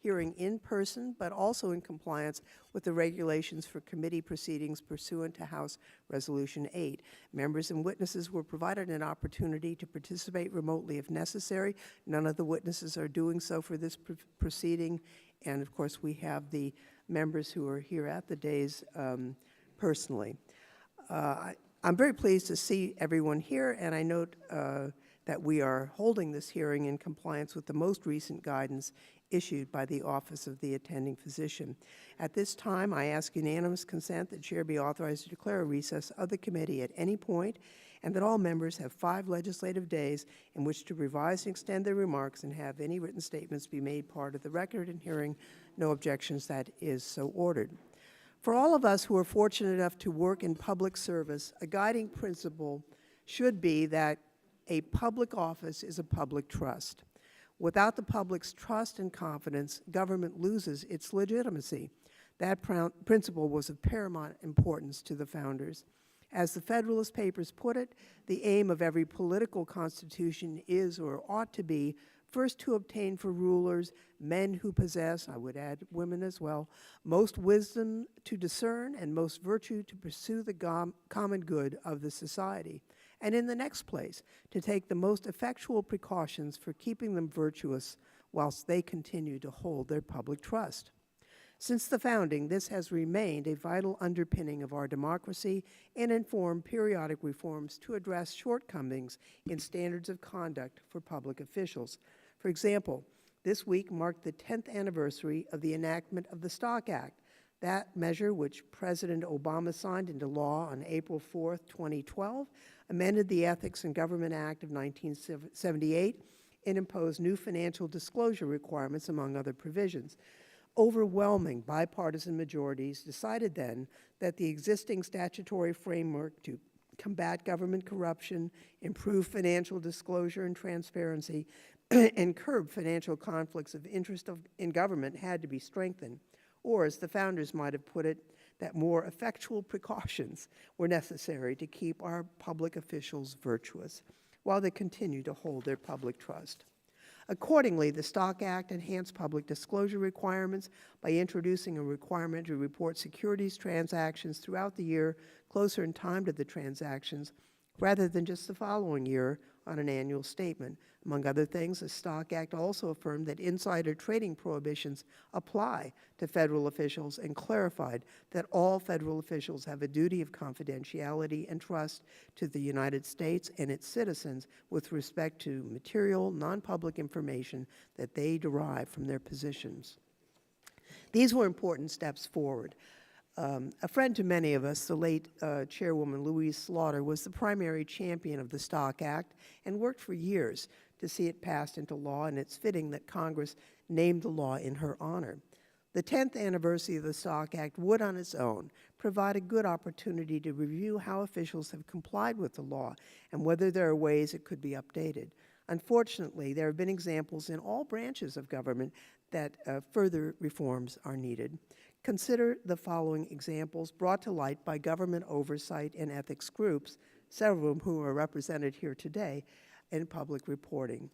hearing in person, but also in compliance with the regulations for committee proceedings pursuant to House Resolution 8. Members and witnesses were provided an opportunity to participate remotely if necessary. None of the witnesses are doing so for this proceeding. And of course, we have the members who are here at the days personally. I'm very pleased to see everyone here, and I note that we are holding this hearing in compliance with the most recent guidance issued by the Office of the Attending Physician. At this time, I ask unanimous consent that Chair be authorized to declare a recess of the committee at any point, and that all members have 5 legislative days in which to revise and extend their remarks and have any written statements be made part of the record. And hearing no objections, that is so ordered. For all of us who are fortunate enough to work in public service, a guiding principle should be that a public office is a public trust. Without the public's trust and confidence, government loses its legitimacy. That principle was of paramount importance to the founders. As the Federalist Papers put it, the aim of every political constitution is, or ought to be, first to obtain for rulers men who possess, I would add women as well, most wisdom to discern and most virtue to pursue the common good of the society. And in the next place, to take the most effectual precautions for keeping them virtuous whilst they continue to hold their public trust. Since the founding, this has remained a vital underpinning of our democracy and informed periodic reforms to address shortcomings in standards of conduct for public officials. For example, this week marked the 10th anniversary of the enactment of the Stock Act. That measure, which President Obama signed into law on April 4, 2012, amended the Ethics in Government Act of 1978 and imposed new financial disclosure requirements, among other provisions. Overwhelming bipartisan majorities decided then that the existing statutory framework to combat government corruption, improve financial disclosure and transparency, and curb financial conflicts of interest in government had to be strengthened. Or, as the founders might have put it, that more effectual precautions were necessary to keep our public officials virtuous while they continue to hold their public trust. Accordingly, the Stock Act enhanced public disclosure requirements by introducing a requirement to report securities transactions throughout the year closer in time to the transactions, rather than just the following year on an annual statement. Among other things, the Stock Act also affirmed that insider trading prohibitions apply to federal officials and clarified that all federal officials have a duty of confidentiality and trust to the United States and its citizens with respect to material, non-public information that they derive from their positions. These were important steps forward. A friend to many of us, the late Chairwoman Louise Slaughter, was the primary champion of the Stock Act and worked for years to see it passed into law, and it's fitting that Congress named the law in her honor. The 10th anniversary of the Stock Act would, on its own, provide a good opportunity to review how officials have complied with the law and whether there are ways it could be updated. Unfortunately, there have been examples in all branches of government that further reforms are needed. Consider the following examples brought to light by government oversight and ethics groups, several of whom are represented here today, in public reporting.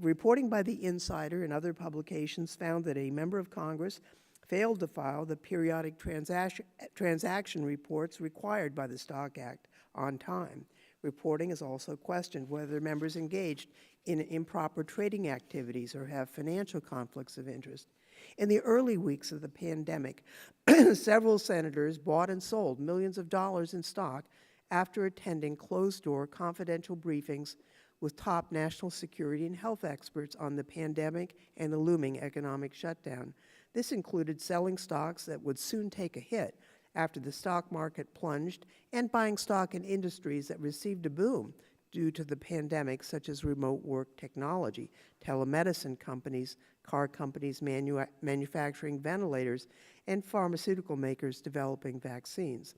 Reporting by the Insider and other publications found that a member of Congress failed to file the periodic transaction reports required by the Stock Act on time. Reporting has also questioned whether members engaged in improper trading activities or have financial conflicts of interest. In the early weeks of the pandemic, several senators bought and sold millions of dollars in stock after attending closed-door confidential briefings with top national security and health experts on the pandemic and the looming economic shutdown. This included selling stocks that would soon take a hit after the stock market plunged and buying stock in industries that received a boom due to the pandemic, such as remote work technology, telemedicine companies, car companies manufacturing ventilators, and pharmaceutical makers developing vaccines.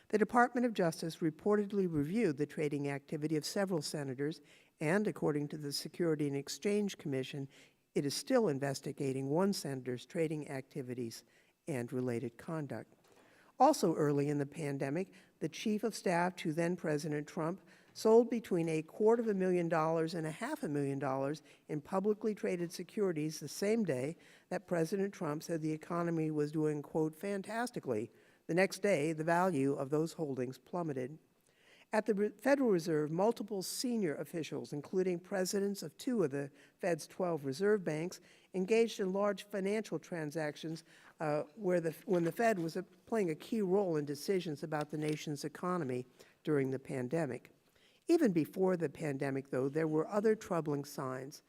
The Department of Justice reportedly reviewed the trading activity of several senators, and according to the Security and Exchange Commission, it is still investigating one senator's trading activities and related conduct. Also early in the pandemic, the chief of staff to then-President Trump sold between $250,000 and $500,000 in publicly traded securities the same day that President Trump said the economy was doing, quote, fantastically. The next day, the value of those holdings plummeted. At the Federal Reserve, multiple senior officials, including presidents of 2 of the Fed's 12 reserve banks, engaged in large financial transactions when the Fed was playing a key role in decisions about the nation's economy during the pandemic. Even before the pandemic, though, there were other troubling signs.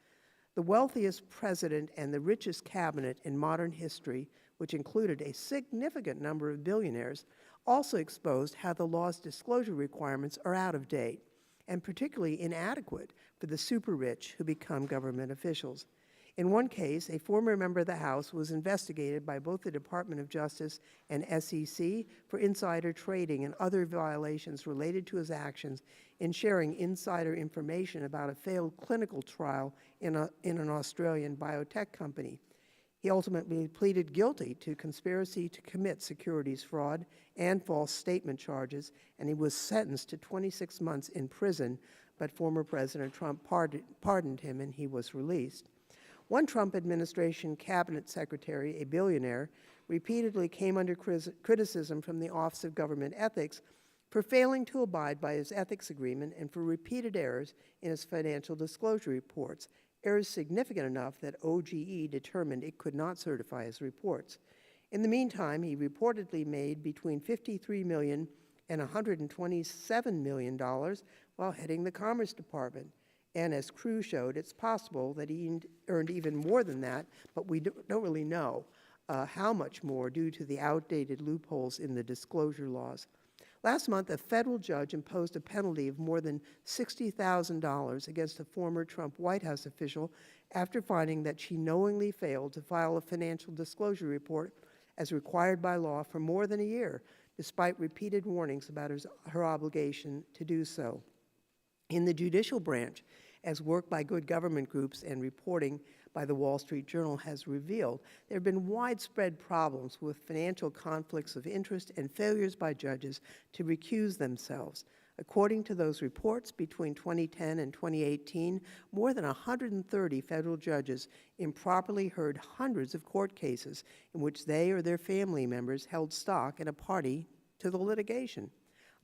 The wealthiest president and the richest cabinet in modern history, which included a significant number of billionaires, also exposed how the law's disclosure requirements are out of date and particularly inadequate for the super-rich who become government officials. In one case, a former member of the House was investigated by both the Department of Justice and SEC for insider trading and other violations related to his actions in sharing insider information about a failed clinical trial in an Australian biotech company. He ultimately pleaded guilty to conspiracy to commit securities fraud and false statement charges, and he was sentenced to 26 months in prison, but former President Trump pardoned him and he was released. One Trump administration cabinet secretary, a billionaire, repeatedly came under criticism from the Office of Government Ethics for failing to abide by his ethics agreement and for repeated errors in his financial disclosure reports, errors significant enough that OGE determined it could not certify his reports. In the meantime, he reportedly made between $53 million and $127 million while heading the Commerce Department. And as Crew showed, it's possible that he earned even more than that, but we don't really know how much more due to the outdated loopholes in the disclosure laws. Last month, a federal judge imposed a penalty of more than $60,000 against a former Trump White House official after finding that she knowingly failed to file a financial disclosure report as required by law for more than a year, despite repeated warnings about her obligation to do so. In the judicial branch, as work by good government groups and reporting by the Wall Street Journal has revealed, there have been widespread problems with financial conflicts of interest and failures by judges to recuse themselves. According to those reports, between 2010 and 2018, more than 130 federal judges improperly heard hundreds of court cases in which they or their family members held stock in a party to the litigation.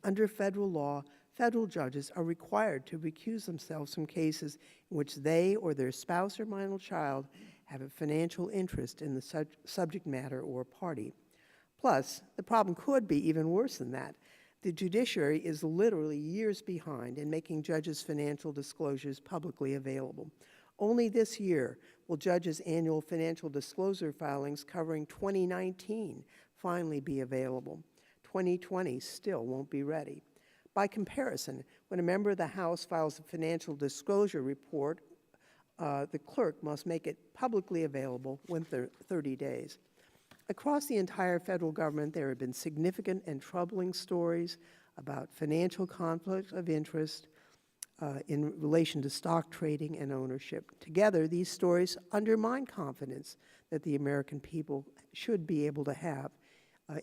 Under federal law, federal judges are required to recuse themselves from cases in which they or their spouse or minor child have a financial interest in the subject matter or party. Plus, the problem could be even worse than that. The judiciary is literally years behind in making judges' financial disclosures publicly available. Only this year will judges' annual financial disclosure filings covering 2019 finally be available. 2020 still won't be ready. By comparison, when a member of the House files a financial disclosure report, the clerk must make it publicly available within 30 days. Across the entire federal government, there have been significant and troubling stories about financial conflicts of interest in relation to stock trading and ownership. Together, these stories undermine confidence that the American people should be able to have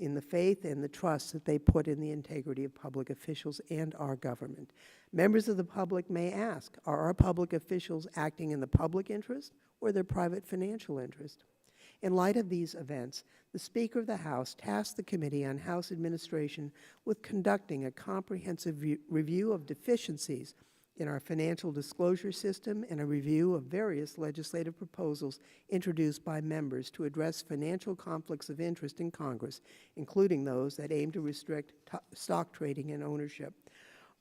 in the faith and the trust that they put in the integrity of public officials and our government. Members of the public may ask, are our public officials acting in the public interest or their private financial interest? In light of these events, the Speaker of the House tasked the Committee on House Administration with conducting a comprehensive review of deficiencies in our financial disclosure system and a review of various legislative proposals introduced by members to address financial conflicts of interest in Congress, including those that aim to restrict stock trading and ownership.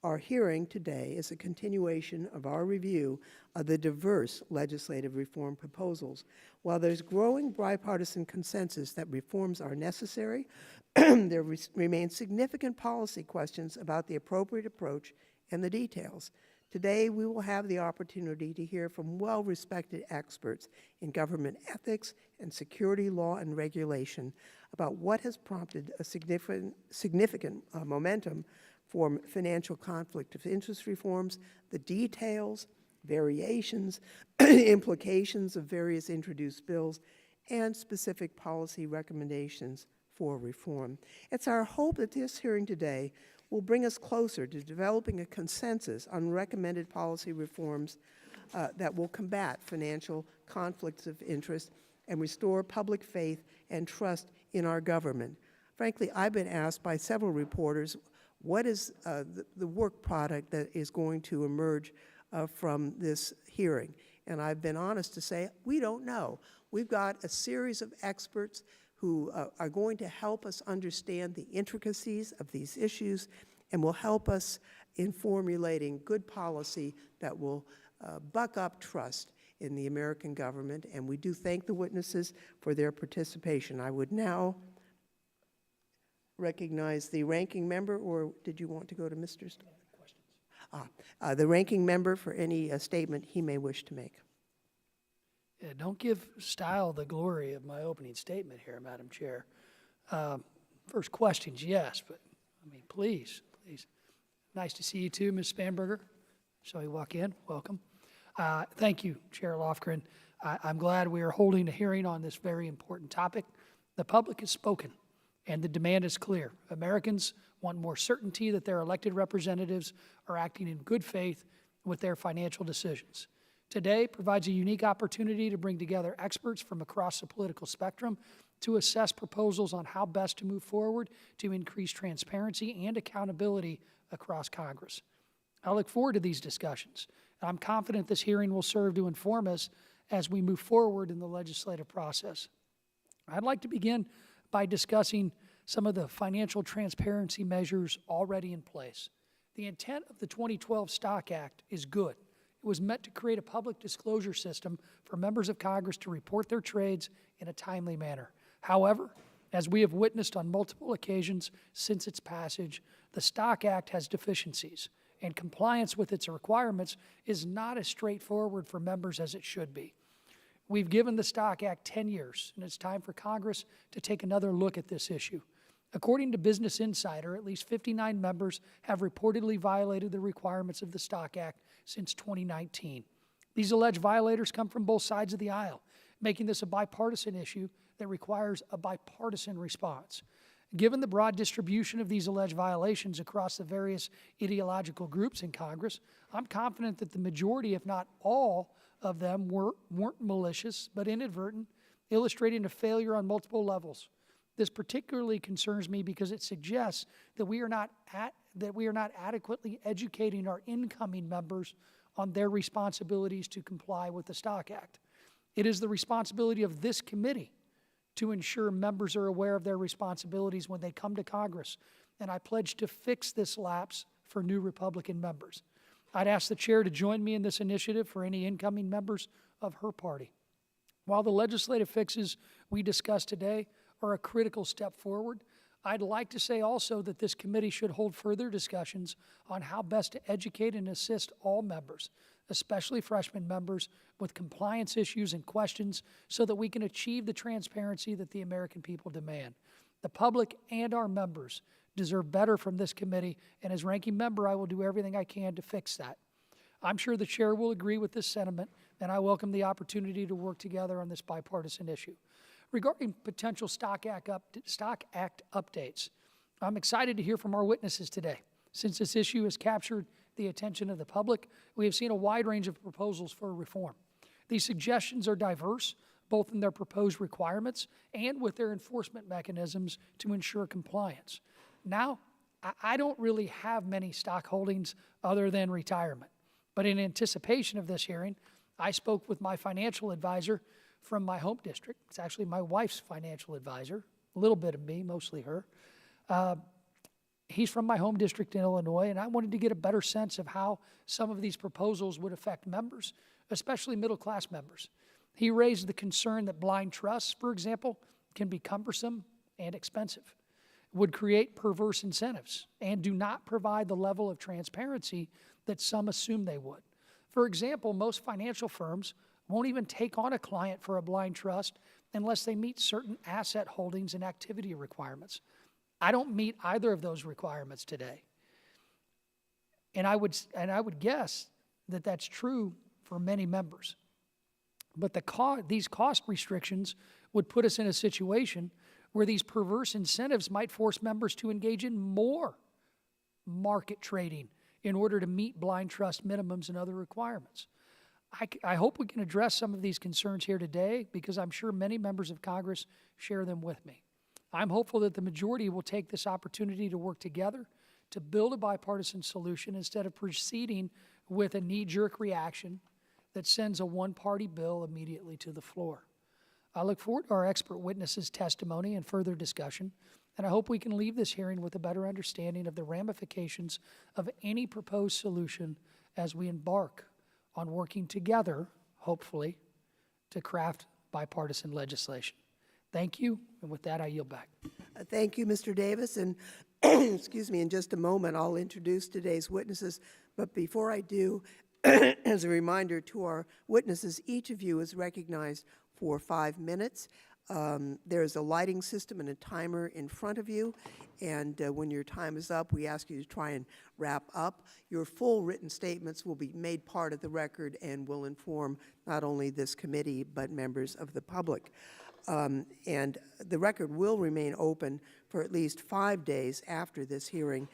Our hearing today is a continuation of our review of the diverse legislative reform proposals. While there's growing bipartisan consensus that reforms are necessary, there remain significant policy questions about the appropriate approach and the details. Today, we will have the opportunity to hear from well-respected experts in government ethics and security law and regulation about what has prompted a significant momentum for financial conflict of interest reforms, the details, variations, implications of various introduced bills, and specific policy recommendations for reform. It's our hope that this hearing today will bring us closer to developing a consensus on recommended policy reforms that will combat financial conflicts of interest and restore public faith and trust in our government. Frankly, I've been asked by several reporters, what is the work product that is going to emerge from this hearing? And I've been honest to say, we don't know. We've got a series of experts who are going to help us understand the intricacies of these issues and will help us in formulating good policy that will buck up trust in the American government. And we do thank the witnesses for their participation. I would now recognize the ranking member, or did you want to go to Mr. The ranking member for any statement he may wish to make. Yeah, don't give style the glory of my opening statement here, Madam Chair. First questions, yes, but I mean, please. Nice to see you too, Ms. Spanberger. Shall we walk in? Welcome. Thank you, Chair Lofgren. I'm glad we are holding a hearing on this very important topic. The public has spoken, and the demand is clear. Americans want more certainty that their elected representatives are acting in good faith with their financial decisions. Today provides a unique opportunity to bring together experts from across the political spectrum to assess proposals on how best to move forward to increase transparency and accountability across Congress. I look forward to these discussions. I'm confident this hearing will serve to inform us as we move forward in the legislative process. I'd like to begin by discussing some of the financial transparency measures already in place. The intent of the 2012 Stock Act is good. It was meant to create a public disclosure system for members of Congress to report their trades in a timely manner. However, as we have witnessed on multiple occasions since its passage, the Stock Act has deficiencies, and compliance with its requirements is not as straightforward for members as it should be. We've given the Stock Act 10 years, and it's time for Congress to take another look at this issue. According to Business Insider, at least 59 members have reportedly violated the requirements of the Stock Act since 2019. These alleged violators come from both sides of the aisle, making this a bipartisan issue that requires a bipartisan response. Given the broad distribution of these alleged violations across the various ideological groups in Congress, I'm confident that the majority, if not all, of them weren't malicious but inadvertent, illustrating a failure on multiple levels. This particularly concerns me because it suggests that we are not adequately educating our incoming members on their responsibilities to comply with the Stock Act. It is the responsibility of this committee to ensure members are aware of their responsibilities when they come to Congress, and I pledge to fix this lapse for new Republican members. I'd ask the chair to join me in this initiative for any incoming members of her party. While the legislative fixes we discussed today are a critical step forward, I'd like to say also that this committee should hold further discussions on how best to educate and assist all members, especially freshman members, with compliance issues and questions so that we can achieve the transparency that the American people demand. The public and our members deserve better from this committee, and as ranking member, I will do everything I can to fix that. I'm sure the chair will agree with this sentiment, and I welcome the opportunity to work together on this bipartisan issue. Regarding potential Stock Act updates, I'm excited to hear from our witnesses today. Since this issue has captured the attention of the public, we have seen a wide range of proposals for reform. These suggestions are diverse, both in their proposed requirements and with their enforcement mechanisms to ensure compliance. Now, I don't really have many stock holdings other than retirement, but in anticipation of this hearing, I spoke with my financial advisor from my home district. It's actually my wife's financial advisor, a little bit of me, mostly her. He's from my home district in Illinois, and I wanted to get a better sense of how some of these proposals would affect members, especially middle-class members. He raised the concern that blind trusts, for example, can be cumbersome and expensive, would create perverse incentives, and do not provide the level of transparency that some assume they would. For example, most financial firms won't even take on a client for a blind trust unless they meet certain asset holdings and activity requirements. I don't meet either of those requirements today. And I would guess that that's true for many members. But these cost restrictions would put us in a situation where these perverse incentives might force members to engage in more market trading in order to meet blind trust minimums and other requirements. I hope we can address some of these concerns here today because I'm sure many members of Congress share them with me. I'm hopeful that the majority will take this opportunity to work together to build a bipartisan solution instead of proceeding with a knee-jerk reaction that sends a one-party bill immediately to the floor. I look forward to our expert witnesses' testimony and further discussion, and I hope we can leave this hearing with a better understanding of the ramifications of any proposed solution as we embark on working together, hopefully, to craft bipartisan legislation. Thank you, and with that, I yield back. Thank you, Mr. Davis, and excuse me, in just a moment, I'll introduce today's witnesses, but before I do, as a reminder to our witnesses, each of you is recognized for 5 minutes. There's a lighting system and a timer in front of you, and when your time is up, we ask you to try and wrap up. Your full written statements will be made part of the record and will inform not only this committee, but members of the public. And the record will remain open for at least 5 days after this hearing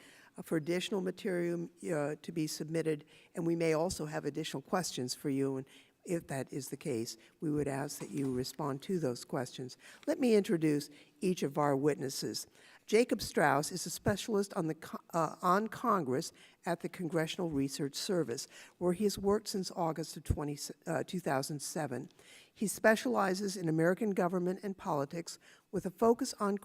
for additional material to be submitted, and we may also have additional questions for you, and if that is the case, we would ask that you respond to those questions. Let me introduce each of our witnesses. Jacob Strauss is a specialist on Congress at the Congressional Research Service, where he has worked since August of 2007. He specializes in American government and politics with a focus on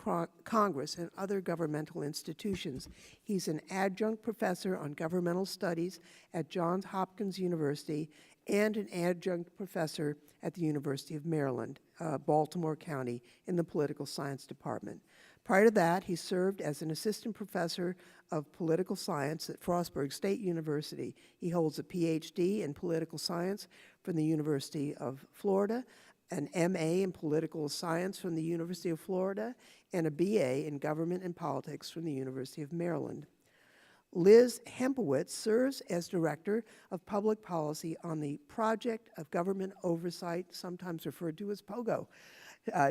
Congress and other governmental institutions. He's an adjunct professor on governmental studies at Johns Hopkins University and an adjunct professor at the University of Maryland, Baltimore County, in the political science department. Prior to that, he served as an assistant professor of political science at Frostburg State University. He holds a PhD in political science from the University of Florida, an MA in political science from the University of Florida, and a BA in government and politics from the University of Maryland. Liz Hempowitz serves as Director of Public Policy on the Project of Government Oversight, sometimes referred to as POGO.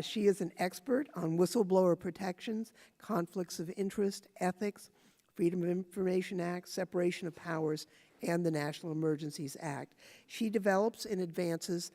She is an expert on whistleblower protections, conflicts of interest, ethics, Freedom of Information Act, separation of powers, and the National Emergencies Act. She develops and advances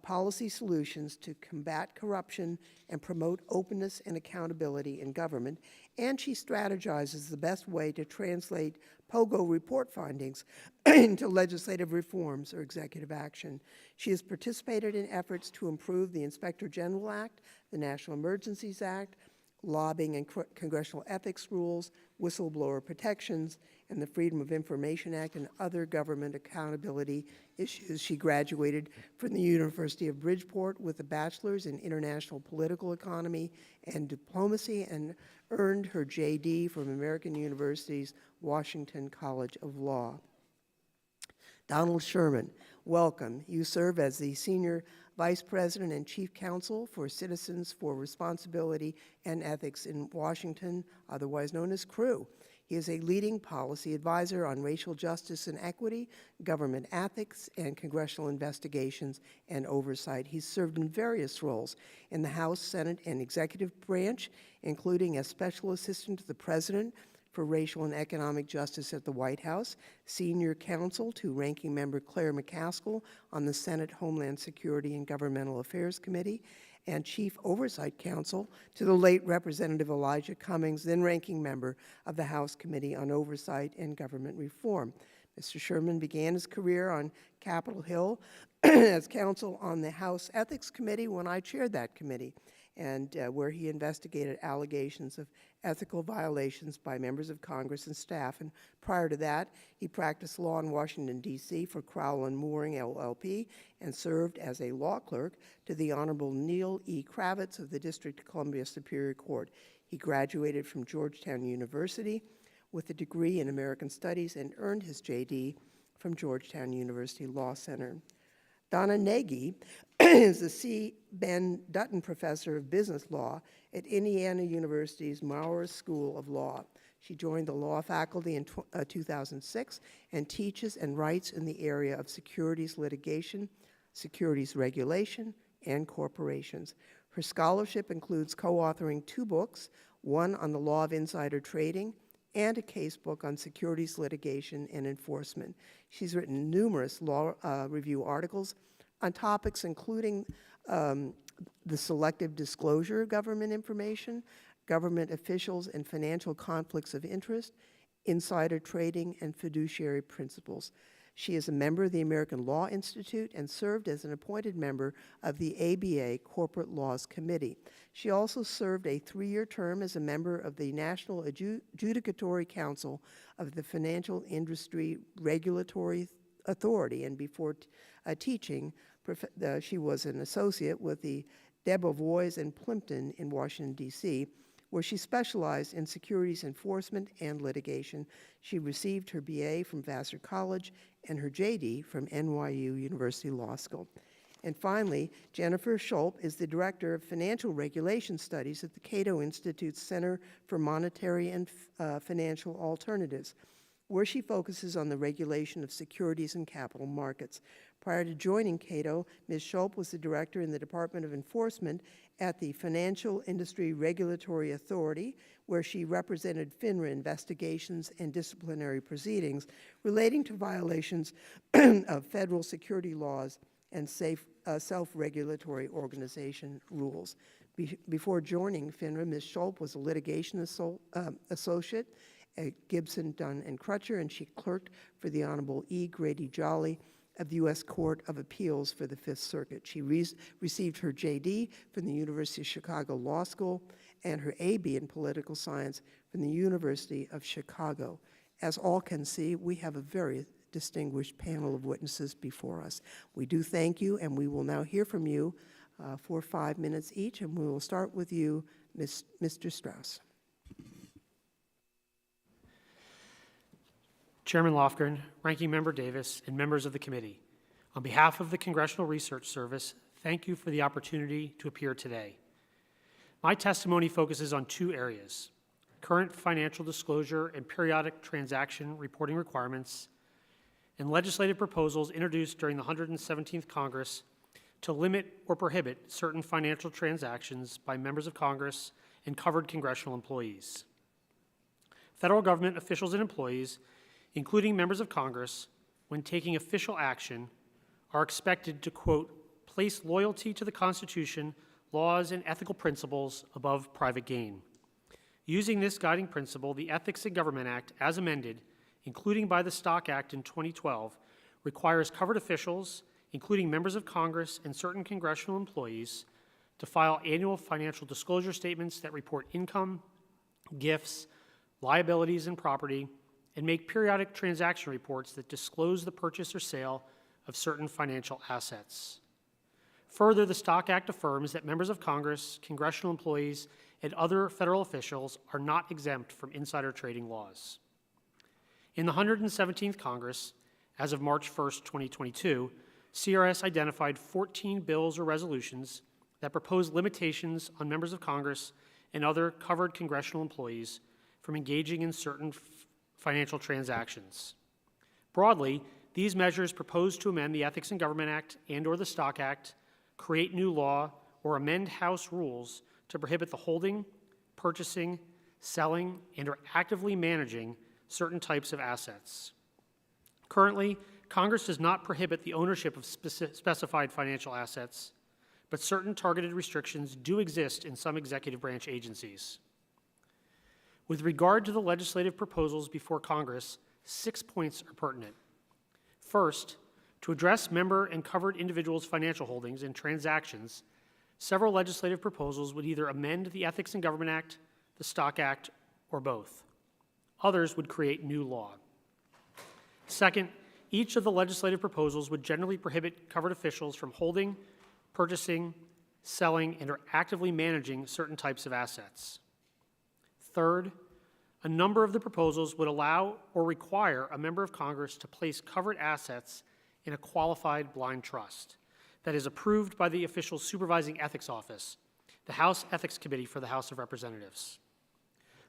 policy solutions to combat corruption and promote openness and accountability in government, and she strategizes the best way to translate POGO report findings into legislative reforms or executive action. She has participated in efforts to improve the Inspector General Act, the National Emergencies Act, lobbying and congressional ethics rules, whistleblower protections, and the Freedom of Information Act and other government accountability issues. She graduated from the University of Bridgeport with a bachelor's in international political economy and diplomacy and earned her JD from American University's Washington College of Law. Donald Sherman, welcome. You serve as the Senior Vice President and Chief Counsel for Citizens for Responsibility and Ethics in Washington, otherwise known as CREW. He is a leading policy advisor on racial justice and equity, government ethics, and congressional investigations and oversight. He's served in various roles in the House, Senate, and executive branch, including as Special Assistant to the President for Racial and Economic Justice at the White House, Senior Counsel to Ranking Member Claire McCaskill on the Senate Homeland Security and Governmental Affairs Committee, and Chief Oversight Counsel to the late Representative Elijah Cummings, then Ranking Member of the House Committee on Oversight and Government Reform. Mr. Sherman began his career on Capitol Hill as counsel on the House Ethics Committee when I chaired that committee, and where he investigated allegations of ethical violations by members of Congress and staff. And prior to that, he practiced law in Washington, D.C. for Crowell & Mooring, LLP, and served as a law clerk to the Honorable Neil E. Kravitz of the District of Columbia Superior Court. He graduated from Georgetown University with a degree in American Studies and earned his J.D. from Georgetown University Law Center. Donna Nagy is the C. Ben Dutton Professor of Business Law at Indiana University's Maurer School of Law. She joined the law faculty in 2006 and teaches and writes in the area of securities litigation, securities regulation, and corporations. Her scholarship includes co-authoring 2 books, one on the law of insider trading and a casebook on securities litigation and enforcement. She's written numerous law review articles on topics including the selective disclosure of government information, government officials and financial conflicts of interest, insider trading, and fiduciary principles. She is a member of the American Law Institute and served as an appointed member of the ABA Corporate Laws Committee. She also served a 3-year term as a member of the National Adjudicatory Council of the Financial Industry Regulatory Authority, and before teaching, she was an associate with the Debevoise and Plimpton in Washington, D.C., where she specialized in securities enforcement and litigation. She received her BA from Vassar College and her JD from NYU University Law School. And finally, Jennifer Schult is the Director of Financial Regulation Studies at the Cato Institute's Center for Monetary and Financial Alternatives, where she focuses on the regulation of securities and capital markets. Prior to joining Cato, Ms. Schult was the director in the Department of Enforcement at the Financial Industry Regulatory Authority, where she represented FINRA investigations and disciplinary proceedings relating to violations of federal security laws and self-regulatory organization rules. Before joining FINRA, Ms. Schult was a litigation associate at Gibson, Dunn & Crutcher, and she clerked for the Honorable E. Grady Jolly of the U.S. Court of Appeals for the Fifth Circuit. She received her J.D. from the University of Chicago Law School and her A.B. in Political Science from the University of Chicago. As all can see, we have a very distinguished panel of witnesses before us. We do thank you, and we will now hear from you for 5 minutes each, and we will start with you, Mr. Strauss. Chairman Lofgren, Ranking Member Davis, and members of the committee, on behalf of the Congressional Research Service, thank you for the opportunity to appear today. My testimony focuses on 2 areas: current financial disclosure and periodic transaction reporting requirements, and legislative proposals introduced during the 117th Congress to limit or prohibit certain financial transactions by members of Congress and covered congressional employees. Federal government officials and employees, including members of Congress, when taking official action, are expected to, quote, place loyalty to the Constitution, laws, and ethical principles above private gain. Using this guiding principle, the Ethics in Government Act, as amended, including by the Stock Act in 2012, requires covered officials, including members of Congress and certain congressional employees, to file annual financial disclosure statements that report income, gifts, liabilities, and property, and make periodic transaction reports that disclose the purchase or sale of certain financial assets. Further, the Stock Act affirms that members of Congress, congressional employees, and other federal officials are not exempt from insider trading laws. In the 117th Congress, as of March 1st, 2022, CRS identified 14 bills or resolutions that propose limitations on members of Congress and other covered congressional employees from engaging in certain financial transactions. Broadly, these measures propose to amend the Ethics in Government Act and/or the Stock Act, create new law, or amend House rules to prohibit the holding, purchasing, selling, and/or actively managing certain types of assets. Currently, Congress does not prohibit the ownership of specified financial assets, but certain targeted restrictions do exist in some executive branch agencies. With regard to the legislative proposals before Congress, 6 points are pertinent. First, to address member and covered individuals' financial holdings and transactions, several legislative proposals would either amend the Ethics in Government Act, the Stock Act, or both. Others would create new law. Second, each of the legislative proposals would generally prohibit covered officials from holding, purchasing, selling, and/or actively managing certain types of assets. Third, a number of the proposals would allow or require a member of Congress to place covered assets in a qualified blind trust that is approved by the official's supervising ethics office, the House Ethics Committee for the House of Representatives.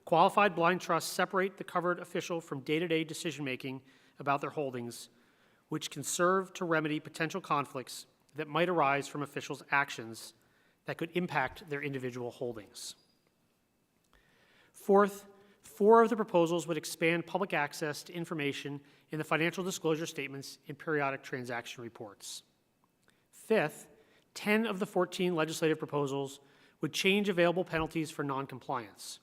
Qualified blind trusts separate the covered official from day-to-day decision-making about their holdings, which can serve to remedy potential conflicts that might arise from officials' actions that could impact their individual holdings. Fourth, 4 of the proposals would expand public access to information in the financial disclosure statements in periodic transaction reports. 5th, 10 of the 14 legislative proposals would change available penalties for noncompliance.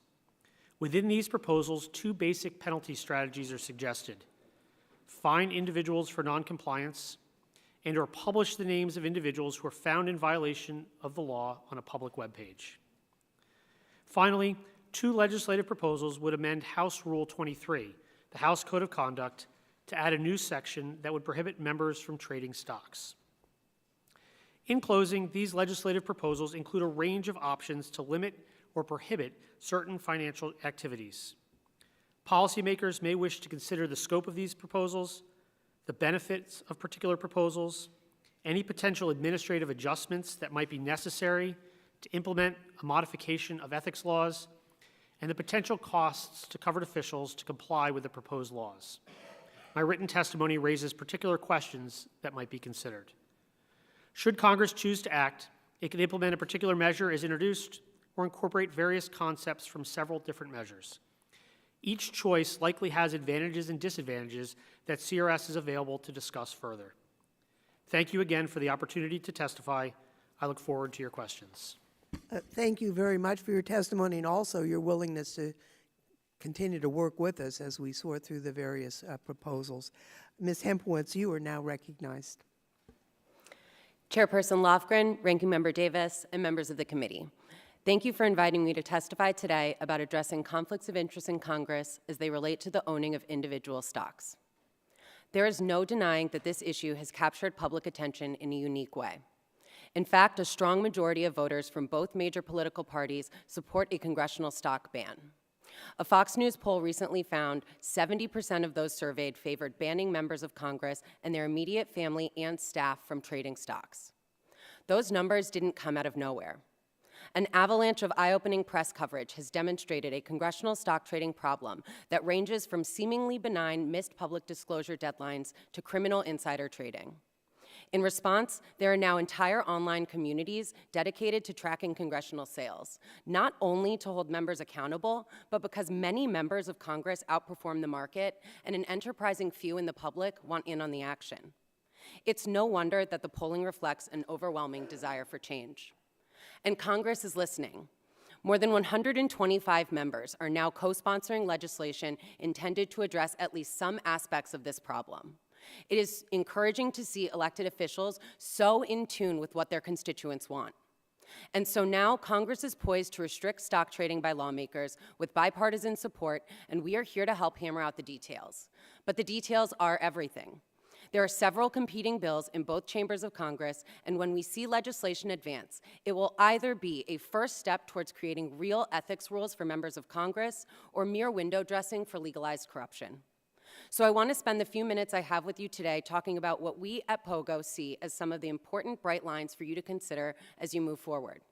Within these proposals, 2 basic penalty strategies are suggested: fine individuals for noncompliance and/or publish the names of individuals who are found in violation of the law on a public webpage. Finally, 2 legislative proposals would amend House Rule 23, the House Code of Conduct, to add a new section that would prohibit members from trading stocks. In closing, these legislative proposals include a range of options to limit or prohibit certain financial activities. Policymakers may wish to consider the scope of these proposals, the benefits of particular proposals, any potential administrative adjustments that might be necessary to implement a modification of ethics laws, and the potential costs to covered officials to comply with the proposed laws. My written testimony raises particular questions that might be considered. Should Congress choose to act, it can implement a particular measure as introduced or incorporate various concepts from several different measures. Each choice likely has advantages and disadvantages that CRS is available to discuss further. Thank you again for the opportunity to testify. I look forward to your questions. Thank you very much for your testimony and also your willingness to continue to work with us as we sort through the various proposals. Ms. Hempowitz, you are now recognized. Chairperson Lofgren, Ranking Member Davis, and members of the committee. Thank you for inviting me to testify today about addressing conflicts of interest in Congress as they relate to the owning of individual stocks. There is no denying that this issue has captured public attention in a unique way. In fact, a strong majority of voters from both major political parties support a congressional stock ban. A Fox News poll recently found 70% of those surveyed favored banning members of Congress and their immediate family and staff from trading stocks. Those numbers didn't come out of nowhere. An avalanche of eye-opening press coverage has demonstrated a congressional stock trading problem that ranges from seemingly benign missed public disclosure deadlines to criminal insider trading. In response, there are now entire online communities dedicated to tracking congressional sales, not only to hold members accountable, but because many members of Congress outperform the market and an enterprising few in the public want in on the action. It's no wonder that the polling reflects an overwhelming desire for change. And Congress is listening. More than 125 members are now co-sponsoring legislation intended to address at least some aspects of this problem. It is encouraging to see elected officials so in tune with what their constituents want. And so now Congress is poised to restrict stock trading by lawmakers with bipartisan support, and we are here to help hammer out the details. But the details are everything. There are several competing bills in both chambers of Congress, and when we see legislation advance, it will either be a first step towards creating real ethics rules for members of Congress or mere window dressing for legalized corruption. So I want to spend the few minutes I have with you today talking about what we at POGO see as some of the important bright lines for you to consider as you move forward.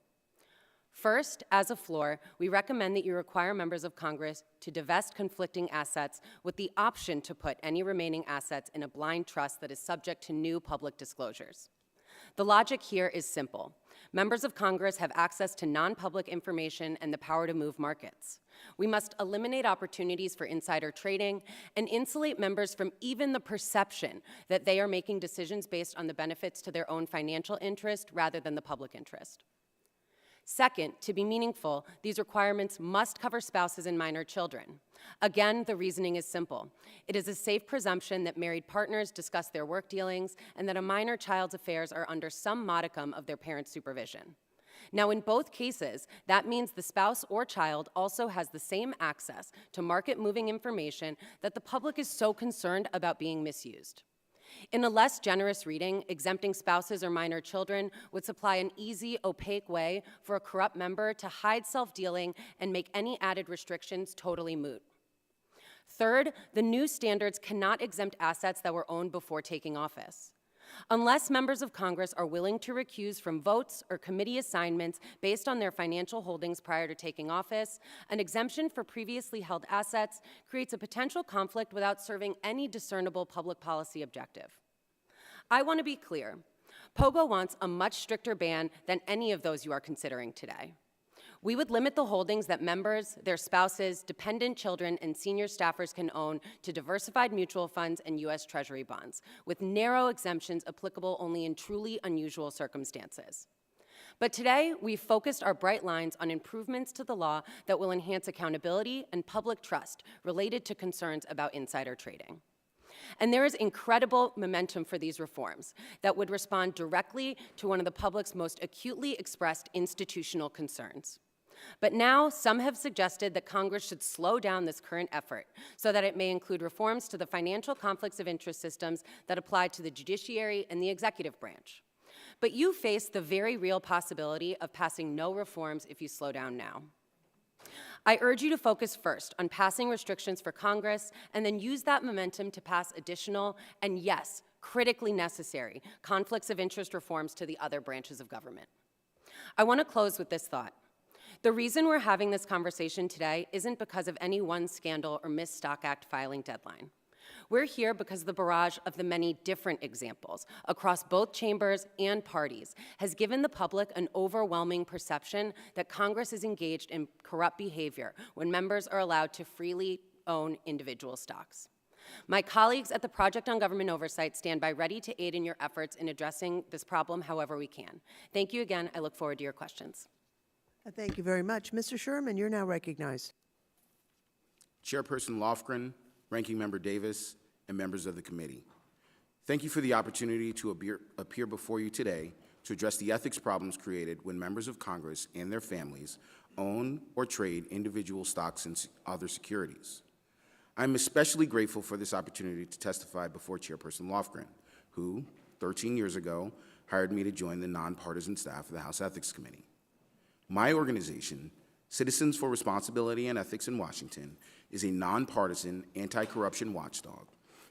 First, as a floor, we recommend that you require members of Congress to divest conflicting assets with the option to put any remaining assets in a blind trust that is subject to new public disclosures. The logic here is simple. Members of Congress have access to non-public information and the power to move markets. We must eliminate opportunities for insider trading and insulate members from even the perception that they are making decisions based on the benefits to their own financial interest rather than the public interest. Second, to be meaningful, these requirements must cover spouses and minor children. Again, the reasoning is simple. It is a safe presumption that married partners discuss their work dealings and that a minor child's affairs are under some modicum of their parent's supervision. Now, in both cases, that means the spouse or child also has the same access to market-moving information that the public is so concerned about being misused. In a less generous reading, exempting spouses or minor children would supply an easy, opaque way for a corrupt member to hide self-dealing and make any added restrictions totally moot. Third, the new standards cannot exempt assets that were owned before taking office. Unless members of Congress are willing to recuse from votes or committee assignments based on their financial holdings prior to taking office, an exemption for previously held assets creates a potential conflict without serving any discernible public policy objective. I want to be clear. POGO wants a much stricter ban than any of those you are considering today. We would limit the holdings that members, their spouses, dependent children, and senior staffers can own to diversified mutual funds and U.S. Treasury bonds, with narrow exemptions applicable only in truly unusual circumstances. But today, we've focused our bright lines on improvements to the law that will enhance accountability and public trust related to concerns about insider trading. And there is incredible momentum for these reforms that would respond directly to one of the public's most acutely expressed institutional concerns. But now, some have suggested that Congress should slow down this current effort so that it may include reforms to the financial conflicts of interest systems that apply to the judiciary and the executive branch. But you face the very real possibility of passing no reforms if you slow down now. I urge you to focus first on passing restrictions for Congress and then use that momentum to pass additional and, yes, critically necessary conflicts of interest reforms to the other branches of government. I want to close with this thought. The reason we're having this conversation today isn't because of any one scandal or missed Stock Act filing deadline. We're here because of the barrage of the many different examples across both chambers and parties has given the public an overwhelming perception that Congress is engaged in corrupt behavior when members are allowed to freely own individual stocks. My colleagues at the Project on Government Oversight stand by ready to aid in your efforts in addressing this problem however we can. Thank you again. I look forward to your questions. Thank you very much. Mr. Sherman, you're now recognized. Chairperson Lofgren, Ranking Member Davis, and members of the committee. Thank you for the opportunity to appear before you today to address the ethics problems created when members of Congress and their families own or trade individual stocks and other securities. I'm especially grateful for this opportunity to testify before Chairperson Lofgren, who, 13 years ago, hired me to join the nonpartisan staff of the House Ethics Committee. My organization, Citizens for Responsibility and Ethics in Washington, is a nonpartisan anti-corruption watchdog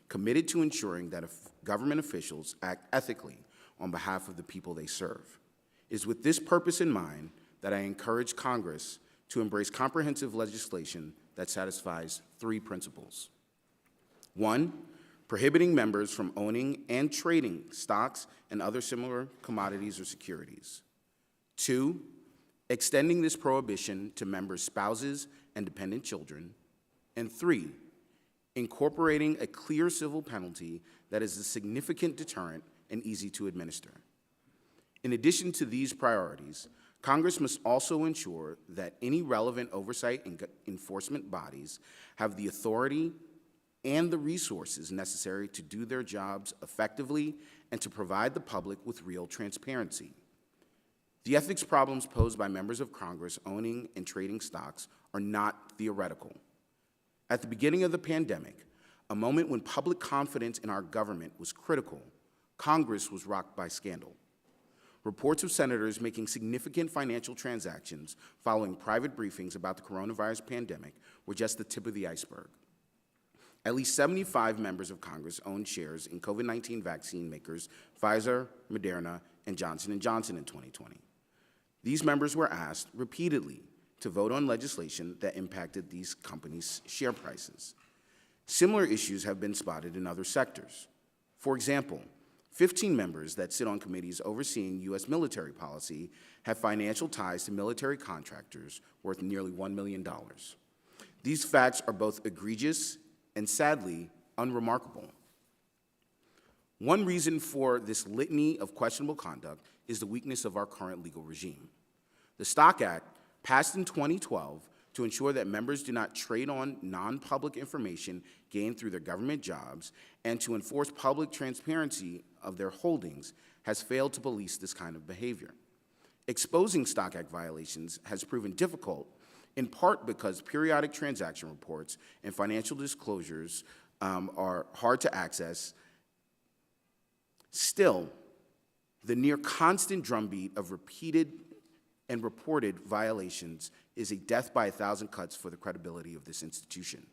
committed to ensuring that government officials act ethically on behalf of the people they serve. It is with this purpose in mind that I encourage Congress to embrace comprehensive legislation that satisfies three principles. One, prohibiting members from owning and trading stocks and other similar commodities or securities. Two, extending this prohibition to members' spouses and dependent children. And three, incorporating a clear civil penalty that is a significant deterrent and easy to administer. In addition to these priorities, Congress must also ensure that any relevant oversight and enforcement bodies have the authority and the resources necessary to do their jobs effectively and to provide the public with real transparency. The ethics problems posed by members of Congress owning and trading stocks are not theoretical. At the beginning of the pandemic, a moment when public confidence in our government was critical, Congress was rocked by scandal. Reports of senators making significant financial transactions following private briefings about the coronavirus pandemic were just the tip of the iceberg. At least 75 members of Congress owned shares in COVID-19 vaccine makers Pfizer, Moderna, and Johnson & Johnson in 2020. These members were asked repeatedly to vote on legislation that impacted these companies' share prices. Similar issues have been spotted in other sectors. For example, 15 members that sit on committees overseeing U.S. military policy have financial ties to military contractors worth nearly $1 million. These facts are both egregious and, sadly, unremarkable. One reason for this litany of questionable conduct is the weakness of our current legal regime. The Stock Act, passed in 2012 to ensure that members do not trade on non-public information gained through their government jobs and to enforce public transparency of their holdings, has failed to police this kind of behavior. Exposing Stock Act violations has proven difficult, in part because periodic transaction reports and financial disclosures are hard to access. Still, the near constant drumbeat of repeated and reported violations is a death by 1,000 cuts for the credibility of this institution.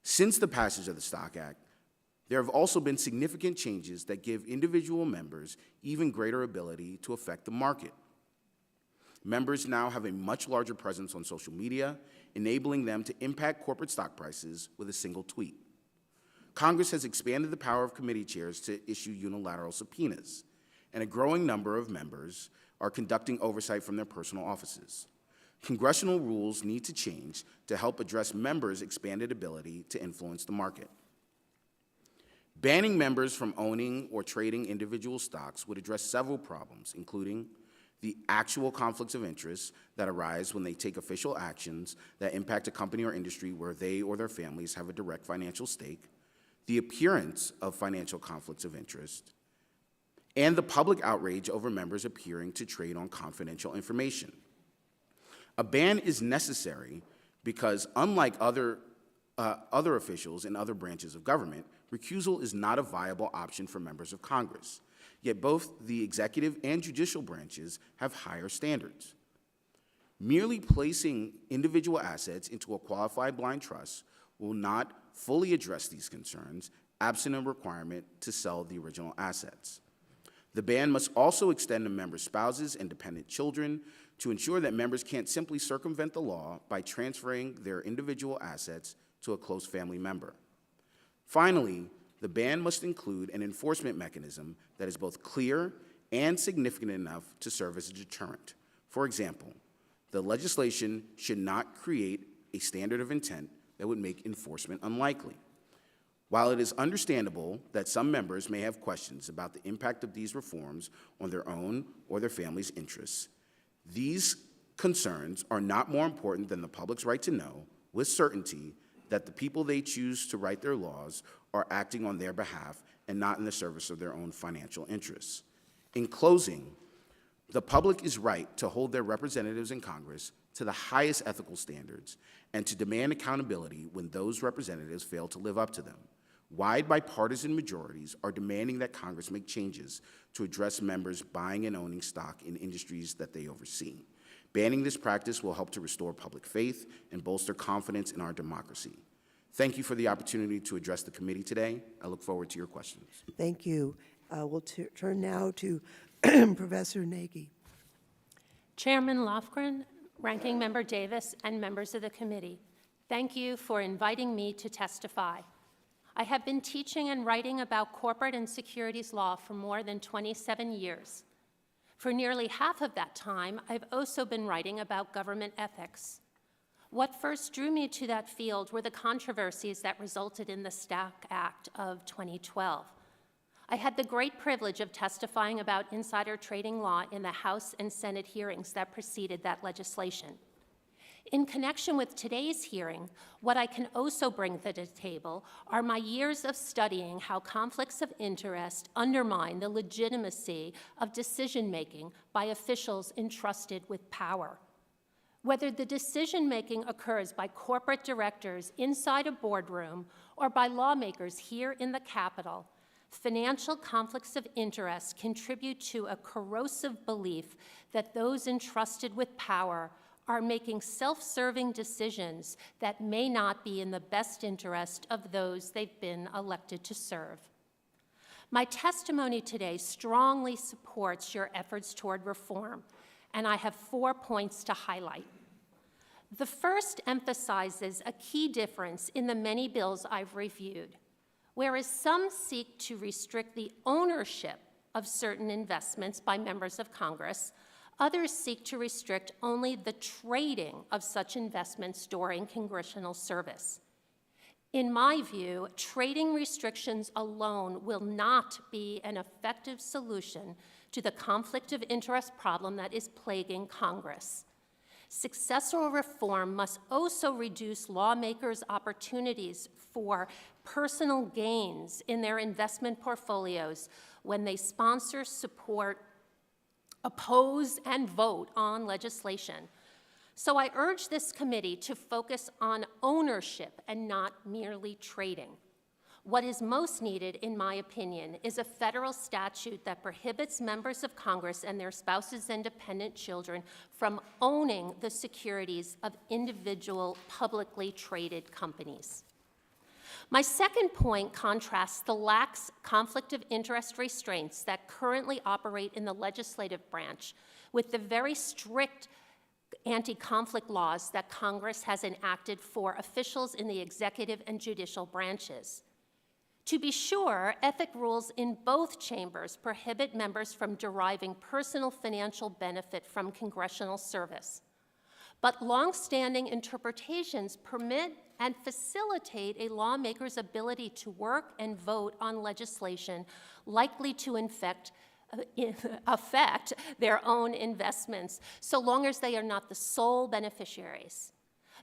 Since the passage of the Stock Act, there have also been significant changes that give individual members even greater ability to affect the market. Members now have a much larger presence on social media, enabling them to impact corporate stock prices with a single tweet. Congress has expanded the power of committee chairs to issue unilateral subpoenas, and a growing number of members are conducting oversight from their personal offices. Congressional rules need to change to help address members' expanded ability to influence the market. Banning members from owning or trading individual stocks would address several problems, including the actual conflicts of interest that arise when they take official actions that impact a company or industry where they or their families have a direct financial stake, the appearance of financial conflicts of interest, and the public outrage over members appearing to trade on confidential information. A ban is necessary because, unlike other officials in other branches of government, recusal is not a viable option for members of Congress. Yet both the executive and judicial branches have higher standards. Merely placing individual assets into a qualified blind trust will not fully address these concerns, absent a requirement to sell the original assets. The ban must also extend to members' spouses and dependent children to ensure that members can't simply circumvent the law by transferring their individual assets to a close family member. Finally, the ban must include an enforcement mechanism that is both clear and significant enough to serve as a deterrent. For example, the legislation should not create a standard of intent that would make enforcement unlikely. While it is understandable that some members may have questions about the impact of these reforms on their own or their family's interests, these concerns are not more important than the public's right to know with certainty that the people they choose to write their laws are acting on their behalf and not in the service of their own financial interests. In closing, the public is right to hold their representatives in Congress to the highest ethical standards and to demand accountability when those representatives fail to live up to them. Wide bipartisan majorities are demanding that Congress make changes to address members buying and owning stock in industries that they oversee. Banning this practice will help to restore public faith and bolster confidence in our democracy. Thank you for the opportunity to address the committee today. I look forward to your questions. Thank you. We'll turn now to Professor Nagy. Chairman Lofgren, Ranking Member Davis, and members of the committee, thank you for inviting me to testify. I have been teaching and writing about corporate and securities law for more than 27 years. For nearly half of that time, I've also been writing about government ethics. What first drew me to that field were the controversies that resulted in the Stack Act of 2012. I had the great privilege of testifying about insider trading law in the House and Senate hearings that preceded that legislation. In connection with today's hearing, what I can also bring to the table are my years of studying how conflicts of interest undermine the legitimacy of decision-making by officials entrusted with power. Whether the decision-making occurs by corporate directors inside a boardroom or by lawmakers here in the Capitol, financial conflicts of interest contribute to a corrosive belief that those entrusted with power are making self-serving decisions that may not be in the best interest of those they've been elected to serve. My testimony today strongly supports your efforts toward reform, and I have 4 points to highlight. The first emphasizes a key difference in the many bills I've reviewed. Whereas some seek to restrict the ownership of certain investments by members of Congress, others seek to restrict only the trading of such investments during congressional service. In my view, trading restrictions alone will not be an effective solution to the conflict of interest problem that is plaguing Congress. Successful reform must also reduce lawmakers' opportunities for personal gains in their investment portfolios when they sponsor, support, oppose, and vote on legislation. So I urge this committee to focus on ownership and not merely trading. What is most needed, in my opinion, is a federal statute that prohibits members of Congress and their spouses and dependent children from owning the securities of individual publicly traded companies. My second point contrasts the lax conflict of interest restraints that currently operate in the legislative branch with the very strict anti-conflict laws that Congress has enacted for officials in the executive and judicial branches. To be sure, ethic rules in both chambers prohibit members from deriving personal financial benefit from congressional service. but longstanding interpretations permit and facilitate a lawmaker's ability to work and vote on legislation likely to affect their own investments, so long as they are not the sole beneficiaries.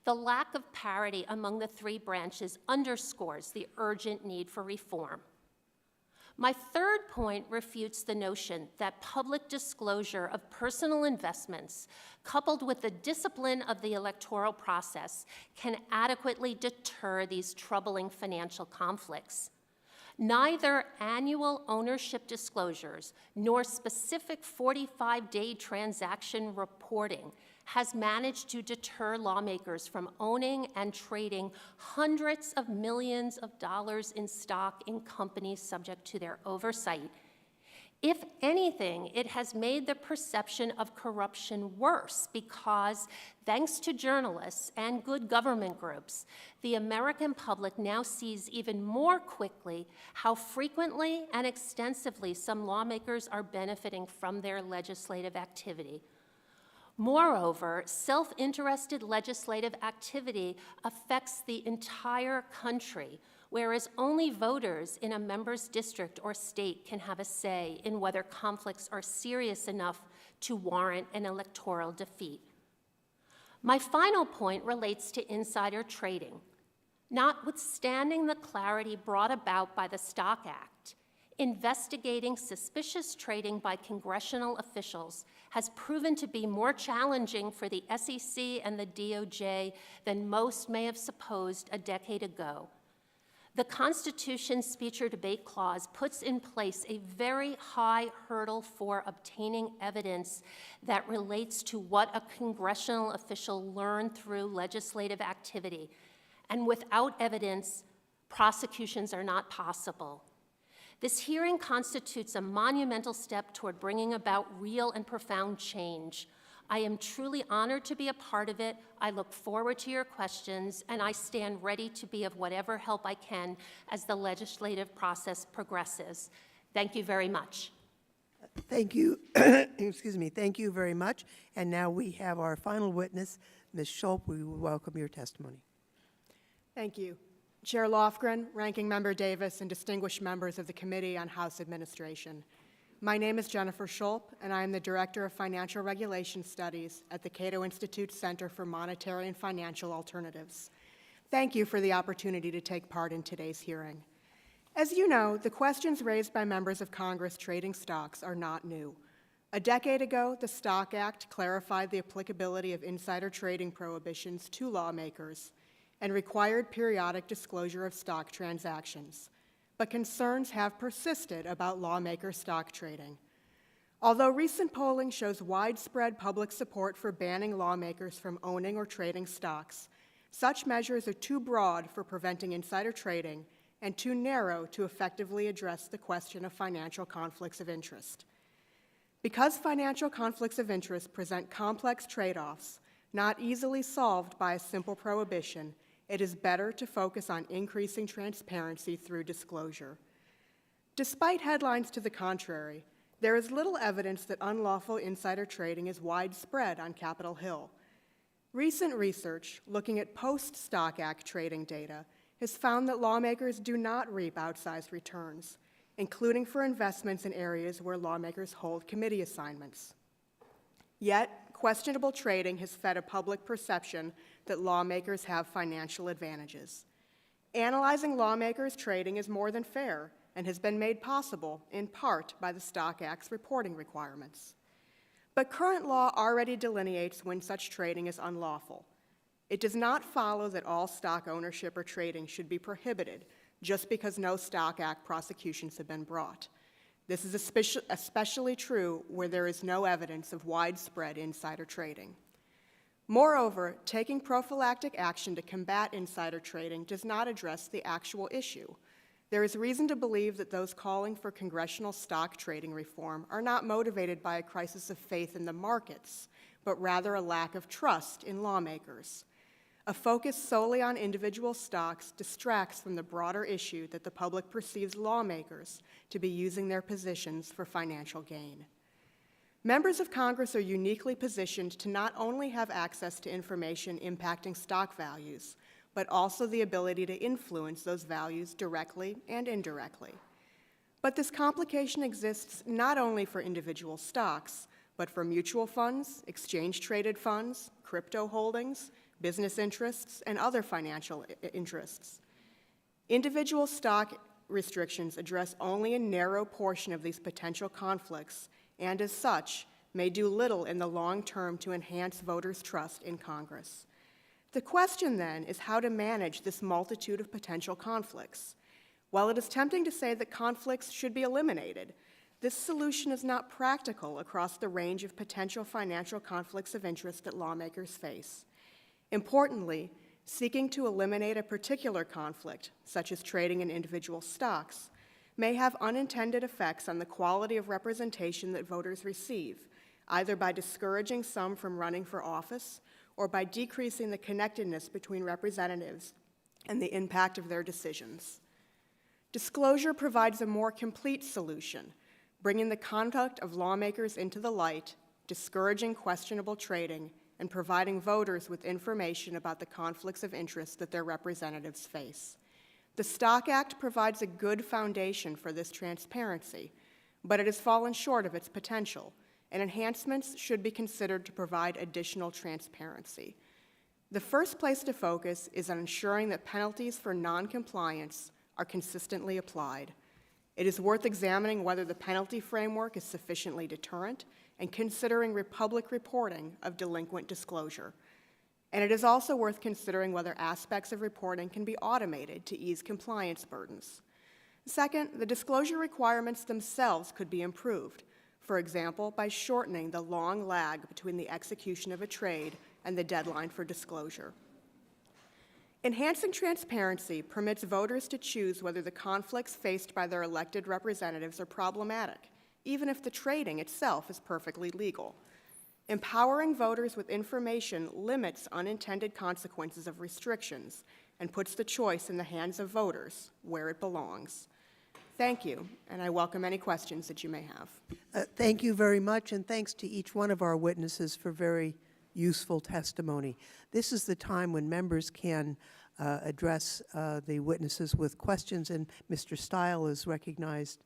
The lack of parity among the three branches underscores the urgent need for reform. My third point refutes the notion that public disclosure of personal investments, coupled with the discipline of the electoral process, can adequately deter these troubling financial conflicts. Neither annual ownership disclosures nor specific 45-day transaction reporting has managed to deter lawmakers from owning and trading hundreds of millions of dollars in stock in companies subject to their oversight. If anything, it has made the perception of corruption worse because, thanks to journalists and good government groups, the American public now sees even more quickly how frequently and extensively some lawmakers are benefiting from their legislative activity. Moreover, self-interested legislative activity affects the entire country, whereas only voters in a member's district or state can have a say in whether conflicts are serious enough to warrant an electoral defeat. My final point relates to insider trading. Notwithstanding the clarity brought about by the Stock Act, investigating suspicious trading by congressional officials has proven to be more challenging for the SEC and the DOJ than most may have supposed a decade ago. The Constitution's speech or debate clause puts in place a very high hurdle for obtaining evidence that relates to what a congressional official learned through legislative activity. And without evidence, prosecutions are not possible. This hearing constitutes a monumental step toward bringing about real and profound change. I am truly honored to be a part of it. I look forward to your questions, and I stand ready to be of whatever help I can as the legislative process progresses. Thank you very much. Thank you. Excuse me. Thank you very much. And now we have our final witness, Ms. Schult. We will welcome your testimony. Thank you. Chair Lofgren, Ranking Member Davis, and distinguished members of the Committee on House Administration. My name is Jennifer Schult, and I am the Director of Financial Regulation Studies at the Cato Institute Center for Monetary and Financial Alternatives. Thank you for the opportunity to take part in today's hearing. As you know, the questions raised by members of Congress trading stocks are not new. A decade ago, the Stock Act clarified the applicability of insider trading prohibitions to lawmakers and required periodic disclosure of stock transactions. But concerns have persisted about lawmaker stock trading. Although recent polling shows widespread public support for banning lawmakers from owning or trading stocks, such measures are too broad for preventing insider trading and too narrow to effectively address the question of financial conflicts of interest. Because financial conflicts of interest present complex trade-offs, not easily solved by a simple prohibition, it is better to focus on increasing transparency through disclosure. Despite headlines to the contrary, there is little evidence that unlawful insider trading is widespread on Capitol Hill. Recent research looking at post-Stock Act trading data has found that lawmakers do not reap outsized returns, including for investments in areas where lawmakers hold committee assignments. Yet, questionable trading has fed a public perception that lawmakers have financial advantages. Analyzing lawmakers' trading is more than fair and has been made possible, in part, by the Stock Act's reporting requirements. But current law already delineates when such trading is unlawful. It does not follow that all stock ownership or trading should be prohibited just because no Stock Act prosecutions have been brought. This is especially true where there is no evidence of widespread insider trading. Moreover, taking prophylactic action to combat insider trading does not address the actual issue. There is reason to believe that those calling for congressional stock trading reform are not motivated by a crisis of faith in the markets, but rather a lack of trust in lawmakers. A focus solely on individual stocks distracts from the broader issue that the public perceives lawmakers to be using their positions for financial gain. Members of Congress are uniquely positioned to not only have access to information impacting stock values, but also the ability to influence those values directly and indirectly. But this complication exists not only for individual stocks, but for mutual funds, exchange-traded funds, crypto holdings, business interests, and other financial interests. Individual stock restrictions address only a narrow portion of these potential conflicts, and as such, may do little in the long term to enhance voters' trust in Congress. The question, then, is how to manage this multitude of potential conflicts. While it is tempting to say that conflicts should be eliminated, this solution is not practical across the range of potential financial conflicts of interest that lawmakers face. Importantly, seeking to eliminate a particular conflict, such as trading in individual stocks, may have unintended effects on the quality of representation that voters receive, either by discouraging some from running for office or by decreasing the connectedness between representatives and the impact of their decisions. Disclosure provides a more complete solution, bringing the conduct of lawmakers into the light, discouraging questionable trading, and providing voters with information about the conflicts of interest that their representatives face. The Stock Act provides a good foundation for this transparency, but it has fallen short of its potential, and enhancements should be considered to provide additional transparency. The first place to focus is on ensuring that penalties for noncompliance are consistently applied. It is worth examining whether the penalty framework is sufficiently deterrent and considering public reporting of delinquent disclosure. And it is also worth considering whether aspects of reporting can be automated to ease compliance burdens. Second, the disclosure requirements themselves could be improved, for example, by shortening the long lag between the execution of a trade and the deadline for disclosure. Enhancing transparency permits voters to choose whether the conflicts faced by their elected representatives are problematic, even if the trading itself is perfectly legal. Empowering voters with information limits unintended consequences of restrictions and puts the choice in the hands of voters where it belongs. Thank you, and I welcome any questions that you may have. Thank you very much, and thanks to each one of our witnesses for very useful testimony. This is the time when members can address the witnesses with questions, and Mr. Stile is recognized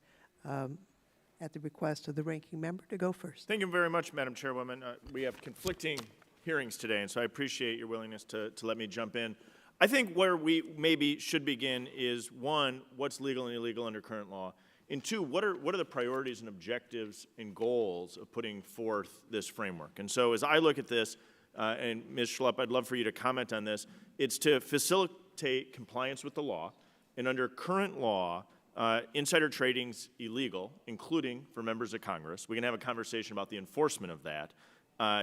at the request of the ranking member to go first. Thank you very much, Madam Chairwoman. We have conflicting hearings today, and so I appreciate your willingness to let me jump in. I think where we maybe should begin is, one, what's legal and illegal under current law, and two, what are the priorities and objectives and goals of putting forth this framework? And so as I look at this, and Ms. Schlupp, I'd love for you to comment on this, it's to facilitate compliance with the law, and under current law, insider trading's illegal, including for members of Congress. We can have a conversation about the enforcement of that.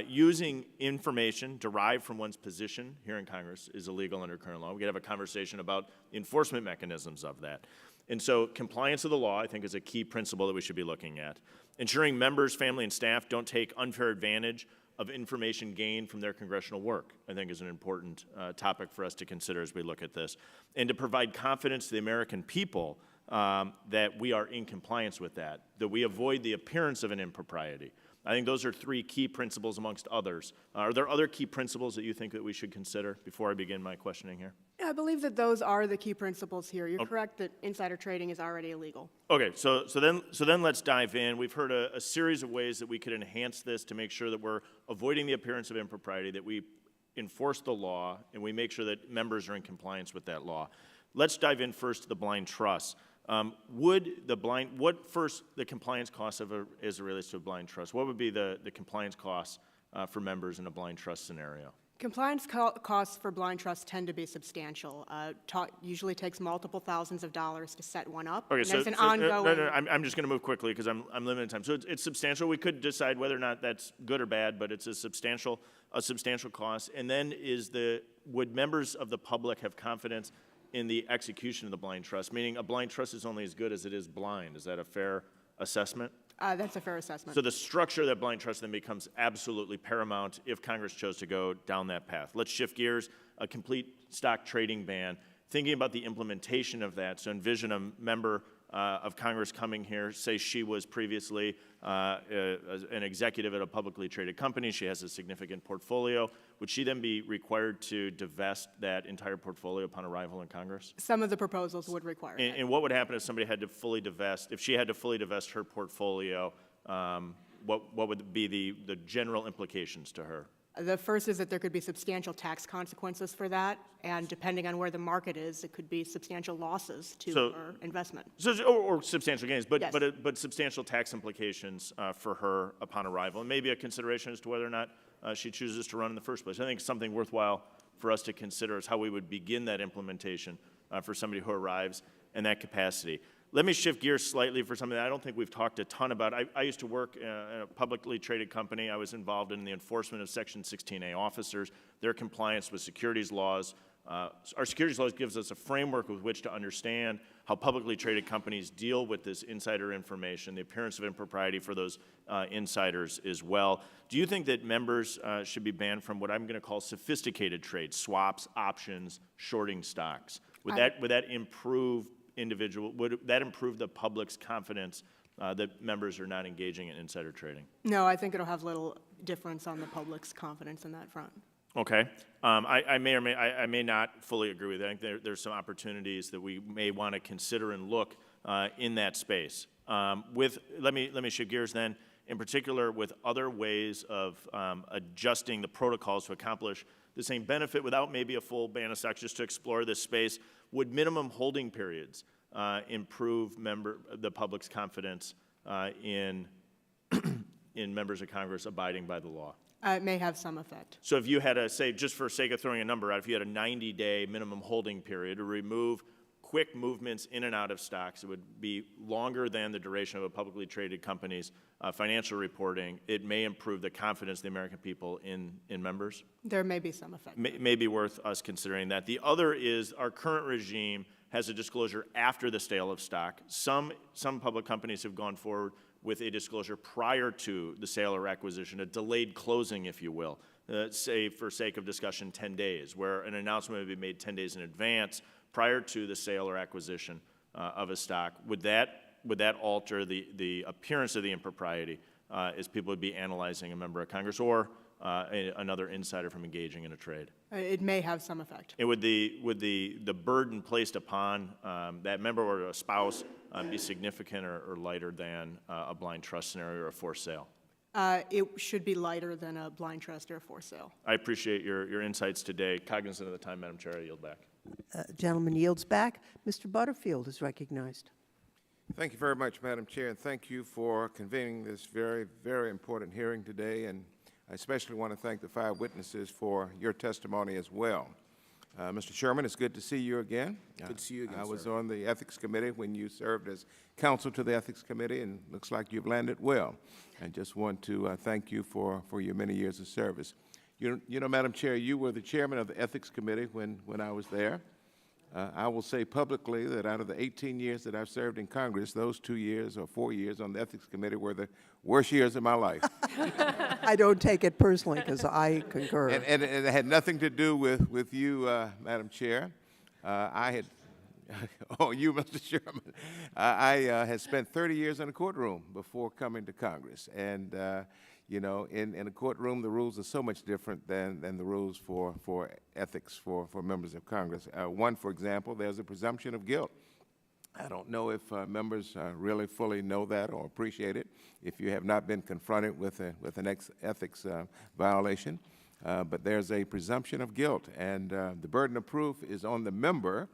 Using information derived from one's position here in Congress is illegal under current law. We can have a conversation about the enforcement mechanisms of that. And so compliance of the law, I think, is a key principle that we should be looking at. Ensuring members, family, and staff don't take unfair advantage of information gained from their congressional work, I think, is an important topic for us to consider as we look at this. And to provide confidence to the American people that we are in compliance with that we avoid the appearance of an impropriety. I think those are three key principles amongst others. Are there other key principles that you think that we should consider before I begin my questioning here? I believe that those are the key principles here. You're correct that insider trading is already illegal. Okay, so then let's dive in. We've heard a series of ways that we could enhance this to make sure that we're avoiding the appearance of impropriety, that we enforce the law, and we make sure that members are in compliance with that law. Let's dive in first to the blind trust. What first the compliance costs as it relates to a blind trust? What would be the compliance costs for members in a blind trust scenario? Compliance costs for blind trusts tend to be substantial. Usually takes multiple thousands of dollars to set one up. Okay, and so, there's an ongoing. No, I'm just going to move quickly because I'm limited in time. So it's substantial. We could decide whether or not that's good or bad, but it's a substantial cost. And then would members of the public have confidence in the execution of the blind trust? Meaning a blind trust is only as good as it is blind. Is that a fair assessment? That's a fair assessment. So the structure of that blind trust then becomes absolutely paramount if Congress chose to go down that path. Let's shift gears, a complete stock trading ban. Thinking about the implementation of that, so envision a member of Congress coming here, say she was previously an executive at a publicly traded company, she has a significant portfolio, would she then be required to divest that entire portfolio upon arrival in Congress? Some of the proposals would require that. And what would happen if somebody had to fully divest, if she had to fully divest her portfolio, what would be the general implications to her? The first is that there could be substantial tax consequences for that, and depending on where the market is, it could be substantial losses to her investment. So, or substantial gains, but, Yes. but substantial tax implications for her upon arrival, and maybe a consideration as to whether or not she chooses to run in the first place. I think something worthwhile for us to consider is how we would begin that implementation for somebody who arrives in that capacity. Let me shift gears slightly for something that I don't think we've talked a ton about. I used to work in a publicly traded company. I was involved in the enforcement of Section 16A officers, their compliance with securities laws. Our securities laws gives us a framework with which to understand how publicly traded companies deal with this insider information, the appearance of impropriety for those insiders as well. Do you think that members should be banned from what I'm going to call sophisticated trades, swaps, options, shorting stocks? Would that improve would that improve the public's confidence that members are not engaging in insider trading? No, I think it'll have little difference on the public's confidence in that front. Okay. I may not fully agree with that. I think there's some opportunities that we may want to consider and look in that space. Let me shift gears then, in particular with other ways of adjusting the protocols to accomplish the same benefit without maybe a full ban of stocks, just to explore this space. Would minimum holding periods improve the public's confidence in members of Congress abiding by the law? It may have some effect. So if you had a, say, just for sake of throwing a number out, if you had a 90-day minimum holding period to remove quick movements in and out of stocks, it would be longer than the duration of a publicly traded company's financial reporting. It may improve the confidence of the American people in members. There may be some effect. May be worth us considering that. The other is our current regime has a disclosure after the sale of stock. Some public companies have gone forward with a disclosure prior to the sale or acquisition, a delayed closing, if you will. Say, for sake of discussion, 10 days, where an announcement would be made 10 days in advance prior to the sale or acquisition of a stock. Would that alter the appearance of the impropriety as people would be analyzing a member of Congress or another insider from engaging in a trade? It may have some effect. And would the burden placed upon that member or a spouse be significant or lighter than a blind trust scenario or a forced sale? It should be lighter than a blind trust or a forced sale. I appreciate your insights today. Cognizant of the time, Madam Chair, I yield back. Gentleman yields back. Mr. Butterfield is recognized. Thank you very much, Madam Chair, and thank you for convening this very, very important hearing today. And I especially want to thank the 5 witnesses for your testimony as well. Mr. Sherman, it's good to see you again. Good to see you again, I was sir. on the Ethics Committee when you served as counsel to the Ethics Committee, and looks like you've landed well. I just want to thank you for your many years of service. You know, Madam Chair, you were the chairman of the Ethics Committee when I was there. I will say publicly that out of the 18 years that I've served in Congress, those 2 years or 4 years on the Ethics Committee were the worst years of my life. I don't take it personally because I concur. And it had nothing to do with you, Madam Chair. I had, oh, you, Mr. Sherman. I had spent 30 years in a courtroom before coming to Congress. And, you know, in a courtroom, the rules are so much different than the rules for ethics for members of Congress. One, for example, there's a presumption of guilt. I don't know if members really fully know that or appreciate it if you have not been confronted with an ethics violation. But there's a presumption of guilt, and the burden of proof is on the member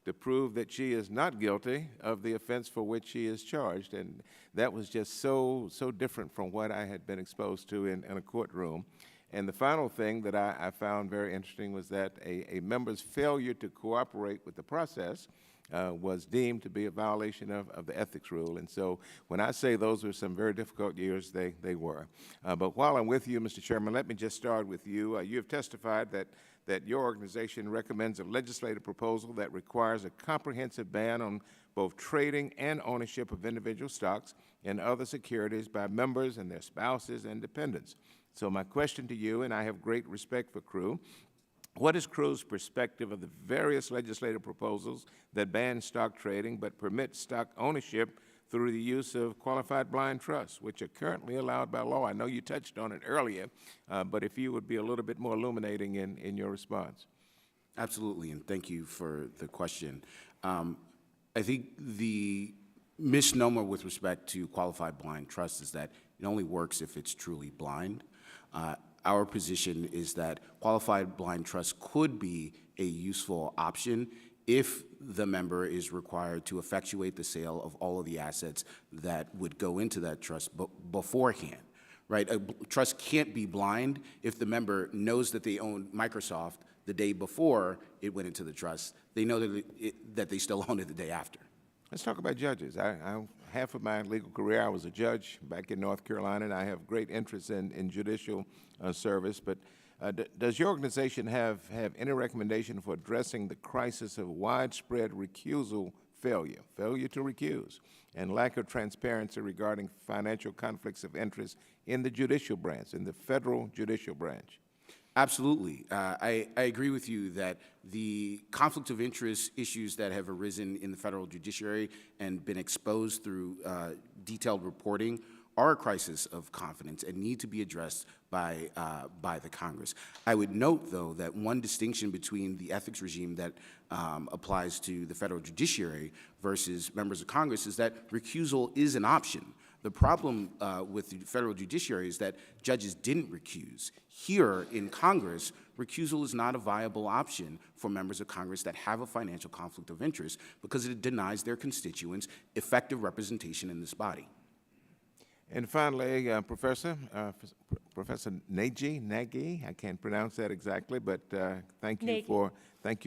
to prove that she is not guilty of the offense for which she is charged. And that was just so different from what I had been exposed to in a courtroom. And the final thing that I found very interesting was that a member's failure to cooperate with the process was deemed to be a violation of the ethics rule. And so when I say those were some very difficult years, they were. But while I'm with you, Mr. Chairman, let me just start with you. You have testified that your organization recommends a legislative proposal that requires a comprehensive ban on both trading and ownership of individual stocks and other securities by members and their spouses and dependents. So my question to you, and I have great respect for Crew, What is Crew's perspective of the various legislative proposals that ban stock trading but permit stock ownership through the use of qualified blind trusts, which are currently allowed by law? I know you touched on it earlier, but if you would be a little bit more illuminating in your response. Absolutely, and thank you for the question. I think the misnomer with respect to qualified blind trust is that it only works if it's truly blind. Our position is that qualified blind trust could be a useful option if the member is required to effectuate the sale of all of the assets that would go into that trust beforehand, right? A trust can't be blind if the member knows that they own Microsoft the day before it went into the trust. They know that they still own it the day after. Let's talk about judges. Half of my legal career, I was a judge back in North Carolina, and I have great interest in judicial service. But does your organization have any recommendation for addressing the crisis of widespread recusal failure to recuse, and lack of transparency regarding financial conflicts of interest in the judicial branch, in the federal judicial branch? Absolutely. I agree with you that the conflict of interest issues that have arisen in the federal judiciary and been exposed through detailed reporting are a crisis of confidence and need to be addressed by the Congress. I would note, though, that one distinction between the ethics regime that applies to the federal judiciary versus members of Congress is that recusal is an option. The problem with the federal judiciary is that judges didn't recuse. Here in Congress, recusal is not a viable option for members of Congress that have a financial conflict of interest because it denies their constituents effective representation in this body. And finally, Professor Nagy, I can't pronounce that exactly, but thank you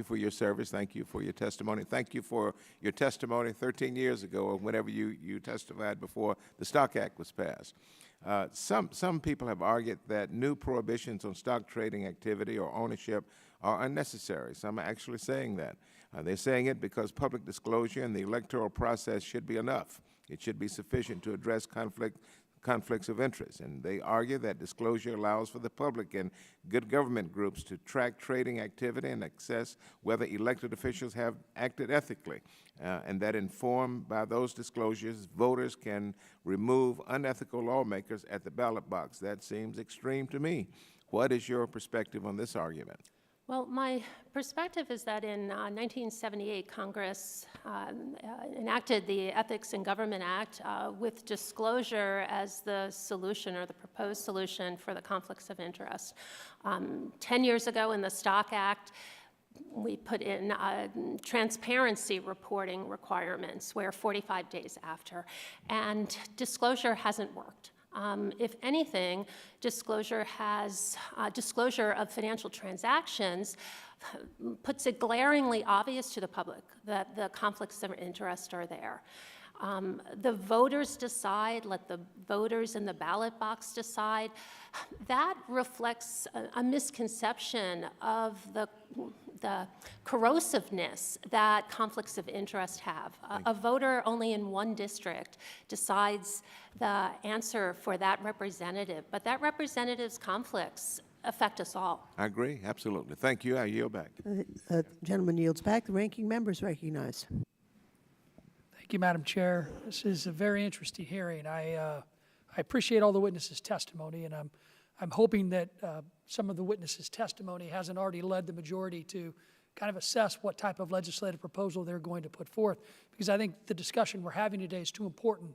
for your service. Thank you for your testimony. Thank you for your testimony 13 years ago, or whenever you testified before the Stock Act was passed. Some people have argued that new prohibitions on stock trading activity or ownership are unnecessary. Some are actually saying that. They're saying it because public disclosure in the electoral process should be enough. It should be sufficient to address conflicts of interest. And they argue that disclosure allows for the public and good government groups to track trading activity and assess whether elected officials have acted ethically, and that informed by those disclosures, voters can remove unethical lawmakers at the ballot box. That seems extreme to me. What is your perspective on this argument? Well, my perspective is that in 1978, Congress enacted the Ethics in Government Act with disclosure as the solution or the proposed solution for the conflicts of interest. 10 years ago in the Stock Act, we put in transparency reporting requirements where 45 days after, and disclosure hasn't worked. If anything, disclosure of financial transactions puts it glaringly obvious to the public that the conflicts of interest are there. The voters decide, let the voters in the ballot box decide. That reflects a misconception of the corrosiveness that conflicts of interest have. A voter only in one district decides the answer for that representative, but that representative's conflicts affect us all. I agree, absolutely. Thank you. I yield back. Gentleman yields back. The ranking member is recognized. Thank you, Madam Chair. This is a very interesting hearing. I appreciate all the witnesses' testimony, and I'm hoping that some of the witnesses' testimony hasn't already led the majority to kind of assess what type of legislative proposal they're going to put forth, because I think the discussion we're having today is too important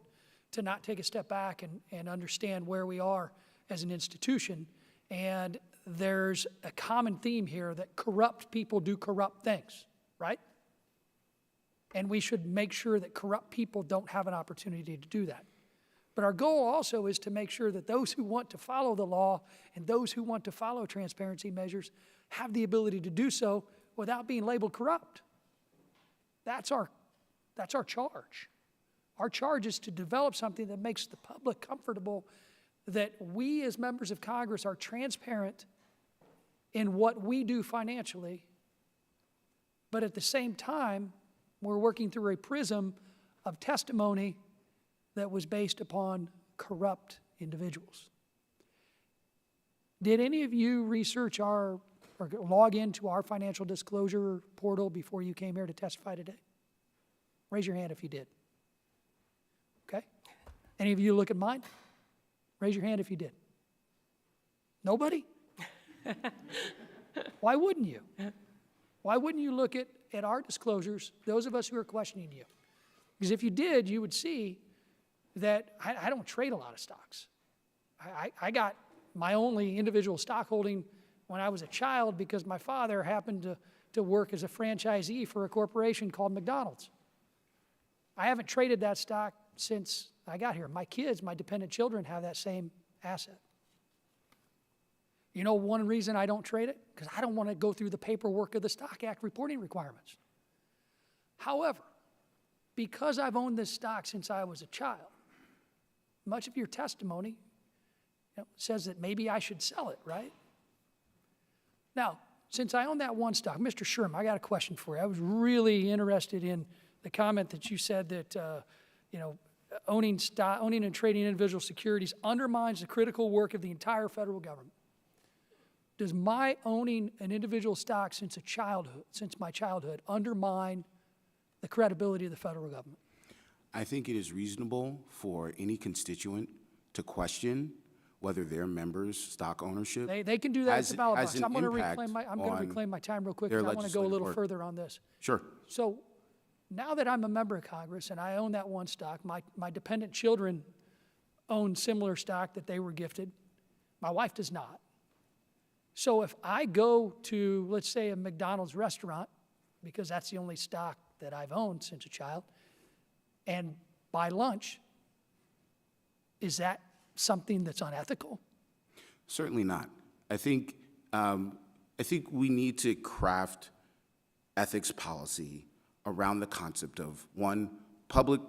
to not take a step back and understand where we are as an institution. And there's a common theme here that corrupt people do corrupt things, right? And we should make sure that corrupt people don't have an opportunity to do that. But our goal also is to make sure that those who want to follow the law and those who want to follow transparency measures have the ability to do so without being labeled corrupt. That's our charge. Our charge is to develop something that makes the public comfortable that we as members of Congress are transparent in what we do financially, but at the same time, we're working through a prism of testimony that was based upon corrupt individuals. Did any of you research our or log into our financial disclosure portal before you came here to testify today? Raise your hand if you did. Okay? Any of you look at mine? Raise your hand if you did. Nobody? Why wouldn't you? Why wouldn't you look at our disclosures, those of us who are questioning you? Because if you did, you would see that I don't trade a lot of stocks. I got my only individual stock holding when I was a child because my father happened to work as a franchisee for a corporation called McDonald's. I haven't traded that stock since I got here. My kids, my dependent children, have that same asset. You know one reason I don't trade it? Because I don't want to go through the paperwork of the Stock Act reporting requirements. However, because I've owned this stock since I was a child, much of your testimony says that maybe I should sell it, right? Now, since I own that one stock, Mr. Sherman, I got a question for you. I was really interested in the comment that you said that, owning and trading individual securities undermines the critical work of the entire federal government. Does my owning an individual stock since my childhood, undermine the credibility of the federal government? I think it is reasonable for any constituent to question whether their members' stock ownership They can do that at has- the ballot has box. an I'm going to impact reclaim my time real quick their because I want to go a legislative little work. further on this. Sure. So now that I'm a member of Congress and I own that one stock, my dependent children own similar stock that they were gifted. My wife does not. So if I go to, let's say, a McDonald's restaurant, because that's the only stock that I've owned since a child, and buy lunch, is that something that's unethical? Certainly not. I think we need to craft ethics policy around the concept of, one, public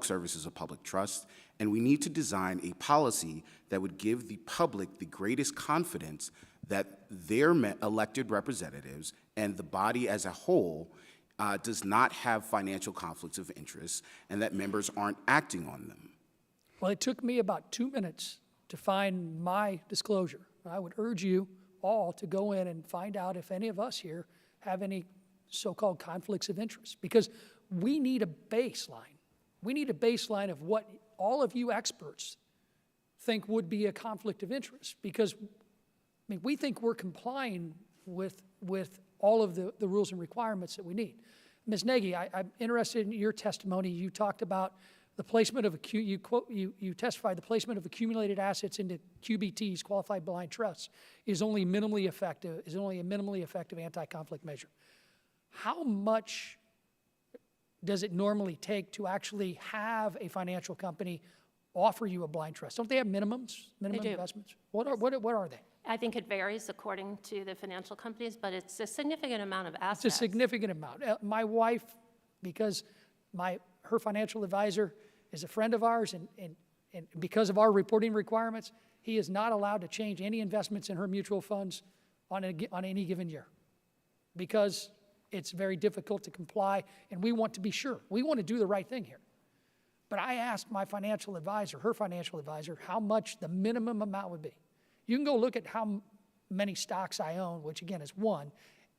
service is a public trust, and we need to design a policy that would give the public the greatest confidence that their elected representatives and the body as a whole does not have financial conflicts of interest and that members aren't acting on them. Well, it took me about 2 minutes to find my disclosure. I would urge you all to go in and find out if any of us here have any so-called conflicts of interest, because we need a baseline. We need a baseline of what all of you experts think would be a conflict of interest, because we think we're complying with all of the rules and requirements that we need. Ms. Nagy, I'm interested in your testimony. You talked about the placement of you testified the placement of accumulated assets into QBTs, qualified blind trusts, is only a minimally effective anti-conflict measure. How much does it normally take to actually have a financial company offer you a blind trust? Don't they have minimum do. investments? What are they? I think it varies according to the financial companies, but it's a significant amount of assets. It's a significant amount. My wife, because her financial advisor is a friend of ours, and because of our reporting requirements, he is not allowed to change any investments in her mutual funds on any given year, because it's very difficult to comply, and we want to be sure. We want to do the right thing here. But I asked my financial advisor, her financial advisor, how much the minimum amount would be. You can go look at how many stocks I own, which again is one,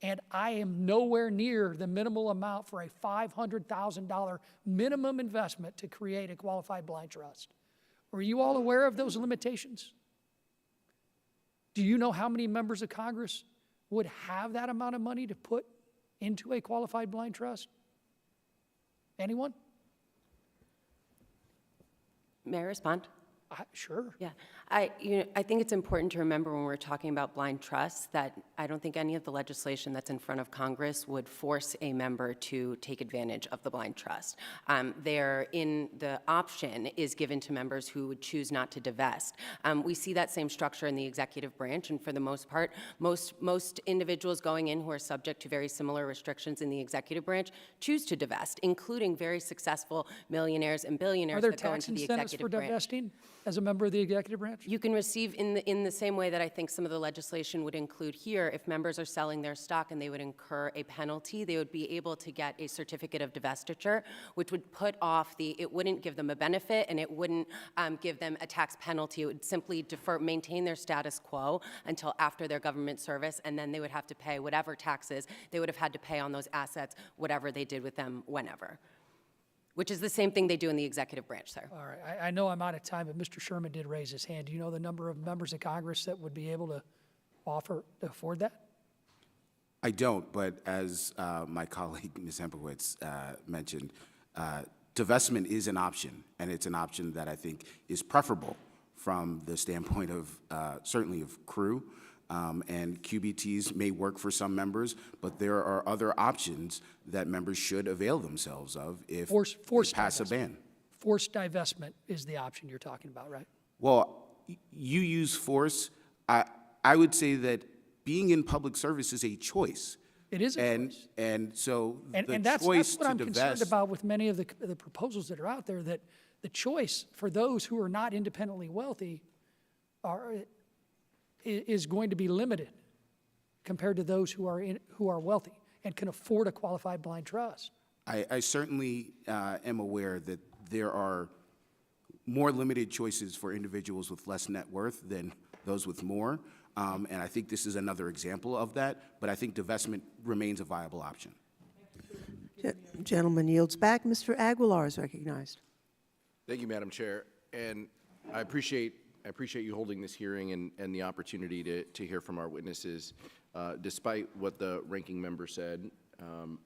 and I am nowhere near the minimal amount for a $500,000 minimum investment to create a qualified blind trust. Were you all aware of those limitations? Do you know how many members of Congress would have that amount of money to put into a qualified blind trust? Anyone? May I respond? Sure. Yeah, I think it's important to remember when we're talking about blind trusts that I don't think any of the legislation that's in front of Congress would force a member to take advantage of the blind trust. The option is given to members who would choose not to divest. We see that same structure in the executive branch, and for the most part, most individuals going in who are subject to very similar restrictions in the executive branch choose to divest, including very successful millionaires and billionaires Are there that go tax into the incentives executive for branch. divesting? as a member of the executive branch? You can receive in the same way that I think some of the legislation would include here, if members are selling their stock and they would incur a penalty, they would be able to get a certificate of divestiture, which would put off it wouldn't give them a benefit and it wouldn't give them a tax penalty. It would simply maintain their status quo until after their government service, and then they would have to pay whatever taxes they would have had to pay on those assets, whatever they did with them whenever. Which is the same thing they do in the executive branch, sir. All right, I know I'm out of time, but Mr. Sherman did raise his hand. Do you know the number of members of Congress that would be able to afford that? I don't, but as my colleague, Ms. Hempowitz, mentioned, divestment is an option, and it's an option that I think is preferable from the standpoint of certainly of crew, and QBTs may work for some members, but there are other options that members should avail themselves of if they pass a ban. Forced divestment is the option you're talking about, right? Well, you use force. I would say that being in public service is a choice. It is a choice. And so the that's choice what to I'm concerned divest. about with many of the proposals that are out there, that the choice for those who are not independently wealthy is going to be limited compared to those who are wealthy and can afford a qualified blind trust. I certainly am aware that there are more limited choices for individuals with less net worth than those with more, and I think this is another example of that, but I think divestment remains a viable option. Gentleman yields back. Mr. Aguilar is recognized. Thank you, Madam Chair, and I appreciate you holding this hearing and the opportunity to hear from our witnesses. Despite what the ranking member said,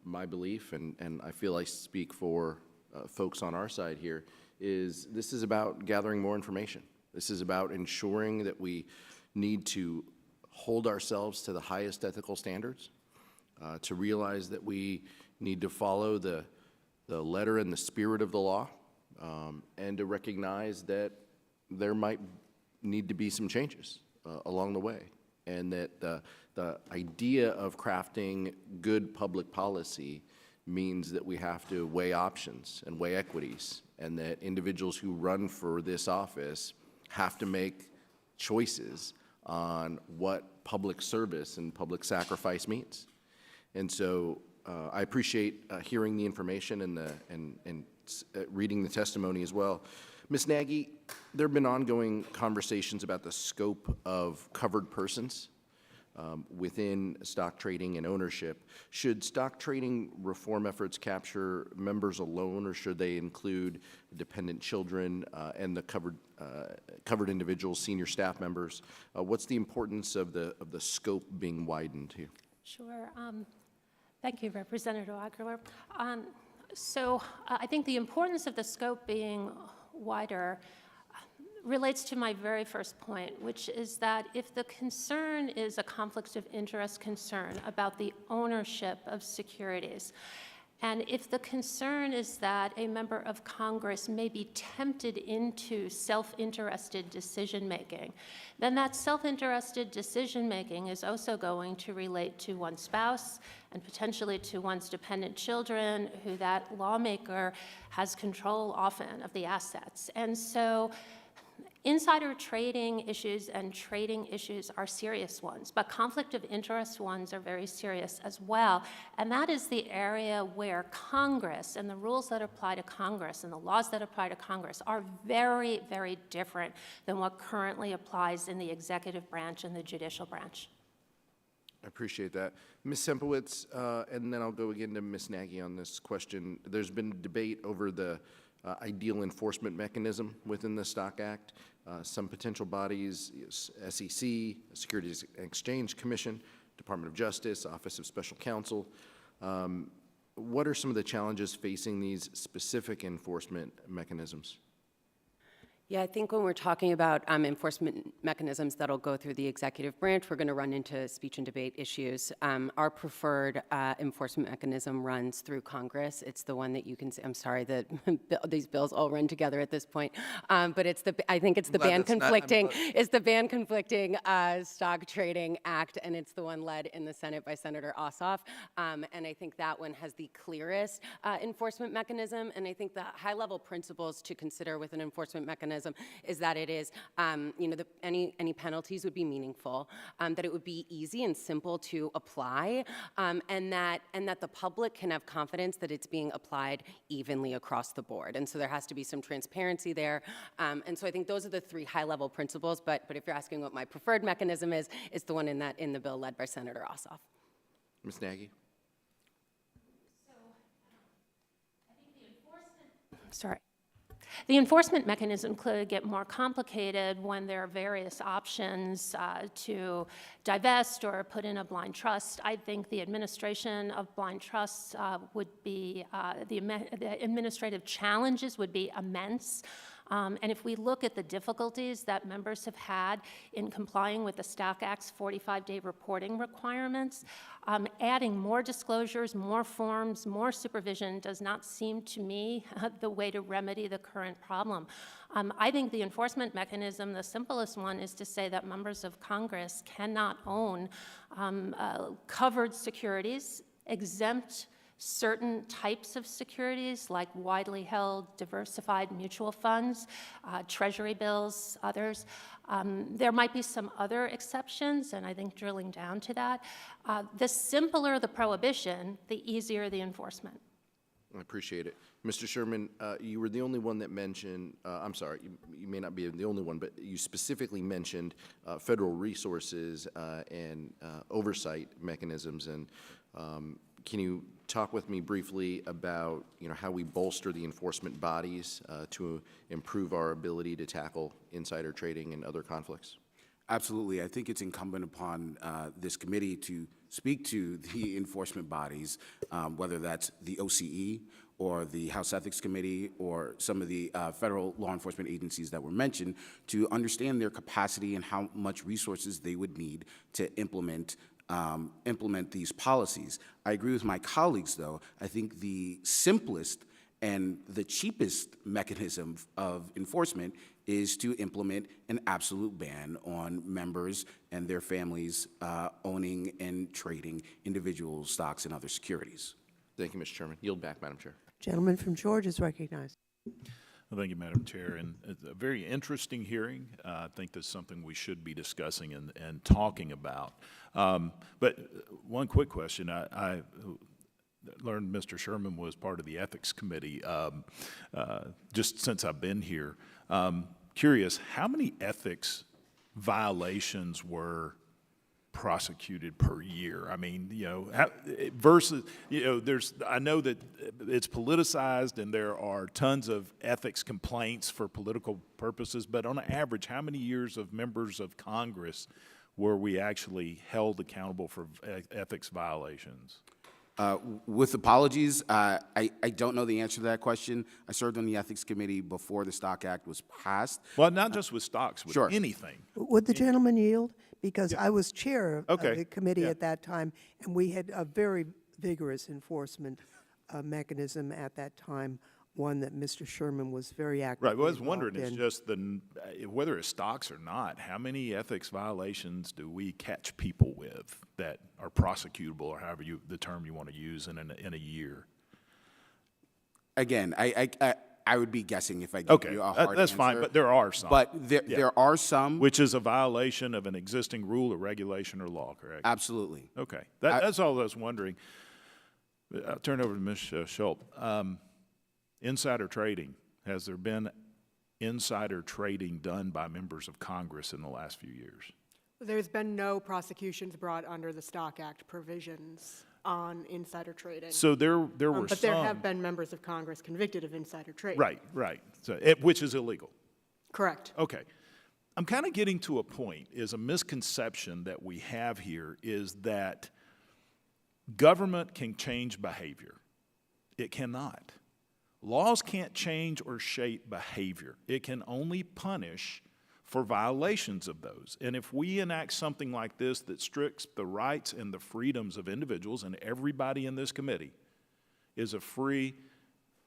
my belief, and I feel I speak for folks on our side here, is this is about gathering more information. This is about ensuring that we need to hold ourselves to the highest ethical standards, to realize that we need to follow the letter and the spirit of the law, and to recognize that there might need to be some changes along the way, and that the idea of crafting good public policy means that we have to weigh options and weigh equities, and that individuals who run for this office have to make choices on what public service and public sacrifice means. And so I appreciate hearing the information and reading the testimony as well. Ms. Nagy, there have been ongoing conversations about the scope of covered persons within stock trading and ownership. Should stock trading reform efforts capture members alone, or should they include dependent children and the covered individuals, senior staff members? What's the importance of the scope being widened here? Sure. Thank you, Representative Aguilar. So I think the importance of the scope being wider relates to my very first point, which is that if the concern is a conflict of interest concern about the ownership of securities, and if the concern is that a member of Congress may be tempted into self-interested decision-making, then that self-interested decision-making is also going to relate to one's spouse and potentially to one's dependent children, who that lawmaker has control often of the assets. And so insider trading issues and trading issues are serious ones, but conflict of interest ones are very serious as well. And that is the area where Congress and the rules that apply to Congress and the laws that apply to Congress are very, very different than what currently applies in the executive branch and the judicial branch. I appreciate that. Ms. Hempowitz, and then I'll go again to Ms. Nagy on this question. There's been debate over the ideal enforcement mechanism within the Stock Act. Some potential bodies, SEC, Securities and Exchange Commission, Department of Justice, Office of Special Counsel. What are some of the challenges facing these specific enforcement mechanisms? Yeah, I think when we're talking about enforcement mechanisms that'll go through the executive branch, we're going to run into speech and debate issues. Our preferred enforcement mechanism runs through Congress. It's the one that you can see. I'm sorry that these bills all run together at this point, but I think it's the ban conflicting. It's the ban conflicting Stock Trading Act, and it's the one led in the Senate by Senator Ossoff. And I think that one has the clearest enforcement mechanism. And I think the high-level principles to consider with an enforcement mechanism mechanism is that it is, any penalties would be meaningful, that it would be easy and simple to apply, and that the public can have confidence that it's being applied evenly across the board. And so there has to be some transparency there. And so I think those are the three high-level principles. But if you're asking what my preferred mechanism is, it's the one in the bill led by Senator Ossoff. Ms. Nagy? Sorry. The enforcement mechanism could get more complicated when there are various options to divest or put in a blind trust. I think the administration of blind trusts would be, the administrative challenges would be immense. And if we look at the difficulties that members have had in complying with the Stock Act's 45-day reporting requirements, adding more disclosures, more forms, more supervision does not seem to me the way to remedy the current problem. I think the enforcement mechanism, the simplest one, is to say that members of Congress cannot own covered securities, exempt certain types of securities like widely held diversified mutual funds, treasury bills, others. There might be some other exceptions, and I think drilling down to that. The simpler the prohibition, the easier the enforcement. I appreciate it. Mr. Sherman, you were the only one that mentioned, I'm sorry, you may not be the only one, but you specifically mentioned federal resources and oversight mechanisms. And can you talk with me briefly about how we bolster the enforcement bodies to improve our ability to tackle insider trading and other conflicts? Absolutely. I think it's incumbent upon this committee to speak to the enforcement bodies, whether that's the OCE or the House Ethics Committee or some of the federal law enforcement agencies that were mentioned, to understand their capacity and how much resources they would need to implement these policies. I agree with my colleagues, though. I think the simplest and the cheapest mechanism of enforcement is to implement an absolute ban on members and their families owning and trading individual stocks and other securities. Thank you, Mr. Chairman. Yield back, Madam Chair. Gentleman from Georgia is recognized. Well, thank you, Madam Chair. And it's a very interesting hearing. I think that's something we should be discussing and talking about. But one quick question. I learned Mr. Sherman was part of the Ethics Committee just since I've been here. Curious, how many ethics violations were prosecuted per year? I mean, versus, I know that it's politicized and there are tons of ethics complaints for political purposes, but on average, how many years of members of Congress were we actually held accountable for ethics violations? With apologies, I don't know the answer to that question. I served on the Ethics Committee before the Stock Act was passed. Well, not just with stocks, with Sure. anything. Would the gentleman yield? Because I was chair of Okay. the committee Yeah. at that time, and we had a very vigorous enforcement mechanism at that time, one that Mr. Sherman was very active. Right, well, I was wondering, it's just whether it's stocks or not, how many ethics violations do we catch people with that are prosecutable, or however the term you want to use in a year? Again, I would be guessing if I give you a hard that's answer. fine, but there are some. But there are some. Which is a violation of an existing rule or regulation or law, correct? Absolutely. Okay, that's all I was wondering. I'll turn it over to Ms. Schult. Insider trading, has there been insider trading done by members of Congress in the last few years? There's been no prosecutions brought under the Stock Act provisions on insider trading. So there were but some. there have been members of Congress convicted of insider trading. Right. So which is illegal. Correct. Okay. I'm kind of getting to a point, is a misconception that we have here is that government can change behavior. It cannot. Laws can't change or shape behavior. It can only punish for violations of those. And if we enact something like this that strips the rights and the freedoms of individuals, and everybody in this committee is a free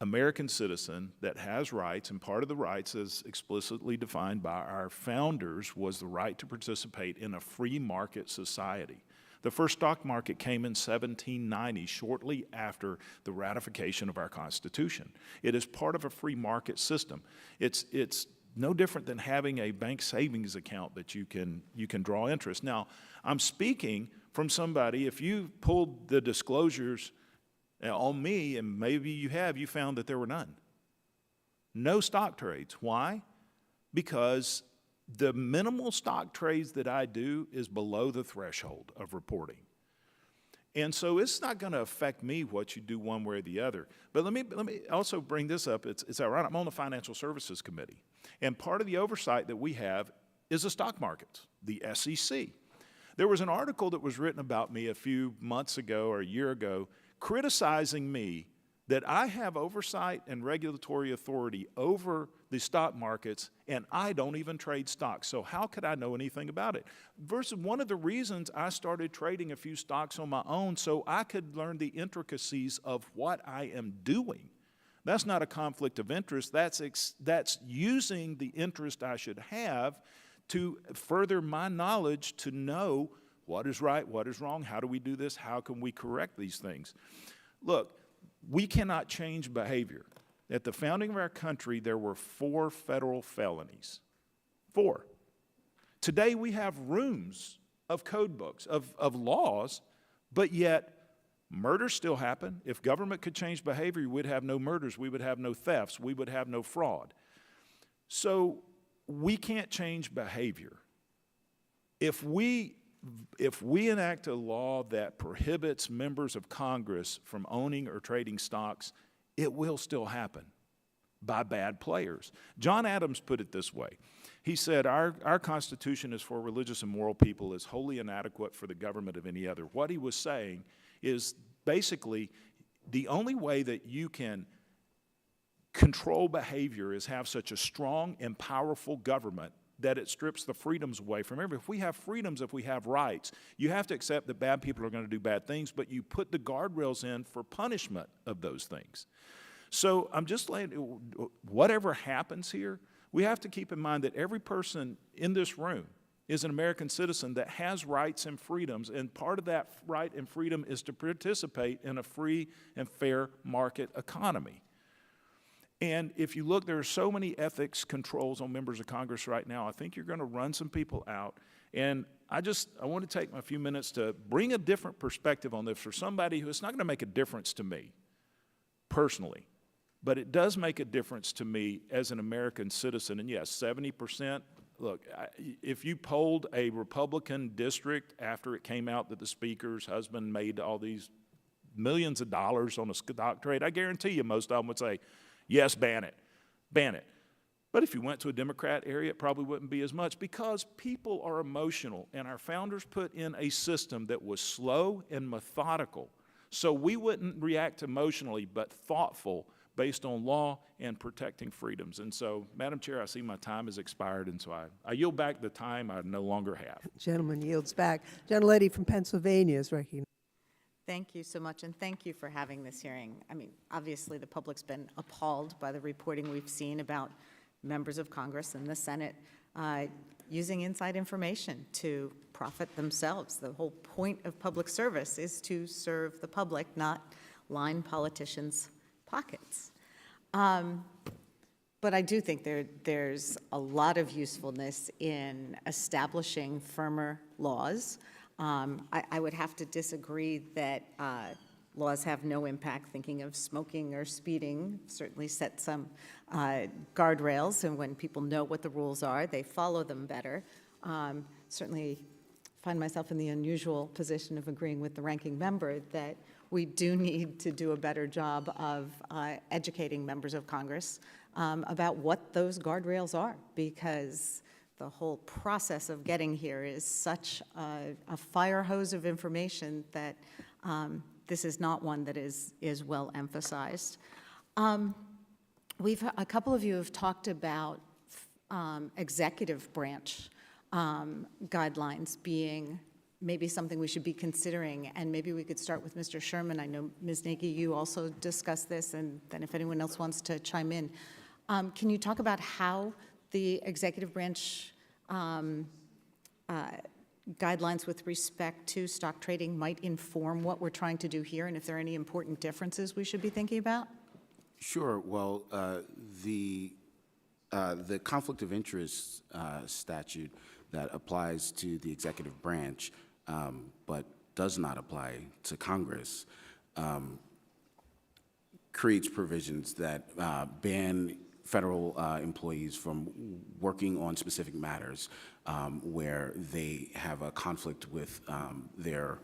American citizen that has rights, and part of the rights, as explicitly defined by our founders, was the right to participate in a free market society. The first stock market came in 1790, shortly after the ratification of our Constitution. It is part of a free market system. It's no different than having a bank savings account that you can draw interest. Now, I'm speaking from somebody, if you pulled the disclosures on me, and maybe you found that there were none. No stock trades. Why? Because the minimal stock trades that I do is below the threshold of reporting. And so it's not going to affect me what you do one way or the other. But let me also bring this up. It's ironic. I'm on the Financial Services Committee. And part of the oversight that we have is the stock markets, the SEC. There was an article that was written about me a few months ago or a year ago criticizing me that I have oversight and regulatory authority over the stock markets, and I don't even trade stocks. So how could I know anything about it? Versus one of the reasons I started trading a few stocks on my own so I could learn the intricacies of what I am doing. That's not a conflict of interest. That's using the interest I should have to further my knowledge to know what is right, what is wrong, how do we do this, how can we correct these things. Look, we cannot change behavior. At the founding of our country, there were 4 federal felonies. 4. Today, we have rooms of code books, of laws, but yet murders still happen. If government could change behavior, we'd have no murders, we would have no thefts, we would have no fraud. So we can't change behavior. If we enact a law that prohibits members of Congress from owning or trading stocks, it will still happen by bad players. John Adams put it this way. He said, our Constitution is for religious and moral people, is wholly inadequate for the government of any other. What he was saying is basically the only way that you can control behavior is have such a strong and powerful government that it strips the freedoms away from everybody. If we have freedoms, if we have rights, you have to accept that bad people are going to do bad things, but you put the guardrails in for punishment of those things. So I'm just letting, whatever happens here, we have to keep in mind that every person in this room is an American citizen that has rights and freedoms, and part of that right and freedom is to participate in a free and fair market economy. And if you look, there are so many ethics controls on members of Congress right now. I think you're going to run some people out. And I want to take a few minutes to bring a different perspective on this for somebody who it's not going to make a difference to me personally, but it does make a difference to me as an American citizen. And yes, 70%. Look, if you polled a Republican district after it came out that the speaker's husband made all these millions of dollars on a stock trade, I guarantee you most of them would say, yes, ban it, ban it. But if you went to a Democrat area, it probably wouldn't be as much because people are emotional, and our founders put in a system that was slow and methodical. So we wouldn't react emotionally, but thoughtful based on law and protecting freedoms. And so, Madam Chair, I see my time has expired, and so I yield back the time I no longer have. Gentleman yields back. Gentlelady from Pennsylvania is recognized. Thank you so much, and thank you for having this hearing. I mean, obviously, the public's been appalled by the reporting we've seen about members of Congress and the Senate using inside information to profit themselves. The whole point of public service is to serve the public, not line politicians' pockets. But I do think there's a lot of usefulness in establishing firmer laws. I would have to disagree that laws have no impact. Thinking of smoking or speeding certainly set some guardrails, and when people know what the rules are, they follow them better. Certainly find myself in the unusual position of agreeing with the ranking member that we do need to do a better job of educating members of Congress about what those guardrails are, because the whole process of getting here is such a fire hose of information that this is not one that is well emphasized. A couple of you have talked about executive branch guidelines being maybe something we should be considering, and maybe we could start with Mr. Sherman. I know, Ms. Nagy, you also discussed this, and then if anyone else wants to chime in. Can you talk about how the executive branch guidelines with respect to stock trading might inform what we're trying to do here, and if there are any important differences we should be thinking about? Sure. Well, the the conflict of interest statute that applies to the executive branch but does not apply to Congress creates provisions that ban federal employees from working on specific matters where they have a conflict with their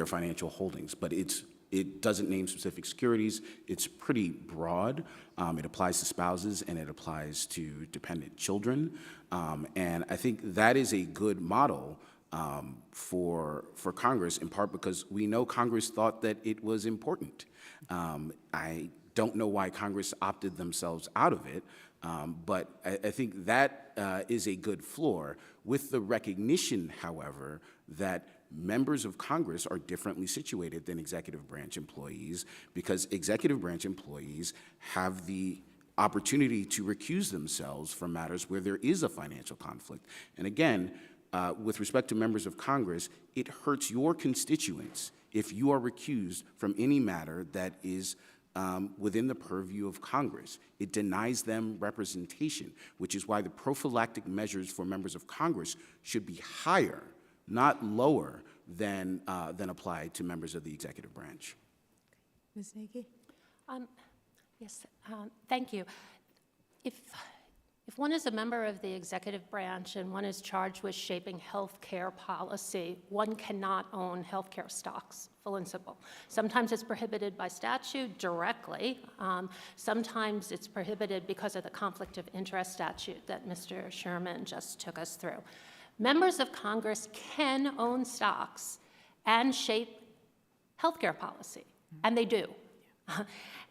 financial holdings. But it doesn't name specific securities. It's pretty broad. It applies to spouses and it applies to dependent children. And I think that is a good model for Congress, in part because we know Congress thought that it was important. I don't know why Congress opted themselves out of it, but I think that is a good floor, with the recognition, however, that members of Congress are differently situated than executive branch employees, because executive branch employees have the opportunity to recuse themselves from matters where there is a financial conflict. And again, with respect to members of Congress, it hurts your constituents if you are recused from any matter that is within the purview of Congress. It denies them representation, which is why the prophylactic measures for members of Congress should be higher, not lower, than applied to members of the executive branch. Ms. Nagy? Yes, thank you. If one is a member of the executive branch and one is charged with shaping health care policy, one cannot own health care stocks, full and simple. Sometimes it's prohibited by statute directly. Sometimes it's prohibited because of the conflict of interest statute that Mr. Sherman just took us through. Members of Congress can own stocks and shape health care policy, and they do.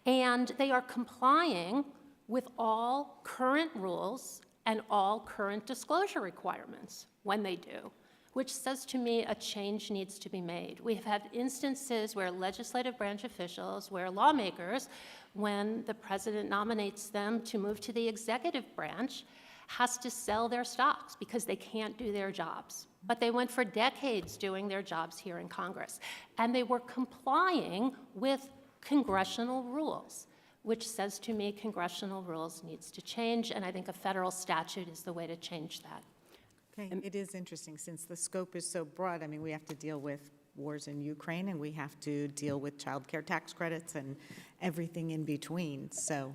And they are complying with all current rules and all current disclosure requirements when they do, which says to me a change needs to be made. We have had instances where legislative branch officials, where lawmakers, when the president nominates them to move to the executive branch, has to sell their stocks because they can't do their jobs. But they went for decades doing their jobs here in Congress, and they were complying with congressional rules, which says to me congressional rules needs to change, and I think a federal statute is the way to change that. Okay, it is interesting, since the scope is so broad. I mean, we have to deal with wars in Ukraine, and we have to deal with child care tax credits and everything in between. So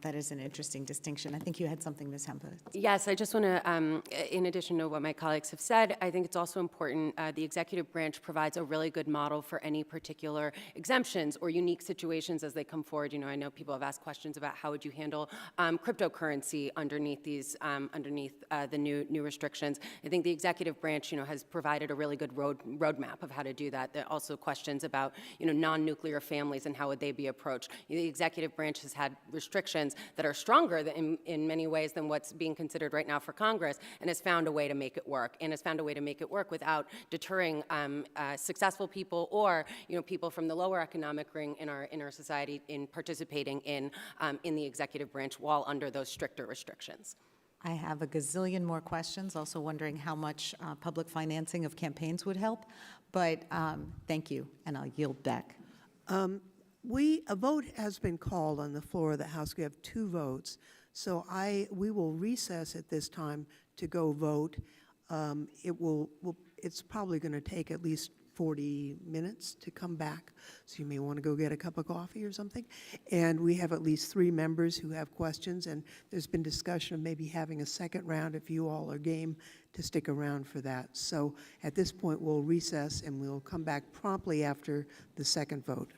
that is an interesting distinction. I think you had something, Ms. Hempowitz. Yes, I just want to, in addition to what my colleagues have said, I think it's also important, the executive branch provides a really good model for any particular exemptions or unique situations as they come forward. You know, I know people have asked questions about how would you handle cryptocurrency underneath these, underneath the new restrictions. I think the executive branch, you know, has provided a really good roadmap of how to do that. There are also questions about, you know, non-nuclear families and how would they be approached. The executive branch has had restrictions that are stronger in many ways than what's being considered right now for Congress, and has found a way to make it work, and has found a way to make it work without deterring successful people or, you know, people from the lower economic ring in our society in participating in the executive branch while under those stricter restrictions. I have a gazillion more questions, also wondering how much public financing of campaigns would help, but thank you, and I'll yield back. A vote has been called on the floor of the House. We have 2 votes. So we will recess at this time to go vote. It's probably going to take at least 40 minutes to come back. So you may want to go get a cup of coffee or something. And we have at least 3 members who have questions. And there's been discussion of maybe having a second round if you all are game to stick around for that. So at this point, we'll recess and we'll come back promptly after the second vote.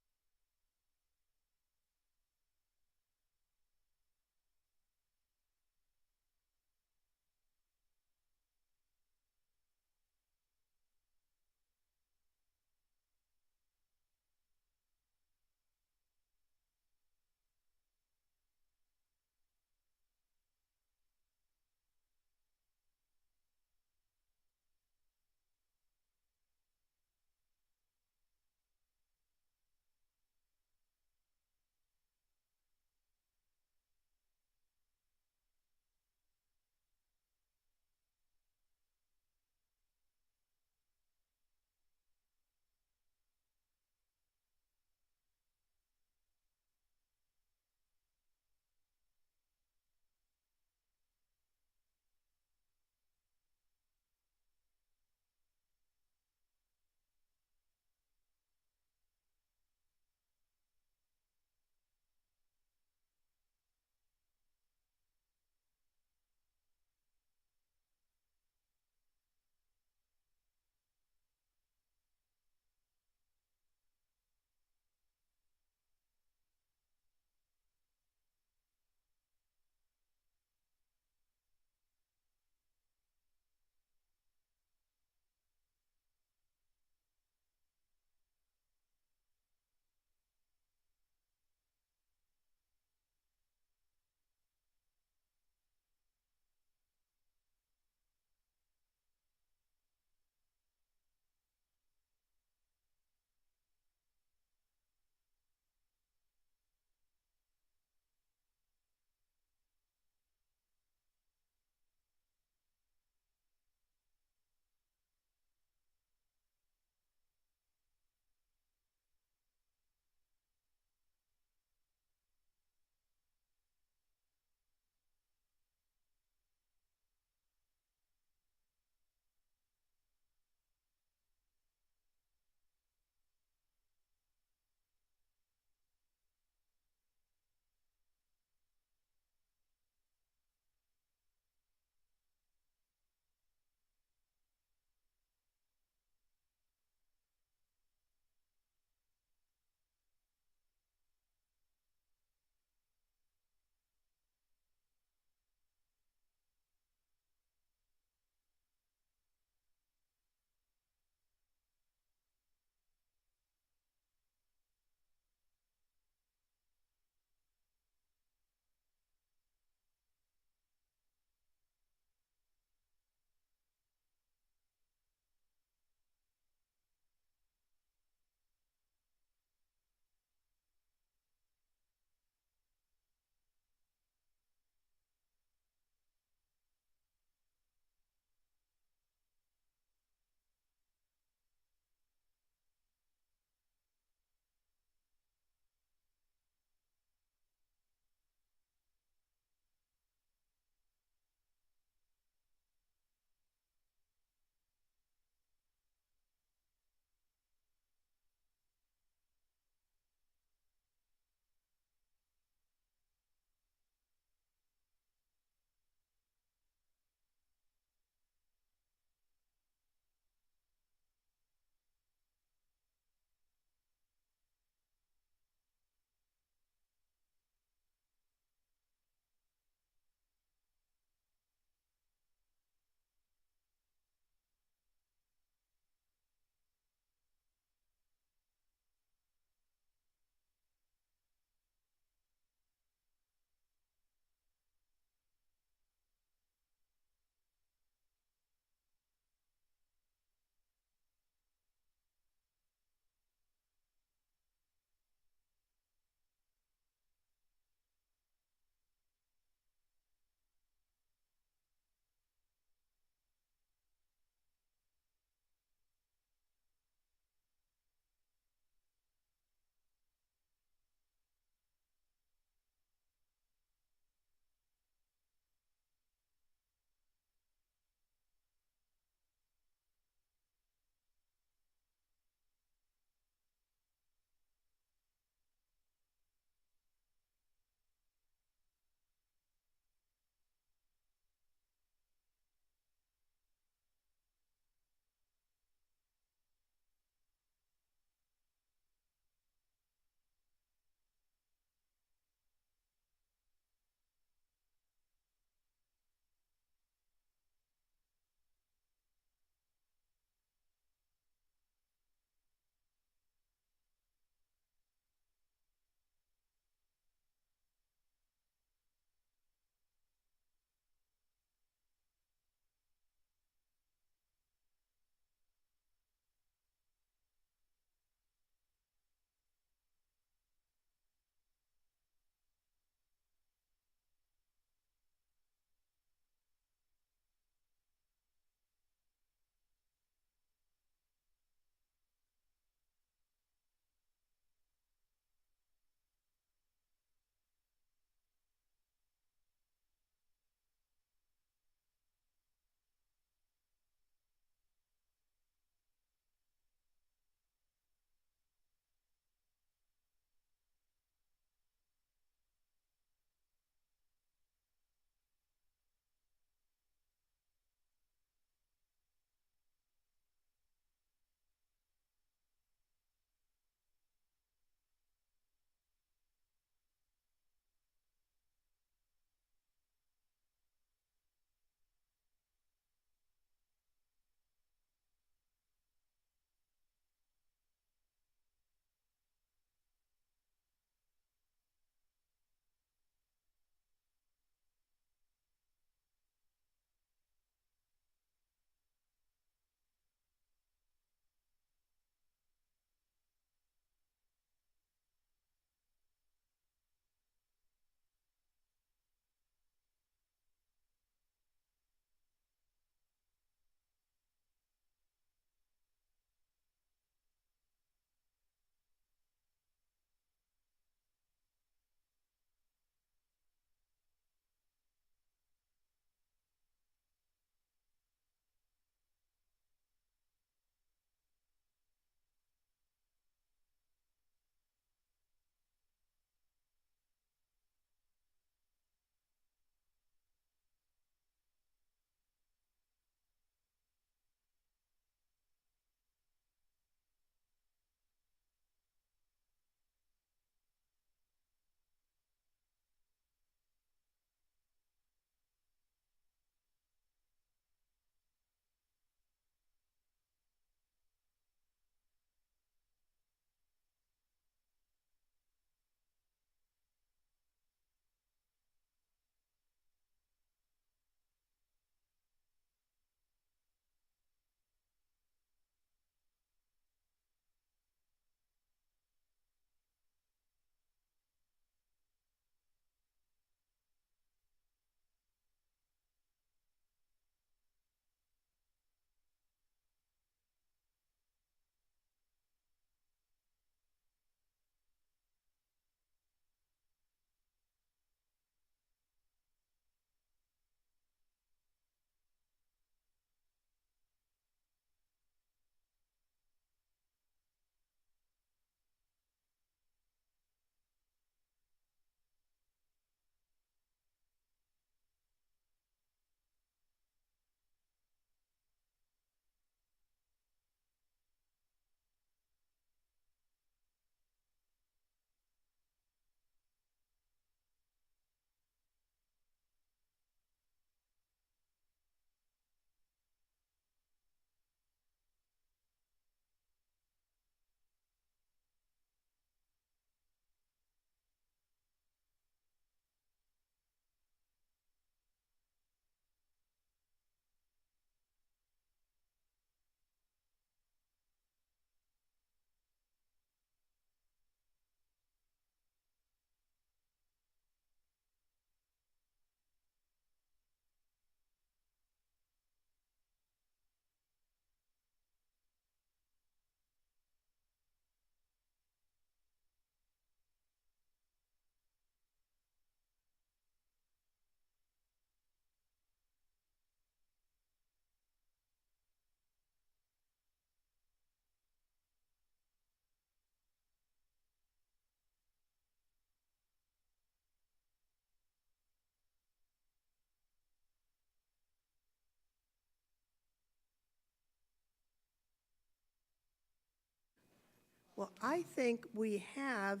Well, I think we have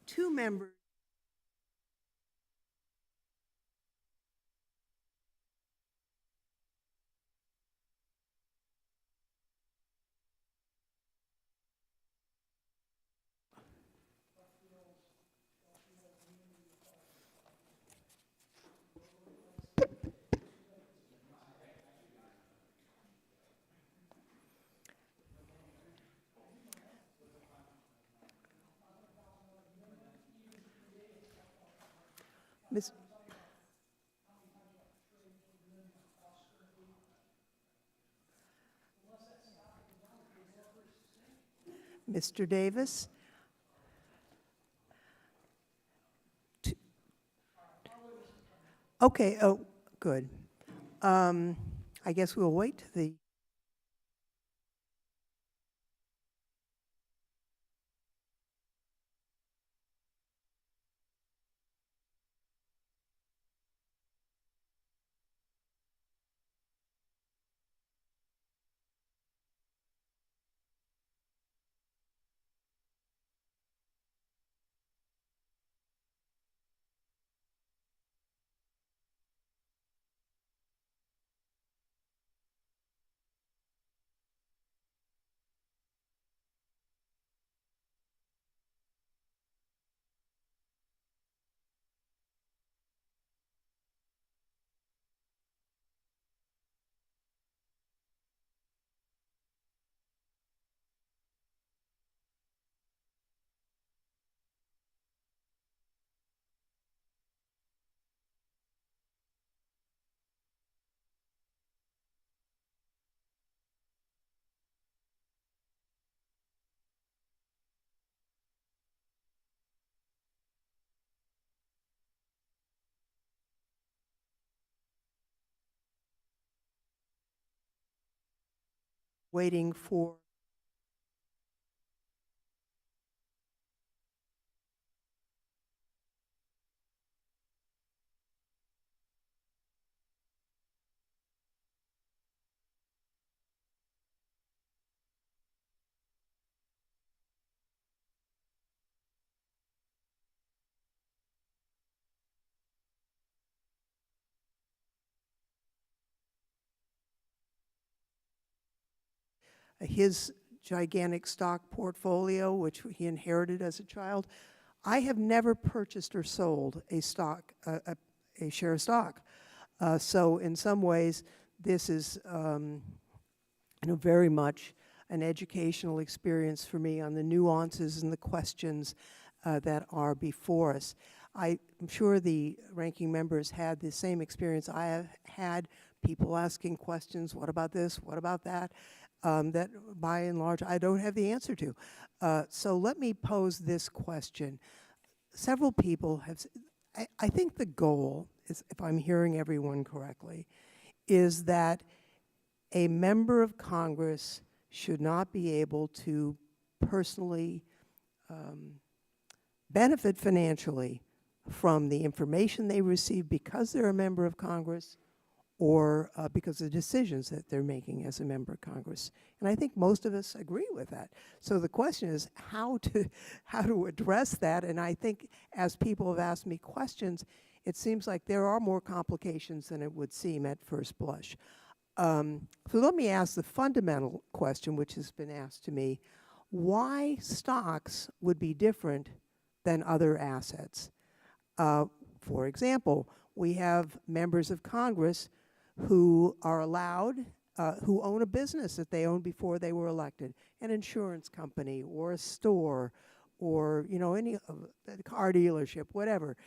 two members. Ms. Mr. Davis? Okay, oh, good. I guess we'll wait to the waiting for his gigantic stock portfolio, which he inherited as a child. I have never purchased or sold a stock, a share of stock. So in some ways, this is very much an educational experience for me on the nuances and the questions that are before us. I'm sure the ranking members had the same experience I have had, people asking questions, what about this, what about that, that by and large I don't have the answer to. So let me pose this question. Several people have, I think the goal is, if I'm hearing everyone correctly, is that a member of Congress should not be able to personally benefit financially from the information they receive because they're a member of Congress or because of the decisions that they're making as a member of Congress. And I think most of us agree with that. So the question is how to address that, and I think as people have asked me questions, it seems like there are more complications than it would seem at first blush. So let me ask the fundamental question, which has been asked to me: why stocks would be different than other assets? For example, we have members of Congress who are allowed, who own a business that they owned before they were elected, an insurance company or a store or any car dealership, whatever.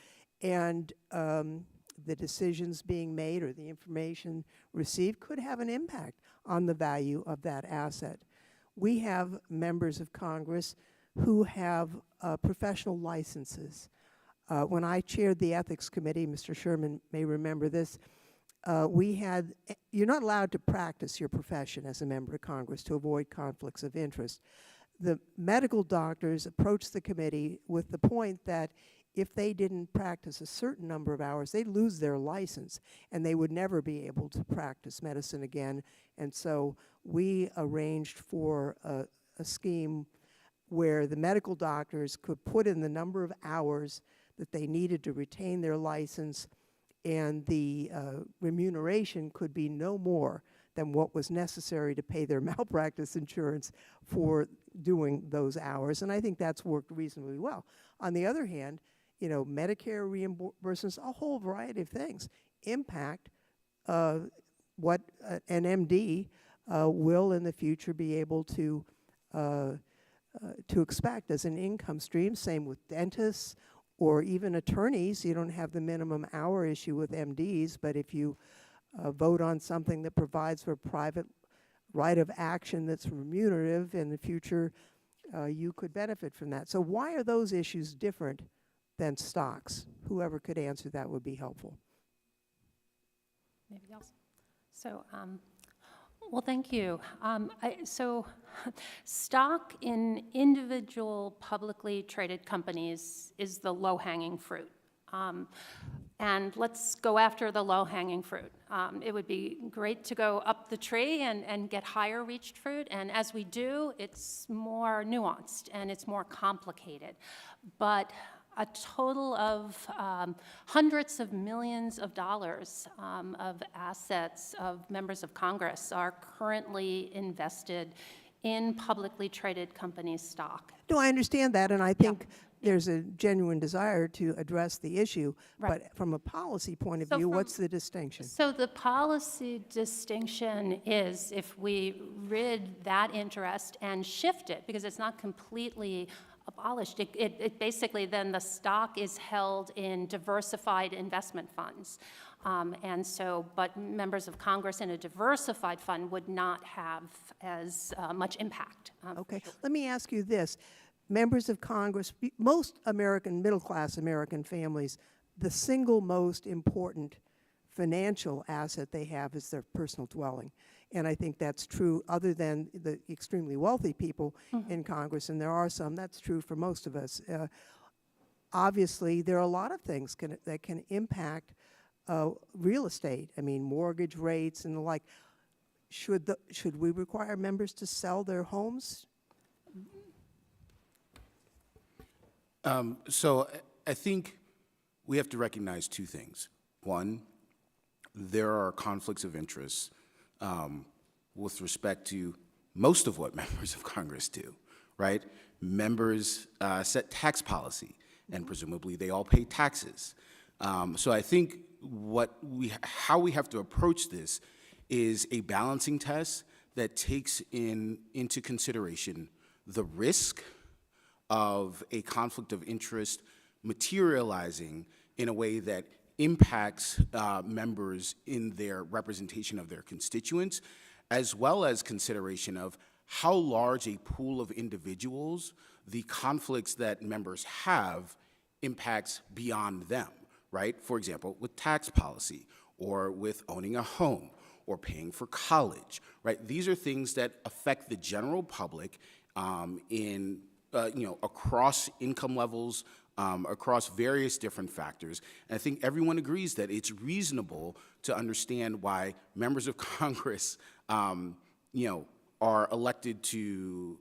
And the decisions being made or the information received could have an impact on the value of that asset. We have members of Congress who have professional licenses. When I chaired the Ethics Committee, Mr. Sherman may remember this, you're not allowed to practice your profession as a member of Congress to avoid conflicts of interest. The medical doctors approached the committee with the point that if they didn't practice a certain number of hours, they'd lose their license and they would never be able to practice medicine again. And so we arranged for a scheme where the medical doctors could put in the number of hours that they needed to retain their license, and the remuneration could be no more than what was necessary to pay their malpractice insurance for doing those hours. And I think that's worked reasonably well. On the other hand, you know, Medicare reimbursements, a whole variety of things impact what an MD will in the future be able to expect as an income stream. Same with dentists or even attorneys. You don't have the minimum hour issue with MDs, but if you vote on something that provides for private right of action that's remunerative in the future, you could benefit from that. So why are those issues different than stocks? Whoever could answer that would be helpful. Anybody else? So, well, thank you. So stock in individual publicly traded companies is the low-hanging fruit. And let's go after the low-hanging fruit. It would be great to go up the tree and get higher reached fruit, and as we do, it's more nuanced and it's more complicated. But a total of hundreds of millions of dollars of assets of members of Congress are currently invested in publicly traded companies' stock. No, I understand that, and I think there's a genuine desire to address the issue. Right. But from a policy point of So view, from- what's the distinction? So the policy distinction is if we rid that interest and shift it, because it's not completely abolished, it basically then the stock is held in diversified investment funds. And so, but members of Congress in a diversified fund would not have as much impact. Okay, let me ask you this. Members of Congress, most American, middle-class American families, the single most important financial asset they have is their personal dwelling. And I think that's true other than the extremely wealthy people in Congress, and there are some, that's true for most of us. Obviously, there are a lot of things that can impact real estate. I mean, mortgage rates and the like. Should we require members to sell their homes? So I think we have to recognize two things. One, there are conflicts of interest with respect to most of what members of Congress do, right? Members set tax policy, and presumably they all pay taxes. So I think how we have to approach this is a balancing test that takes into consideration the risk of a conflict of interest materializing in a way that impacts members in their representation of their constituents, as well as consideration of how large a pool of individuals the conflicts that members have impacts beyond them, right? For example, with tax policy, or with owning a home, or paying for college, right? These are things that affect the general public across income levels, across various different factors. And I think everyone agrees that it's reasonable to understand why members of Congress, are elected to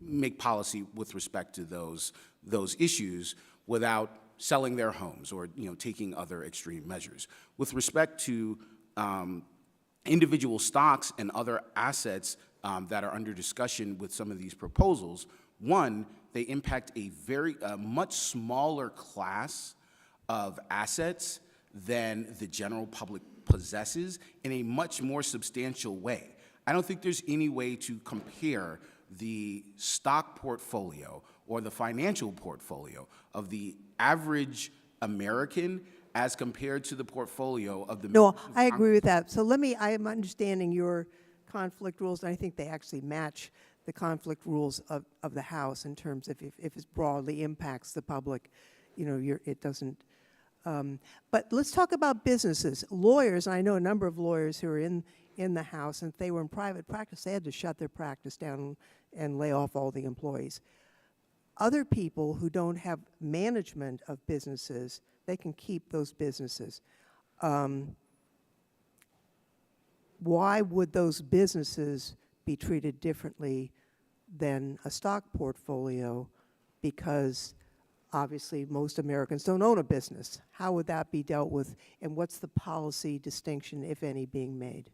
make policy with respect to those issues without selling their homes or taking other extreme measures. With respect to individual stocks and other assets that are under discussion with some of these proposals, one, they impact a much smaller class of assets than the general public possesses in a much more substantial way. I don't think there's any way to compare the stock portfolio or the financial portfolio of the average American as compared to the portfolio of the— No, I agree with that. So I am understanding your conflict rules, and I think they actually match the conflict rules of the House in terms of if it broadly impacts the public, it doesn't. But let's talk about businesses. Lawyers, and I know a number of lawyers who are in the House, and if they were in private practice, they had to shut their practice down and lay off all the employees. Other people who don't have management of businesses, they can keep those businesses. Why would those businesses be treated differently than a stock portfolio because obviously most Americans don't own a business. How would that be dealt with, and what's the policy distinction, if any, being made?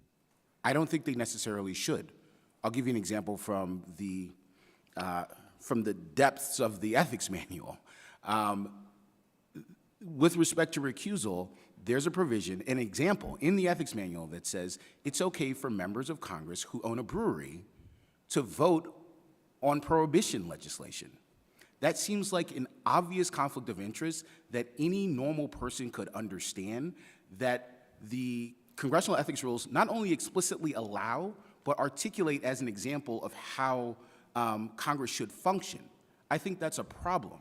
I don't think they necessarily should. I'll give you an example from the depths of the ethics manual. With respect to recusal, there's a provision, an example in the ethics manual that says it's okay for members of Congress who own a brewery to vote on prohibition legislation. That seems like an obvious conflict of interest that any normal person could understand, that the congressional ethics rules not only explicitly allow, but articulate as an example of how Congress should function. I think that's a problem.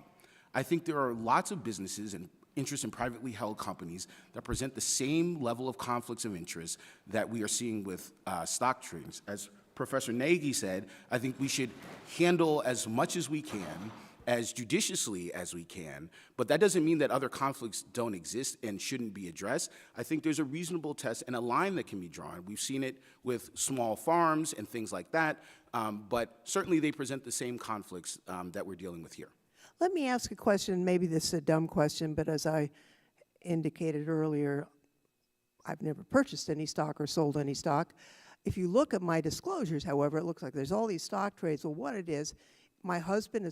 I think there are lots of businesses and interests in privately held companies that present the same level of conflicts of interest that we are seeing with stock tradings. As Professor Nagy said, I think we should handle as much as we can, as judiciously as we can, but that doesn't mean that other conflicts don't exist and shouldn't be addressed. I think there's a reasonable test and a line that can be drawn. We've seen it with small farms and things like that, but certainly they present the same conflicts that we're dealing with here. Let me ask a question. Maybe this is a dumb question, but as I indicated earlier, I've never purchased any stock or sold any stock. If you look at my disclosures, however, it looks like there's all these stock trades. Well, what it is, my husband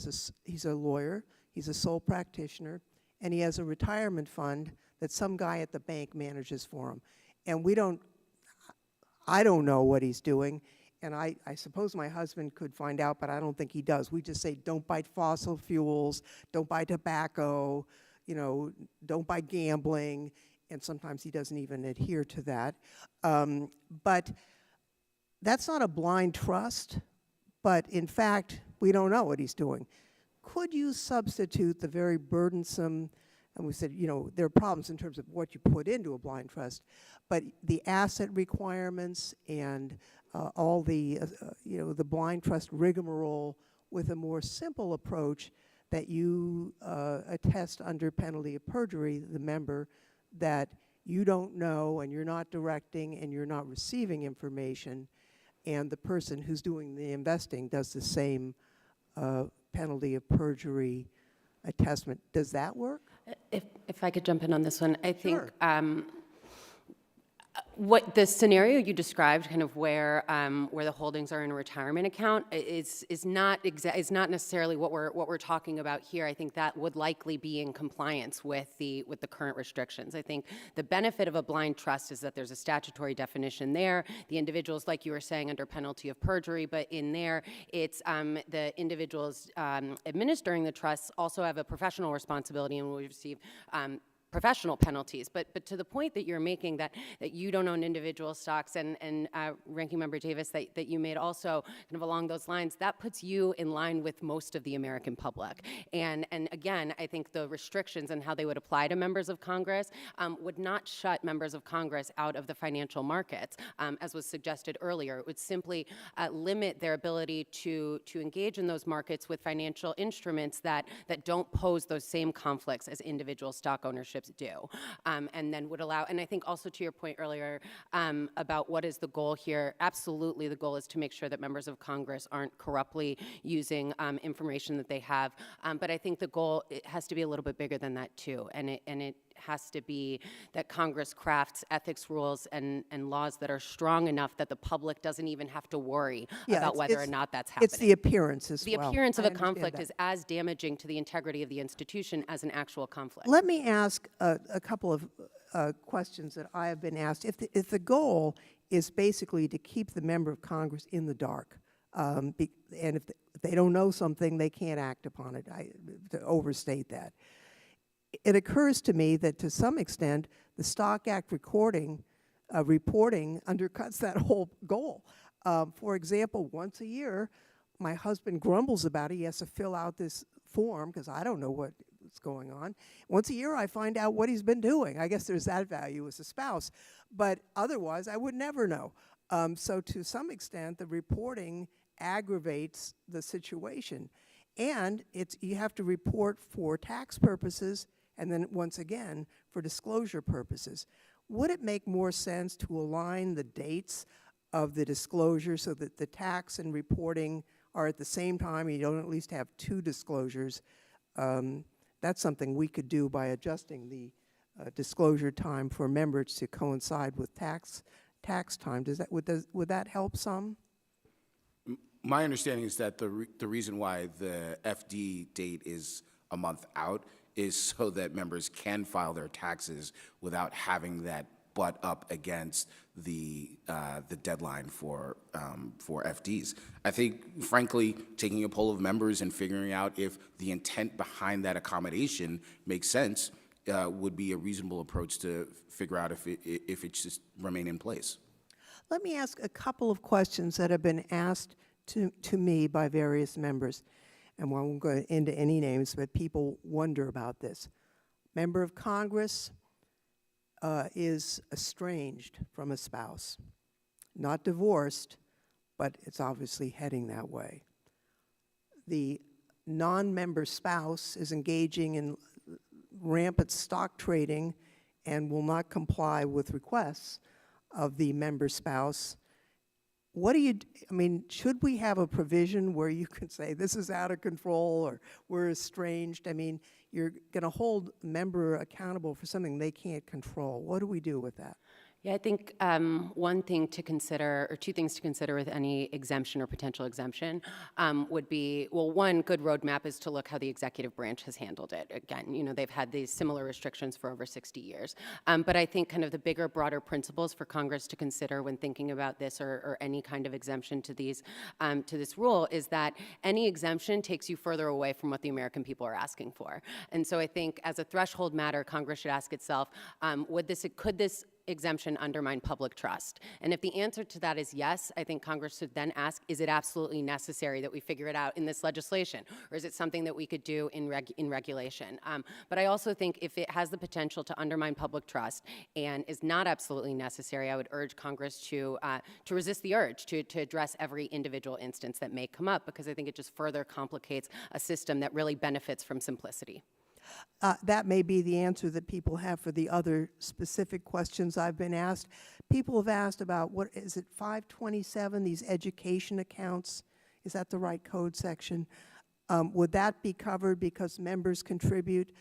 he's a lawyer, he's a sole practitioner, and he has a retirement fund that some guy at the bank manages for him. And I don't know what he's doing, and I suppose my husband could find out, but I don't think he does. We just say, don't buy fossil fuels, don't buy tobacco, don't buy gambling, and sometimes he doesn't even adhere to that. But that's not a blind trust, but in fact, we don't know what he's doing. Could you substitute the very burdensome, and we said, there are problems in terms of what you put into a blind trust, but the asset requirements and all the, the blind trust rigmarole with a more simple approach that you attest under penalty of perjury, the member, that you don't know and you're not directing and you're not receiving information, and the person who's doing the investing does the same penalty of perjury attestment. Does that work? If I could jump in on this one, I think Sure. What the scenario you described, kind of where the holdings are in a retirement account, is not necessarily what we're talking about here. I think that would likely be in compliance with the current restrictions. I think the benefit of a blind trust is that there's a statutory definition there. The individuals, like you were saying, under penalty of perjury, but in there, it's the individuals administering the trusts also have a professional responsibility and will receive professional penalties. But to the point that you're making, that you don't own individual stocks, and Ranking Member Davis, that you made also kind of along those lines, that puts you in line with most of the American public. And again, I think the restrictions and how they would apply to members of Congress would not shut members of Congress out of the financial markets, as was suggested earlier. It would simply limit their ability to engage in those markets with financial instruments that don't pose those same conflicts as individual stock ownership do, and then would allow, and I think also to your point earlier about what is the goal here, absolutely the goal is to make sure that members of Congress aren't corruptly using information that they have, but I think the goal, it has to be a little bit bigger than that too, and it has to be that Congress crafts ethics rules and laws that are strong enough that the public doesn't even have to worry about whether or not that's happening. It's the appearance as well. The appearance of I a conflict understand is as damaging to the integrity of the institution as an actual conflict. Let me ask a couple of questions that I have been asked. If the goal is basically to keep the member of Congress in the dark, and if they don't know something, they can't act upon it, to overstate that. It occurs to me that to some extent, the Stock Act reporting undercuts that whole goal. For example, once a year, my husband grumbles about it. He has to fill out this form because I don't know what's going on. Once a year, I find out what he's been doing. I guess there's that value as a spouse. But otherwise, I would never know. So to some extent, the reporting aggravates the situation. And you have to report for tax purposes and then once again for disclosure purposes. Would it make more sense to align the dates of the disclosure so that the tax and reporting are at the same time, you don't at least have two disclosures, that's something we could do by adjusting the disclosure time for members to coincide with tax time. Would that help some? My understanding is that the reason why the FD date is a month out is so that members can file their taxes without having that butt up against the deadline for FDs. I think, frankly, taking a poll of members and figuring out if the intent behind that accommodation makes sense would be a reasonable approach to figure out if it should remain in place. Let me ask a couple of questions that have been asked to me by various members, and I won't go into any names, but people wonder about this. Member of Congress is estranged from a spouse, not divorced, but it's obviously heading that way. The non-member spouse is engaging in rampant stock trading and will not comply with requests of the member spouse. What do you, I mean, should we have a provision where you can say this is out of control or we're estranged? I mean, you're going to hold a member accountable for something they can't control. What do we do with that? Yeah, I think one thing to consider, or two things to consider with any exemption or potential exemption would be, well, one good roadmap is to look how the executive branch has handled it. Again, you know, they've had these similar restrictions for over 60 years. But I think kind of the bigger, broader principles for Congress to consider when thinking about this or any kind of exemption to these to this rule is that any exemption takes you further away from what the American people are asking for. And so I think as a threshold matter, Congress should ask itself, could this exemption undermine public trust? And if the answer to that is yes, I think Congress should then ask, is it absolutely necessary that we figure it out in this legislation? Or is it something that we could do in regulation? But I also think if it has the potential to undermine public trust and is not absolutely necessary, I would urge Congress to resist the urge to address every individual instance that may come up, because I think it just further complicates a system that really benefits from simplicity. That may be the answer that people have for the other specific questions I've been asked. People have asked about, what is it, 527, these education accounts? Is that the right code section? Would that be covered because members contribute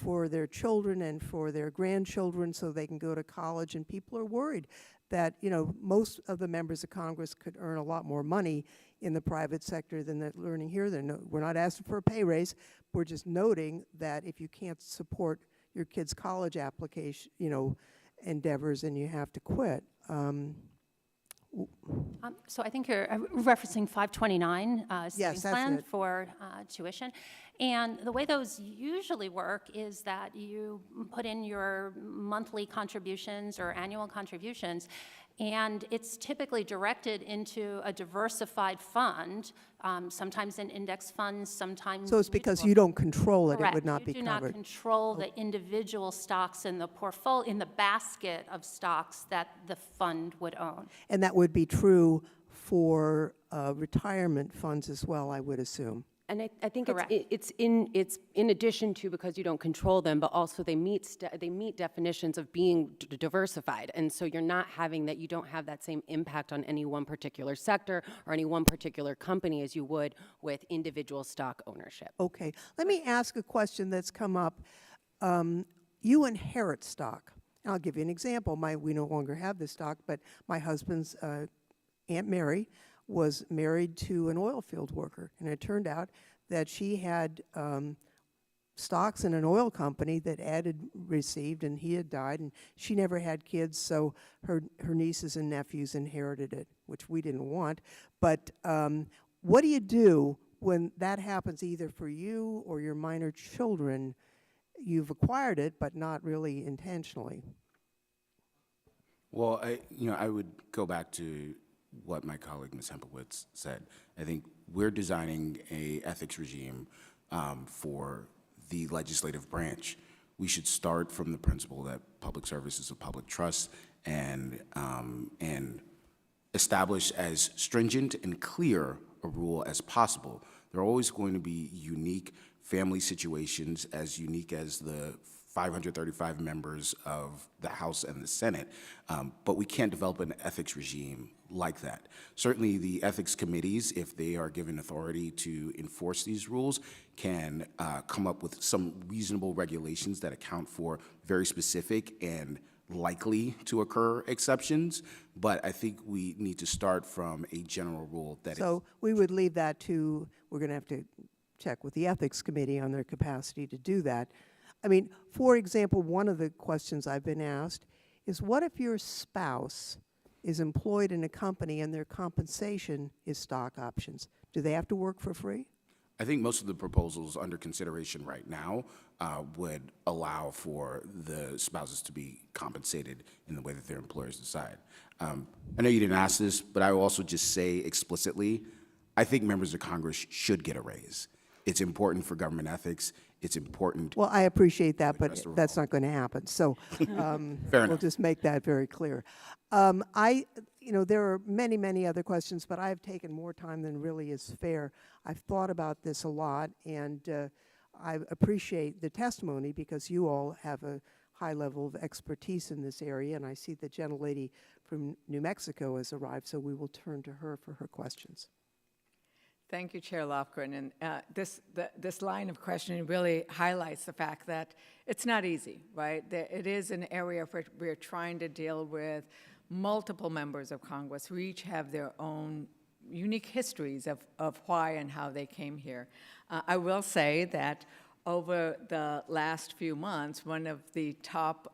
for their children and for their grandchildren so they can go to college? And people are worried that, you know, most of the members of Congress could earn a lot more money in the private sector than they're learning here. We're not asking for a pay raise. We're just noting that if you can't support your kid's college application, you know, endeavors, and you have to quit. So I think you're referencing 529 Yes, savings that's plan it. for tuition. And the way those usually work is that you put in your monthly contributions or annual contributions, and it's typically directed into a diversified fund, sometimes an index fund, sometimes So it's because mutual. you don't control it, Correct. it would not be You do covered. not control the individual stocks in the portfolio, in the basket of stocks that the fund would own. And that would be true for retirement funds as well, I would assume. And I think Correct. it's in addition to, because you don't control them, but also they meet definitions of being diversified, and so you're not having that. You don't have that same impact on any one particular sector or any one particular company as you would with individual stock ownership. Okay, let me ask a question that's come up. You inherit stock. And I'll give you an example. We no longer have this stock, but my husband's Aunt Mary was married to an oil field worker, and it turned out that she had stocks in an oil company that Ed had received, and he had died, and she never had kids, so her nieces and nephews inherited it, which we didn't want. But what do you do when that happens, either for you or your minor children? You've acquired it, but not really intentionally. Well, I would go back to what my colleague, Ms. Hempowitz, said. I think we're designing a ethics regime for the legislative branch. We should start from the principle that public service is a public trust and establish as stringent and clear a rule as possible. There are always going to be unique family situations, as unique as the 535 members of the House and the Senate, but we can't develop an ethics regime like that. Certainly the ethics committees, if they are given authority to enforce these rules, can come up with some reasonable regulations that account for very specific and likely to occur exceptions, but I think we need to start from a general rule that So we would leave that to, we're going to have to check with the Ethics Committee on their capacity to do that. I mean, for example, one of the questions I've been asked is, what if your spouse is employed in a company and their compensation is stock options? Do they have to work for free? I think most of the proposals under consideration right now would allow for the spouses to be compensated in the way that their employers decide. I know you didn't ask this, but I will also just say explicitly, I think members of Congress should get a raise. It's important for government ethics. It's important. Well, I appreciate that, but rest of that's not going to happen. So Fair we'll enough. just make that very clear. There are many, many other questions, but I've taken more time than really is fair. I've thought about this a lot, and I appreciate the testimony because you all have a high level of expertise in this area, and I see the gentlelady from New Mexico has arrived, so we will turn to her for her questions. Thank you, Chair Lofgren. And this line of questioning really highlights the fact that it's not easy, right? It is an area where we're trying to deal with multiple members of Congress who each have their own unique histories of why and how they came here. I will say that over the last few months, one of the top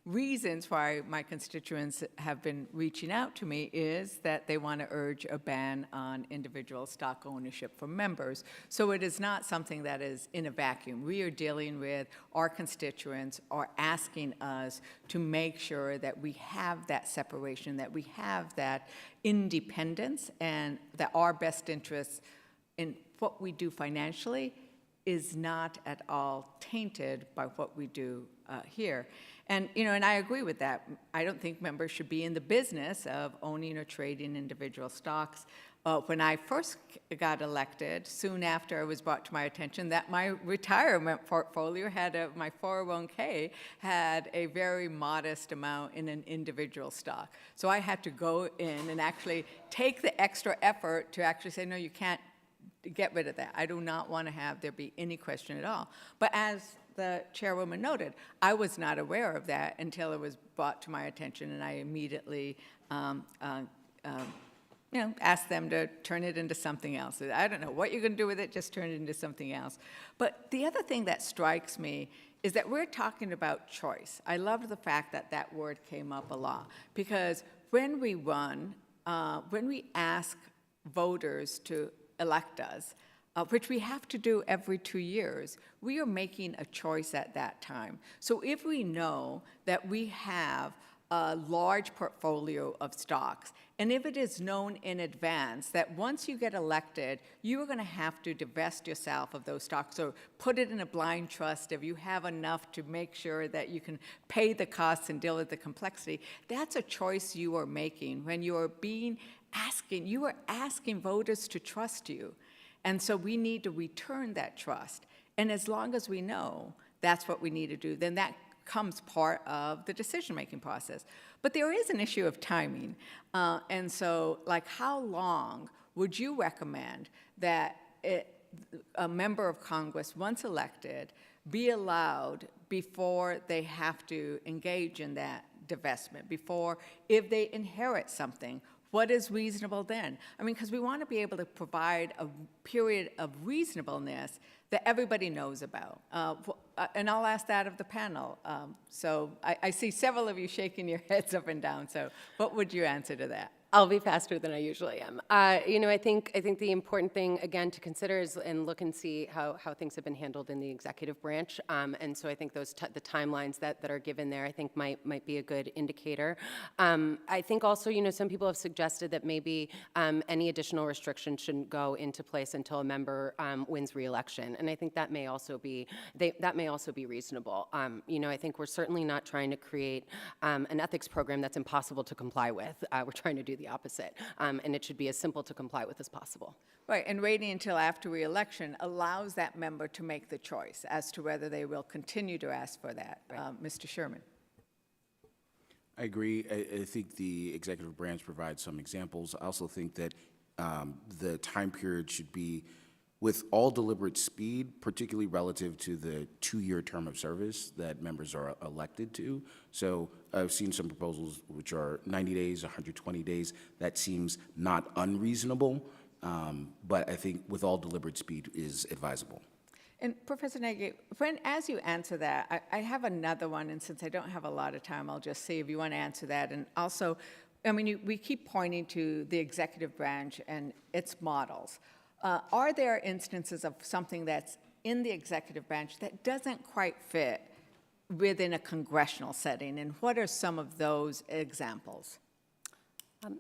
reasons why my constituents have been reaching out to me is that they want to urge a ban on individual stock ownership for members. So it is not something that is in a vacuum. We are dealing with our constituents are asking us to make sure that we have that separation, that we have that independence, and that our best interests in what we do financially is not at all tainted by what we do here. And, and I agree with that. I don't think members should be in the business of owning or trading individual stocks. When I first got elected, soon after it was brought to my attention that my retirement portfolio had my 401k had a very modest amount in an individual stock. So I had to go in and actually take the extra effort to actually say, no, you can't get rid of that. I do not want to have there be any question at all. But as the chairwoman noted, I was not aware of that until it was brought to my attention, and I immediately asked them to turn it into something else. I don't know what you're going to do with it, just turn it into something else. But the other thing that strikes me is that we're talking about choice. I loved the fact that that word came up a lot, because when we run, when we ask voters to elect us, which we have to do every 2 years, we are making a choice at that time. So if we know that we have a large portfolio of stocks, and if it is known in advance that once you get elected, you are going to have to divest yourself of those stocks or put it in a blind trust if you have enough to make sure that you can pay the costs and deal with the complexity, that's a choice you are making when you are asking voters to trust you. And so we need to return that trust. And as long as we know that's what we need to do, then that comes part of the decision-making process. But there is an issue of timing. And so, like, how long would you recommend that a member of Congress, once elected, be allowed before they have to engage in that divestment, before, if they inherit something, what is reasonable then? I mean, because we want to be able to provide a period of reasonableness that everybody knows about. And I'll ask that of the panel. So I see several of you shaking your heads up and down. So what would you answer to that? I'll be faster than I usually am. I think the important thing, again, to consider is and look and see how things have been handled in the executive branch. And so I think the timelines that are given there, I think might be a good indicator. I think also, some people have suggested that maybe any additional restrictions shouldn't go into place until a member wins re-election. And I think that may also be also be reasonable. I think we're certainly not trying to create an ethics program that's impossible to comply with. We're trying to do the opposite, and it should be as simple to comply with as possible. Right, and waiting until after re-election allows that member to make the choice as to whether they will continue to ask for that. Mr. Sherman. I agree. I think the executive branch provides some examples. I also think that the time period should be with all deliberate speed, particularly relative to the 2-year term of service that members are elected to. So I've seen some proposals which are 90 days, 120 days. That seems not unreasonable, but I think with all deliberate speed is advisable. And Professor Nagy, as you answer that, I have another one, and since I don't have a lot of time, I'll just see if you want to answer that. And also, we keep pointing to the executive branch and its models. Are there instances of something that's in the executive branch that doesn't quite fit within a congressional setting, and what are some of those examples?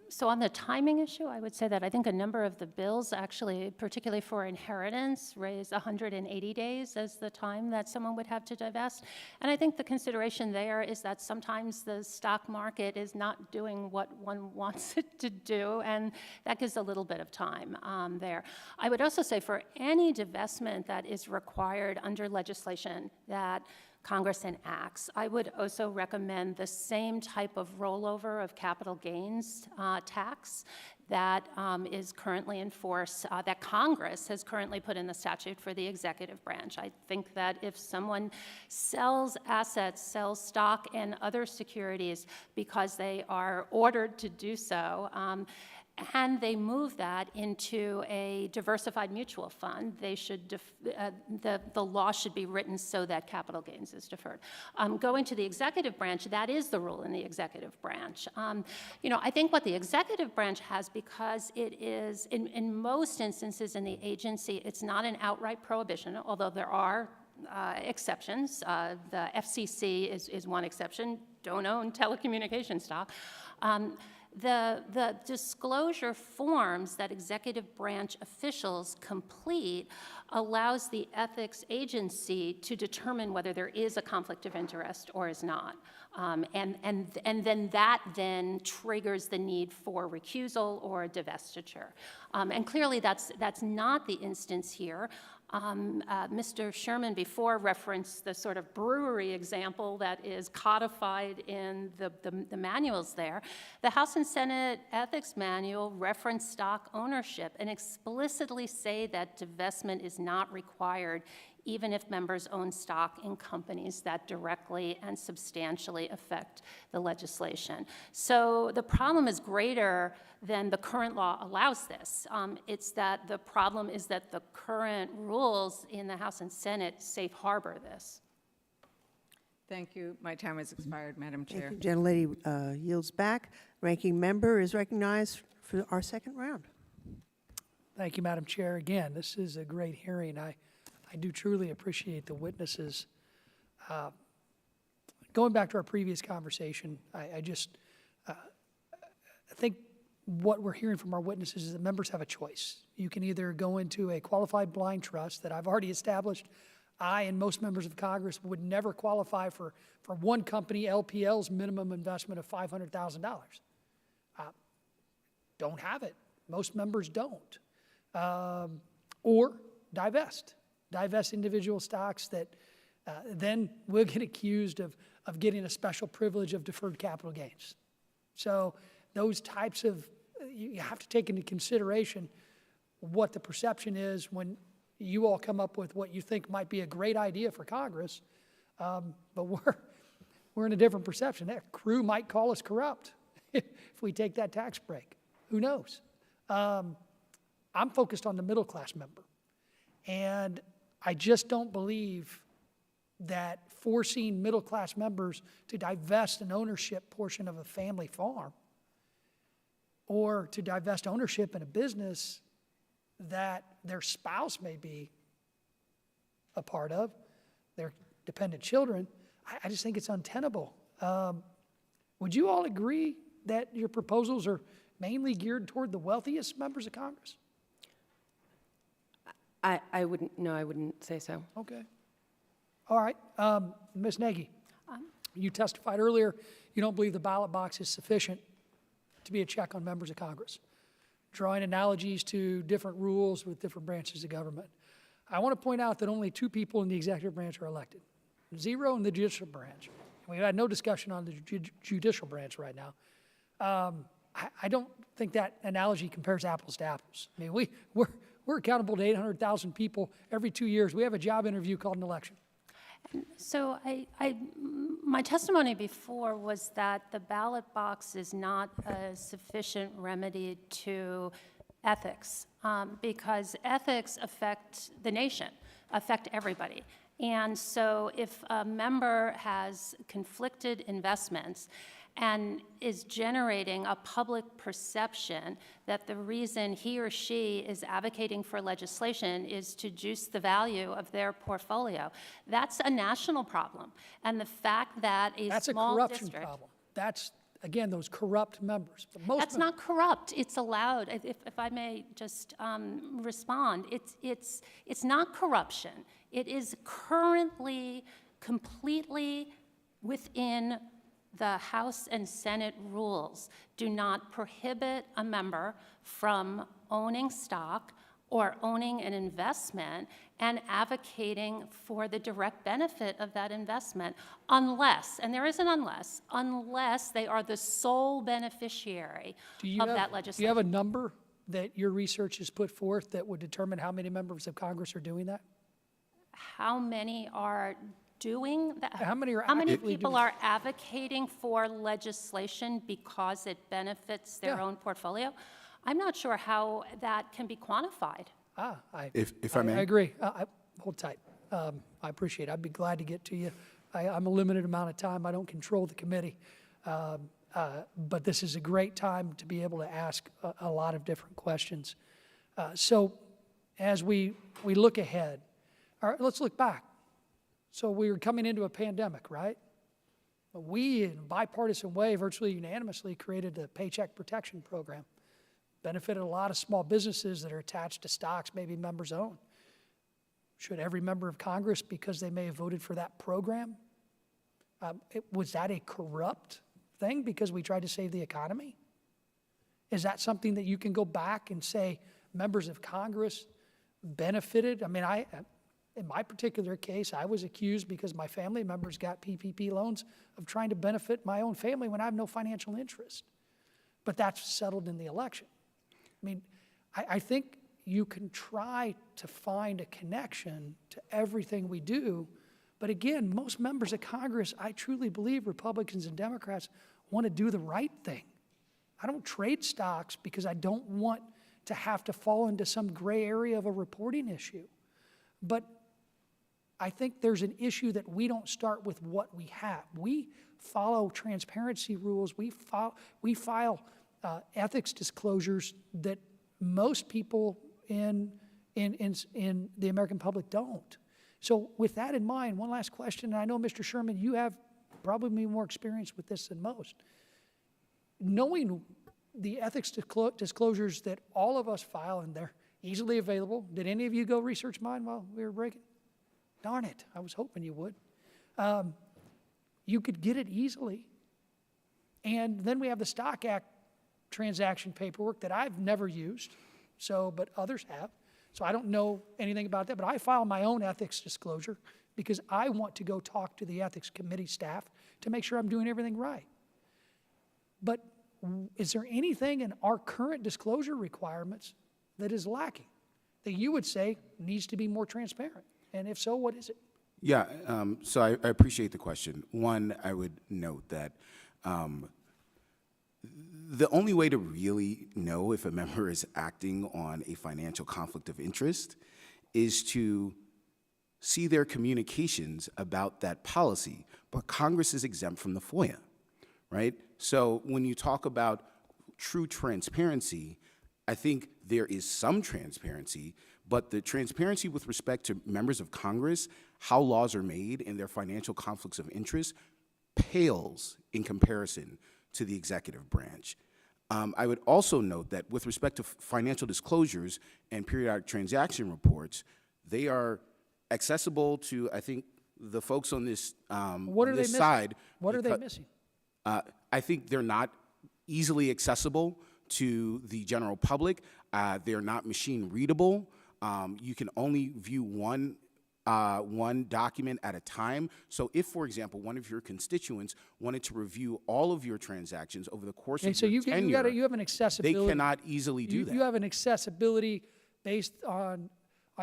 So on the timing issue, I would say that I think a number of the bills actually, particularly for inheritance, raise 180 days as the time that someone would have to divest. And I think the consideration there is that sometimes the stock market is not doing what one wants it to do, and that gives a little bit of time there. I would also say for any divestment that is required under legislation that Congress enacts, I would also recommend the same type of rollover of capital gains tax that is currently in force, that Congress has currently put in the statute for the executive branch. I think that if someone sells assets, sells stock and other securities because they are ordered to do so, and they move that into a diversified mutual fund, they should the law should be written so that capital gains is deferred. Going to the executive branch, that is the rule in the executive branch. I think what the executive branch has, because it is, in most instances in the agency, it's not an outright prohibition, although there are exceptions. The FCC is one exception. Don't own telecommunications stock. The disclosure forms that executive branch officials complete allows the ethics agency to determine whether there is a conflict of interest or is not. And then that then triggers the need for recusal or divestiture. And clearly that's not the instance here. Mr. Sherman before referenced the sort of brewery example that is codified in the manuals there. The House and Senate Ethics Manual reference stock ownership and explicitly say that divestment is not required even if members own stock in companies that directly and substantially affect the legislation. So the problem is greater than the current law allows this. It's that the problem is that the current rules in the House and Senate safe harbor this. Thank you. My time has expired, Madam Chair. Thank you. Gentlelady yields back. Ranking member is recognized for our second round. Thank you, Madam Chair. Again, this is a great hearing. I do truly appreciate the witnesses. Going back to our previous conversation, I think what we're hearing from our witnesses is that members have a choice. You can either go into a qualified blind trust that I've already established. I and most members of Congress would never qualify for one company, LPL's minimum investment of $500,000. Don't have it. Most members don't. Or divest individual stocks that then we'll get accused of getting a special privilege of deferred capital gains. So those types of, you have to take into consideration what the perception is when you all come up with what you think might be a great idea for Congress, but we're in a different perception. That crew might call us corrupt if we take that tax break. Who knows? I'm focused on the middle class member. And I just don't believe that forcing middle class members to divest an ownership portion of a family farm or to divest ownership in a business that their spouse may be a part of, their dependent children, I just think it's untenable. Would you all agree that your proposals are mainly geared toward the wealthiest members of Congress? I wouldn't say so. Okay. All right, Ms. Nagy, you testified earlier, you don't believe the ballot box is sufficient to be a check on members of Congress, drawing analogies to different rules with different branches of government. I want to point out that only 2 people in the executive branch are elected, 0 in the judicial branch. We've had no discussion on the judicial branch right now. I don't think that analogy compares apples to apples. I mean, we're accountable to 800,000 people every 2 years. We have a job interview called an election. So my testimony before was that the ballot box is not a sufficient remedy to ethics, because ethics affect the nation, affect everybody. And so if a member has conflicted investments and is generating a public perception that the reason he or she is advocating for legislation is to juice the value of their portfolio, that's a national problem. And the fact that a That's small a corruption district— problem. That's, again, those corrupt members. But most That's not corrupt. It's allowed. If I may just respond, it's not corruption. It is currently completely within the House and Senate rules. Do not prohibit a member from owning stock or owning an investment and advocating for the direct benefit of that investment unless, and there is an unless they are the sole beneficiary of that legislation. Do you have a number that your research has put forth that would determine how many members of Congress are doing that? How many are doing that? How many are How many actively people doing are advocating for legislation because it benefits their Yeah. own portfolio? I'm not sure how that can be quantified. If I may? I agree. Hold tight. I appreciate it. I'd be glad to get to you. I'm a limited amount of time. I don't control the committee. But this is a great time to be able to ask a lot of different questions. So as we look ahead, all right, let's look back. So we were coming into a pandemic, right? We, in a bipartisan way, virtually unanimously created the Paycheck Protection Program. Benefited a lot of small businesses that are attached to stocks maybe members own. Should every member of Congress, because they may have voted for that program, was that a corrupt thing because we tried to save the economy? Is that something that you can go back and say members of Congress benefited? I mean, in my particular case, I was accused because my family members got PPP loans of trying to benefit my own family when I have no financial interest. But that's settled in the election. I mean, I think you can try to find a connection to everything we do, but again, most members of Congress, I truly believe Republicans and Democrats want to do the right thing. I don't trade stocks because I don't want to have to fall into some gray area of a reporting issue. But I think there's an issue that we don't start with what we have. We follow transparency rules. We file ethics disclosures that most people in the American public don't. So with that in mind, one last question, and I know, Mr. Sherman, you have probably more experience with this than most. Knowing the ethics disclosures that all of us file, and they're easily available, did any of you go research mine while we were breaking? Darn it, I was hoping you would. You could get it easily. And then we have the Stock Act transaction paperwork that I've never used, but others have. So I don't know anything about that, but I file my own ethics disclosure because I want to go talk to the ethics committee staff to make sure I'm doing everything right. But is there anything in our current disclosure requirements that is lacking, that you would say needs to be more transparent? And if so, what is it? Yeah, so I appreciate the question. One, I would note that the only way to really know if a member is acting on a financial conflict of interest is to see their communications about that policy. But Congress is exempt from the FOIA, right? So when you talk about true transparency, I think there is some transparency, but the transparency with respect to members of Congress, how laws are made and their financial conflicts of interest, pales in comparison to the executive branch. I would also note that with respect to financial disclosures and periodic transaction reports, they are accessible to, I think, the folks on this, What are on they this missing? side. What are they becau- missing? I think they're not easily accessible to the general public. They're not machine readable. You can only view one document at a time. So if, for example, one of your constituents wanted to review all of your transactions over the course Okay, of so your tenure, you have an they accessibility. cannot easily do that. You have an accessibility based on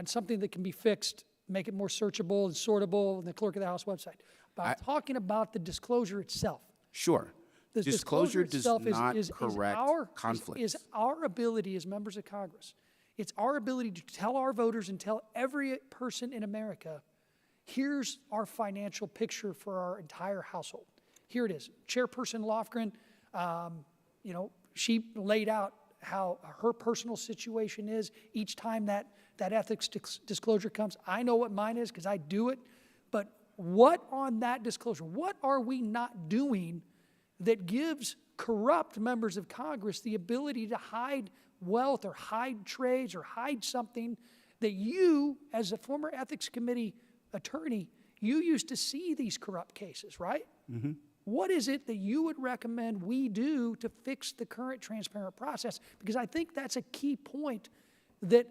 something that can be fixed, make it more searchable and sortable on the Clerk of the House website. But I'm talking about the disclosure itself. Sure. The Disclosure does itself not correct conflicts. Is our ability as members of Congress, it's our ability to tell our voters and tell every person in America, here's our financial picture for our entire household. Here it is. Chairperson Lofgren, she laid out how her personal situation is each time that ethics disclosure comes. I know what mine is because I do it. But what on that disclosure, what are we not doing that gives corrupt members of Congress the ability to hide wealth or hide trades or hide something that you, as a former ethics committee attorney, you used to see these corrupt cases, right? Mm-hmm. What is it that you would recommend we do to fix the current transparent process? Because I think that's a key point that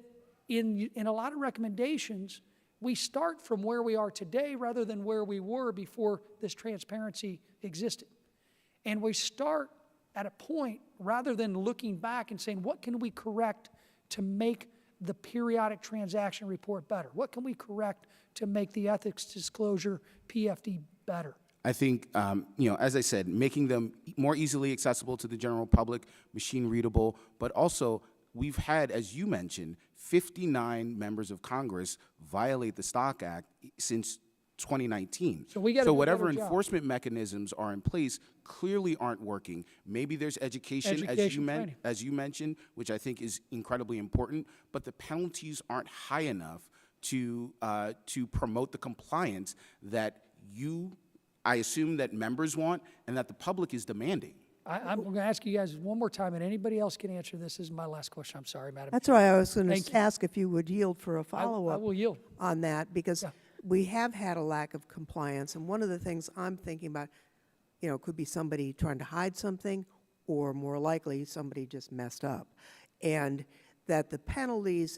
in a lot of recommendations, we start from where we are today rather than where we were before this transparency existed. And we start at a point rather than looking back and saying, what can we correct to make the periodic transaction report better? What can we correct to make the ethics disclosure PFD better? I think, as I said, making them more easily accessible to the general public, machine readable, but also we've had, as you mentioned, 59 members of Congress violate the Stock Act since 2019. So we got to do a whatever better job. enforcement mechanisms are in place clearly aren't working. Maybe there's education Training. as you mentioned, which I think is incredibly important, but the penalties aren't high enough to promote the compliance that I assume that members want and that the public is demanding. I'm going to ask you guys one more time, and anybody else can answer this. This is my last question. I'm sorry, Madam That's Chair. why I was going Thank to you. ask if you would yield for a I follow-up will yield. on that, because Yeah. we have had a lack of compliance. And one of the things I'm thinking about, could be somebody trying to hide something, or more likely, somebody just messed up. And that the penalties,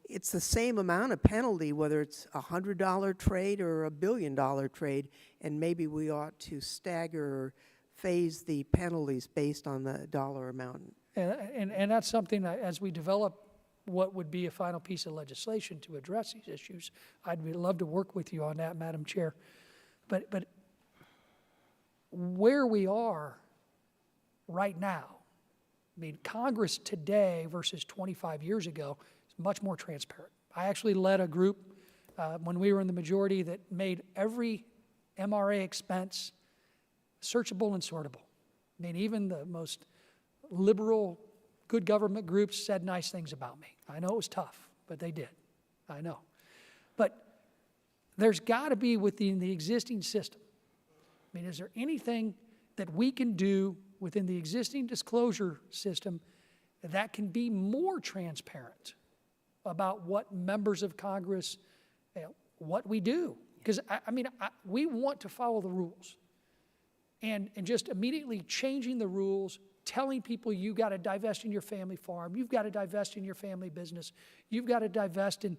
it's the same amount of penalty, whether it's a $100 trade or a $1 billion trade, and maybe we ought to stagger or phase the penalties based on the dollar amount. And that's something that, as we develop what would be a final piece of legislation to address these issues, I'd love to work with you on that, Madam Chair. But where we are right now, I mean, Congress today versus 25 years ago is much more transparent. I actually led a group when we were in the majority that made every MRA expense searchable and sortable. I mean, even the most liberal, good government groups said nice things about me. I know it was tough, but they did. I know. But there's got to be within the existing system. I mean, is there anything that we can do within the existing disclosure system that can be more transparent about what members of Congress, what we do? Because, we want to follow the rules. And just immediately changing the rules, telling people you got to divest in your family farm, you've got to divest in your family business, you've got to divest in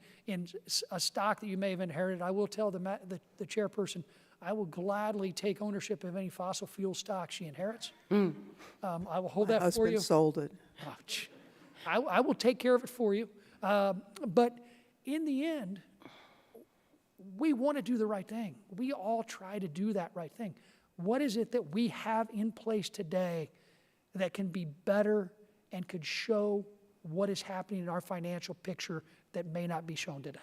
a stock that you may have inherited. I will tell the chairperson, I will gladly take ownership of any fossil fuel stock she inherits. I will hold that for you. My husband sold it. I will take care of it for you. But in the end, we want to do the right thing. We all try to do that right thing. What is it that we have in place today that can be better and could show what is happening in our financial picture that may not be shown today?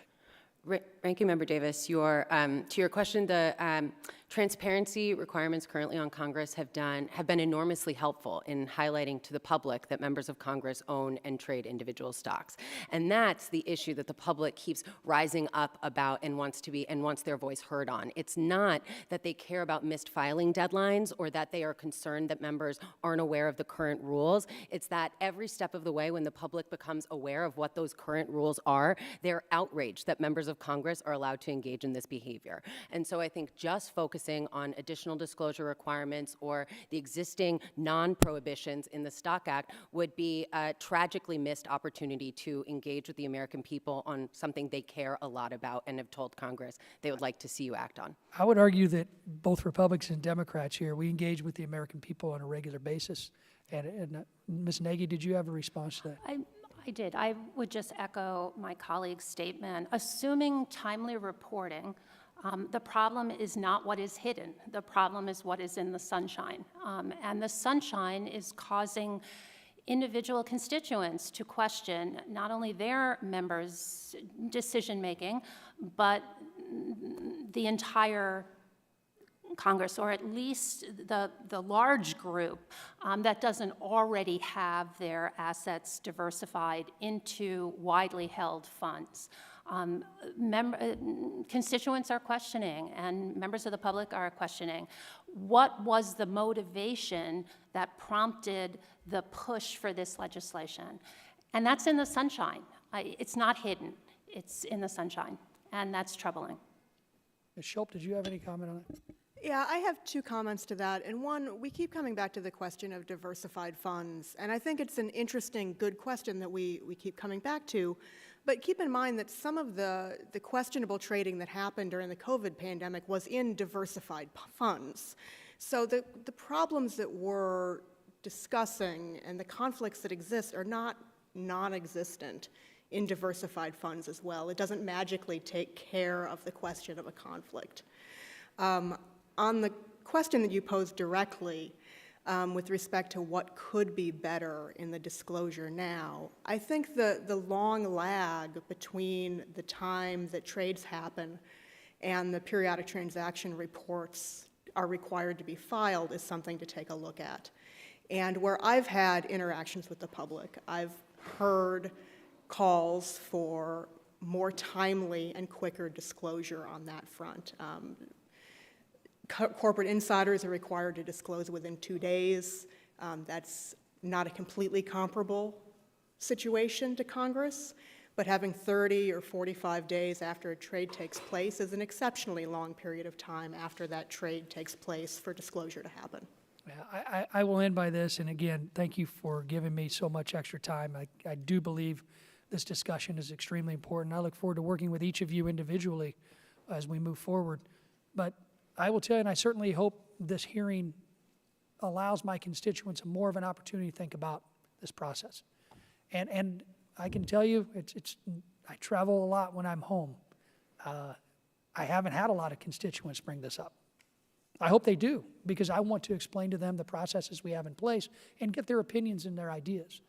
Ranking Member Davis, to your question, the transparency requirements currently on Congress have been enormously helpful in highlighting to the public that members of Congress own and trade individual stocks. And that's the issue that the public keeps rising up about and wants their voice heard on. It's not that they care about missed filing deadlines or that they are concerned that members aren't aware of the current rules. It's that every step of the way when the public becomes aware of what those current rules are, they're outraged that members of of Congress are allowed to engage in this behavior. And so I think just focusing on additional disclosure requirements or the existing non-prohibitions in the Stock Act would be a tragically missed opportunity to engage with the American people on something they care a lot about and have told Congress they would like to see you act on. I would argue that both Republicans and Democrats here, we engage with the American people on a regular basis. And Ms. Nagy, did you have a response to that? I did. I would just echo my colleague's statement. Assuming timely reporting, the problem is not what is hidden. The problem is what is in the sunshine. And the sunshine is causing individual constituents to question not only their members' decision-making, but the entire Congress, or at least the large group that doesn't already have their assets diversified into widely held funds. Constituents are questioning, and members of the public are questioning, what was the motivation that prompted the push for this legislation? And that's in the sunshine. It's not hidden. It's in the sunshine, and that's troubling. Ms. Schult, did you have any comment on it? Yeah, I have two comments to that. And one, we keep coming back to the question of diversified funds. And I think it's an interesting, good question that we keep coming back to. But keep in mind that some of the questionable trading that happened during the COVID pandemic was in diversified funds. So the problems that we're discussing and the conflicts that exist are not non-existent in diversified funds as well. It doesn't magically take care of the question of a conflict. On the question that you posed directly with respect to what could be better in the disclosure now, I think the long lag between the time that trades happen and the periodic transaction reports are required to be filed is something to take a look at. And where I've had interactions with the public, I've heard calls for more timely and quicker disclosure on that front. Corporate insiders are required to disclose within 2 days. That's not a completely comparable situation to Congress, but having 30 or 45 days after a trade takes place is an exceptionally long period of time after that trade takes place for disclosure to happen. Yeah, I will end by this, and again, thank you for giving me so much extra time. I do believe this discussion is extremely important. I look forward to working with each of you individually as we move forward. But I will tell you, and I certainly hope this hearing allows my constituents more of an opportunity to think about this process. And I can tell you, I travel a lot when I'm home. I haven't had a lot of constituents bring this up. I hope they do, because I want to explain to them the processes we have in place and get their opinions and their ideas.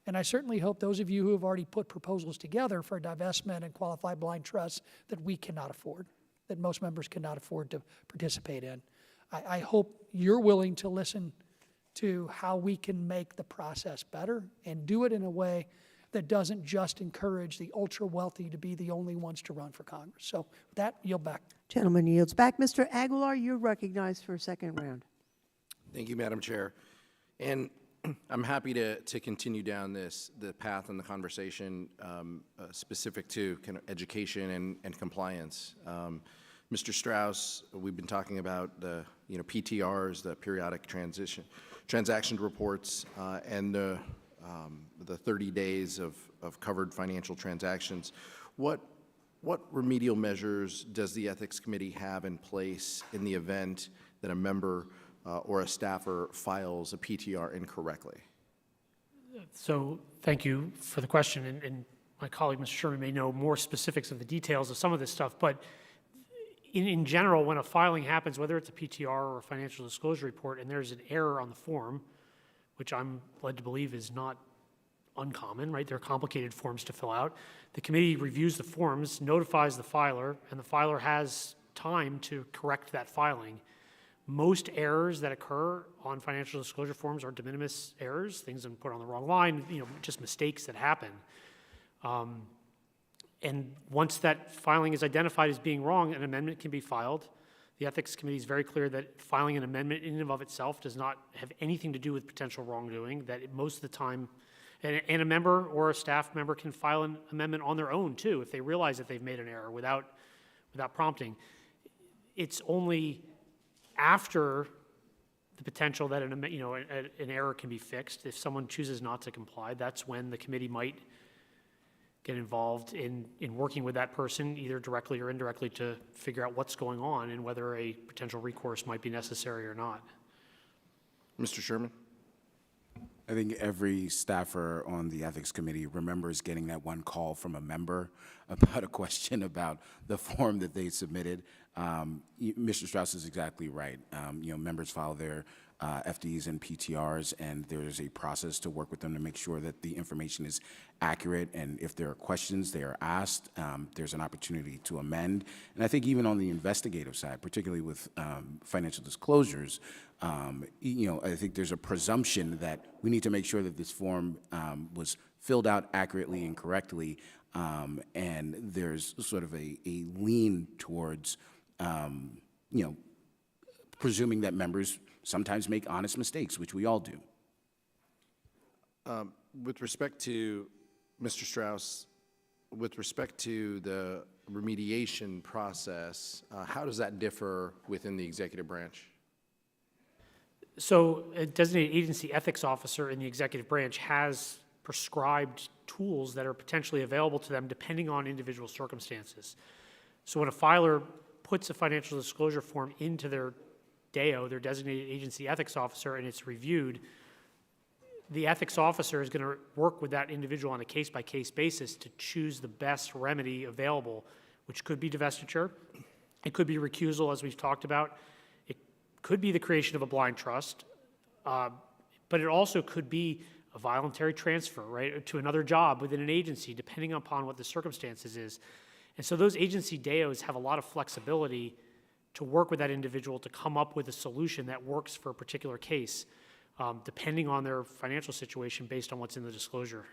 And I certainly hope those of you who have already put proposals together for divestment and qualified blind trusts that we cannot afford, that most members cannot afford to participate in. I hope you're willing to listen to how we can make the process better and do it in a way that doesn't just encourage the ultra-wealthy to be the only ones to run for Congress. So with that, yield back. Gentleman yields back. Mr. Aguilar, you're recognized for a second round. Thank you, Madam Chair. And I'm happy to continue down the path in the conversation specific to kind of education and compliance. Mr. Strauss, we've been talking about the PTRs, the periodic transaction reports, and the 30 days of covered financial transactions. What remedial measures does the Ethics Committee have in place in the event that a member or a staffer files a PTR incorrectly? So thank you for the question, and my colleague, Mr. Sherman, may know more specifics of the details of some of this stuff, but in general, when a filing happens, whether it's a PTR or a financial disclosure report, and there's an error on the form, which I'm led to believe is not uncommon, right? They're complicated forms to fill out. The committee reviews the forms, notifies the filer, and the filer has time to correct that filing. Most errors that occur on financial disclosure forms are de minimis errors, things that are put on the wrong line, just mistakes that happen. And once that filing is identified as being wrong, an amendment can be filed. The Ethics Committee is very clear that filing an amendment in and of itself does not have anything to do with potential wrongdoing, that most of the time And a member or a staff member can file an amendment on their own too, if they realize that they've made an error without prompting. It's only after the potential that an error can be fixed. If someone chooses not to comply, that's when the committee might get involved in working with that person, either directly or indirectly, to figure out what's going on and whether a potential recourse might be necessary or not. Mr. Sherman? I think every staffer on the Ethics Committee remembers getting that one call from a member about a question about the form that they submitted. Mr. Strauss is exactly right. Members file their FDs and PTRs, and there's a process to work with them to make sure that the information is accurate, and if there are questions, they are asked. There's an opportunity to amend. And I think even on the investigative side, particularly with financial disclosures, I think there's a presumption that we need to make sure that this form was filled out accurately and correctly, and there's sort of a lean towards, presuming that members sometimes make honest mistakes, which we all do. With respect to, Mr. Strauss, with respect to the remediation process, how does that differ within the executive branch? So a designated agency ethics officer in the executive branch has prescribed tools that are potentially available to them depending on individual circumstances. So when a filer puts a financial disclosure form into their DAO, their designated agency ethics officer, and it's reviewed, the ethics officer is going to work with that individual on a case-by-case basis to choose the best remedy available, which could be divestiture. It could be recusal, as we've talked about. It could be the creation of a blind trust, but it also could be a voluntary transfer, right, to another job within an agency, depending upon what the circumstances is. And so those agency DAOs have a lot of flexibility to work with that individual to come up with a solution that works for a particular case, depending on their financial situation based on what's in the disclosure.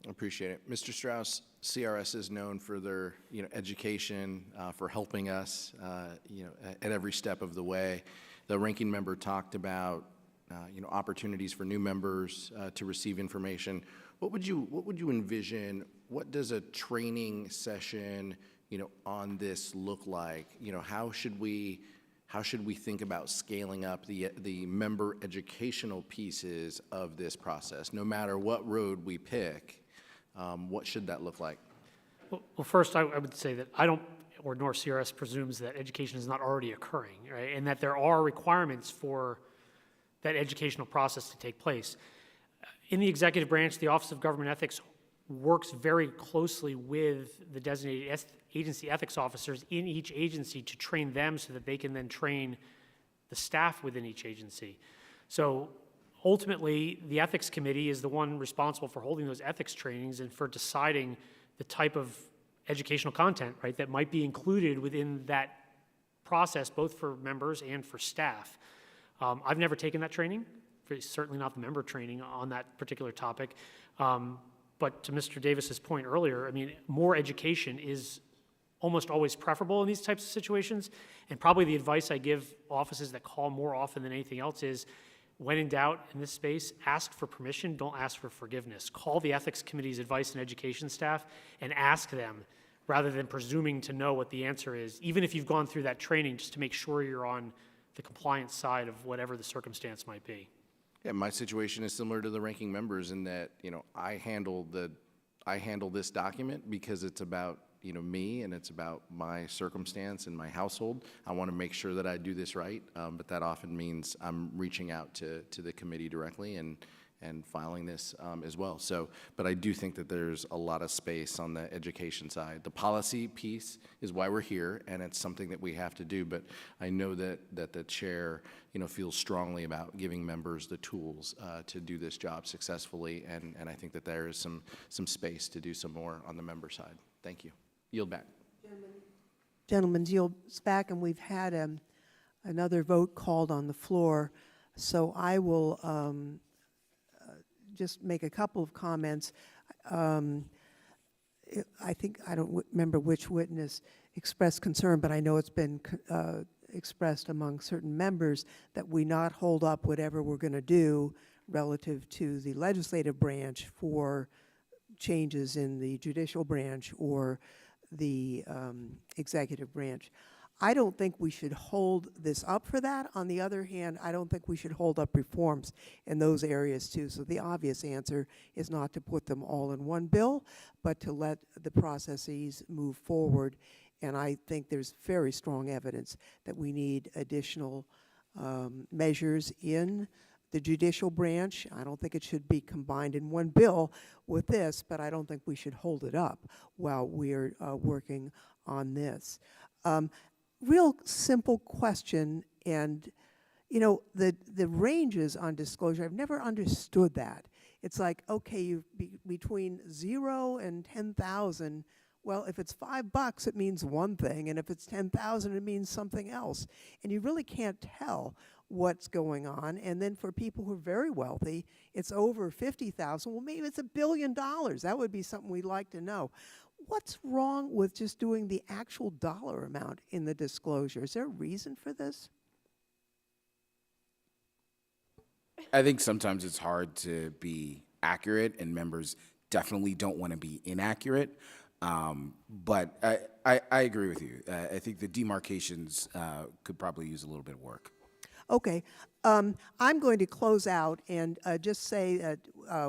I appreciate it. Mr. Strauss, CRS is known for their education, for helping us at every step of the way. The ranking member talked about opportunities for new members to receive information. What would you envision? What does a training session on this look like? How should we think about scaling up the member educational pieces of this process? No matter what road we pick, what should that look like? Well, first, I would say that I don't, or nor CRS presumes that education is not already occurring, right? And that there are requirements for that educational process to take place. In the executive branch, the Office of Government Ethics works very closely with the designated agency ethics officers in each agency to train them so that they can then train the staff within each agency. So ultimately, the ethics committee is the one responsible for holding those ethics trainings and for deciding the type of educational content, right, that might be included within that process, both for members and for staff. I've never taken that training, certainly not the member training on that particular topic. But to Mr. Davis's point earlier, I mean, more education is almost always preferable in these types of situations. And probably the advice I give offices that call more often than anything else is, when in doubt in this space, ask for permission, don't ask for forgiveness. Call the ethics committee's advice and education staff and ask them, rather than presuming to know what the answer is, even if you've gone through that training, just to make sure you're on the compliance side of whatever the circumstance might be. Yeah, my situation is similar to the ranking members in that, I handle this document because it's about, me and it's about my circumstance and my household. I want to make sure that I do this right, but that often means I'm reaching out to the committee directly and filing this as well. So, but I do think that there's a lot of space on the education side. The policy piece is why we're here, and it's something that we have to do, but I know that the chair, feels strongly about giving members the tools to do this job successfully, and I think that there is some space to do some more on the member side. Thank you. Yield back. Gentlemen, yields back, and we've had another vote called on the floor, so I will just make a couple of comments. I think, I don't remember which witness expressed concern, but I know it's been expressed among certain members that we not hold up whatever we're going to do relative to the legislative branch for changes in the judicial branch or the executive branch. I don't think we should hold this up for that. On the other hand, I don't think we should hold up reforms in those areas too. So the obvious answer is not to put them all in one bill, but to let the processes move forward. And I think there's very strong evidence that we need additional measures in the judicial branch. I don't think it should be combined in one bill with this, but I don't think we should hold it up while we're working on this. Real simple question, and you know, the ranges on disclosure, I've never understood that. It's like, okay, between 0 and 10,000, well, if it's $5, it means one thing, and if it's 10,000, it means something else. And you really can't tell what's going on. And then for people who are very wealthy, it's over 50,000. Well, maybe it's $1 billion. That would be something we'd like to know. What's wrong with just doing the actual dollar amount in the disclosure? Is there a reason for this? I think sometimes it's hard to be accurate, and members definitely don't want to be inaccurate. But I agree with you. I think the demarcations could probably use a little bit of work. Okay. I'm going to close out and just say that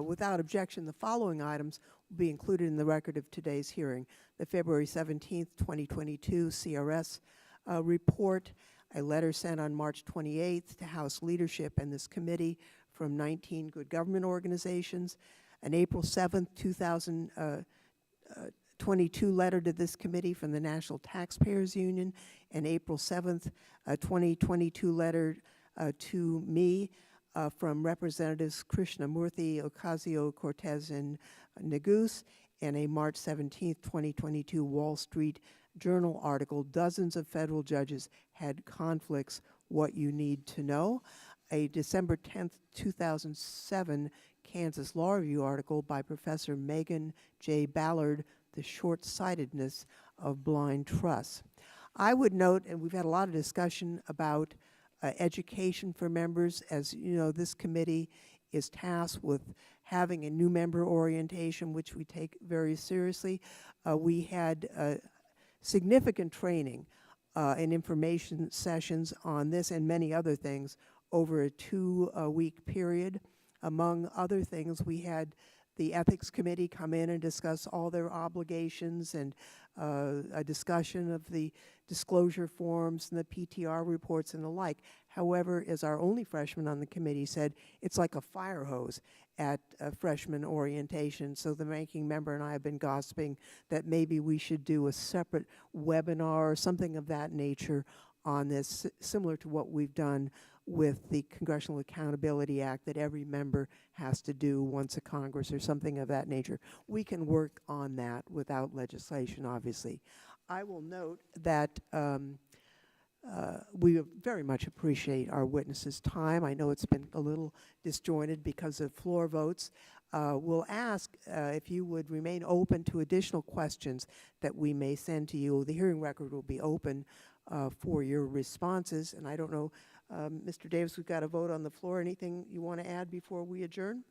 without objection, the following items will be included in the record of today's hearing. The February 17th, 2022 CRS report, a letter sent on March 28th to House leadership and this committee from 19 good government organizations, an April 7th, 2022 letter to this committee from the National Taxpayers Union, an April 7th, 2022 letter to me from Representatives Krishnamurthy, Ocasio-Cortez, and Negus, and a March 17th, 2022 Wall Street Journal article, Dozens of Federal Judges Had Conflicts, What You Need to Know, a December 10th, 2007 Kansas Law Review article by Professor Megan J. Ballard, The Short-Sightedness of Blind Trusts. I would note, and we've had a lot of discussion about education for members. As you know, this committee is tasked with having a new member orientation, which we take very seriously. We had significant training and information sessions on this and many other things over a 2-week period. Among other things, we had the Ethics Committee come in and discuss all their obligations and a discussion of the disclosure forms and the PTR reports and the like. However, as our only freshman on the committee said, it's like a fire hose at freshman orientation. So the ranking member and I have been gossiping that maybe we should do a separate webinar or something of that nature on this, similar to what we've done with the Congressional Accountability Act that every member has to do once a Congress or something of that nature. We can work on that without legislation, obviously. I will note that we very much appreciate our witnesses' time. I know it's been a little disjointed because of floor votes. We'll ask if you would remain open to additional questions that we may send to you. The hearing record will be open for your responses, and I don't know, Mr. Davis, we've got a vote on the floor. Anything you want to add before we adjourn?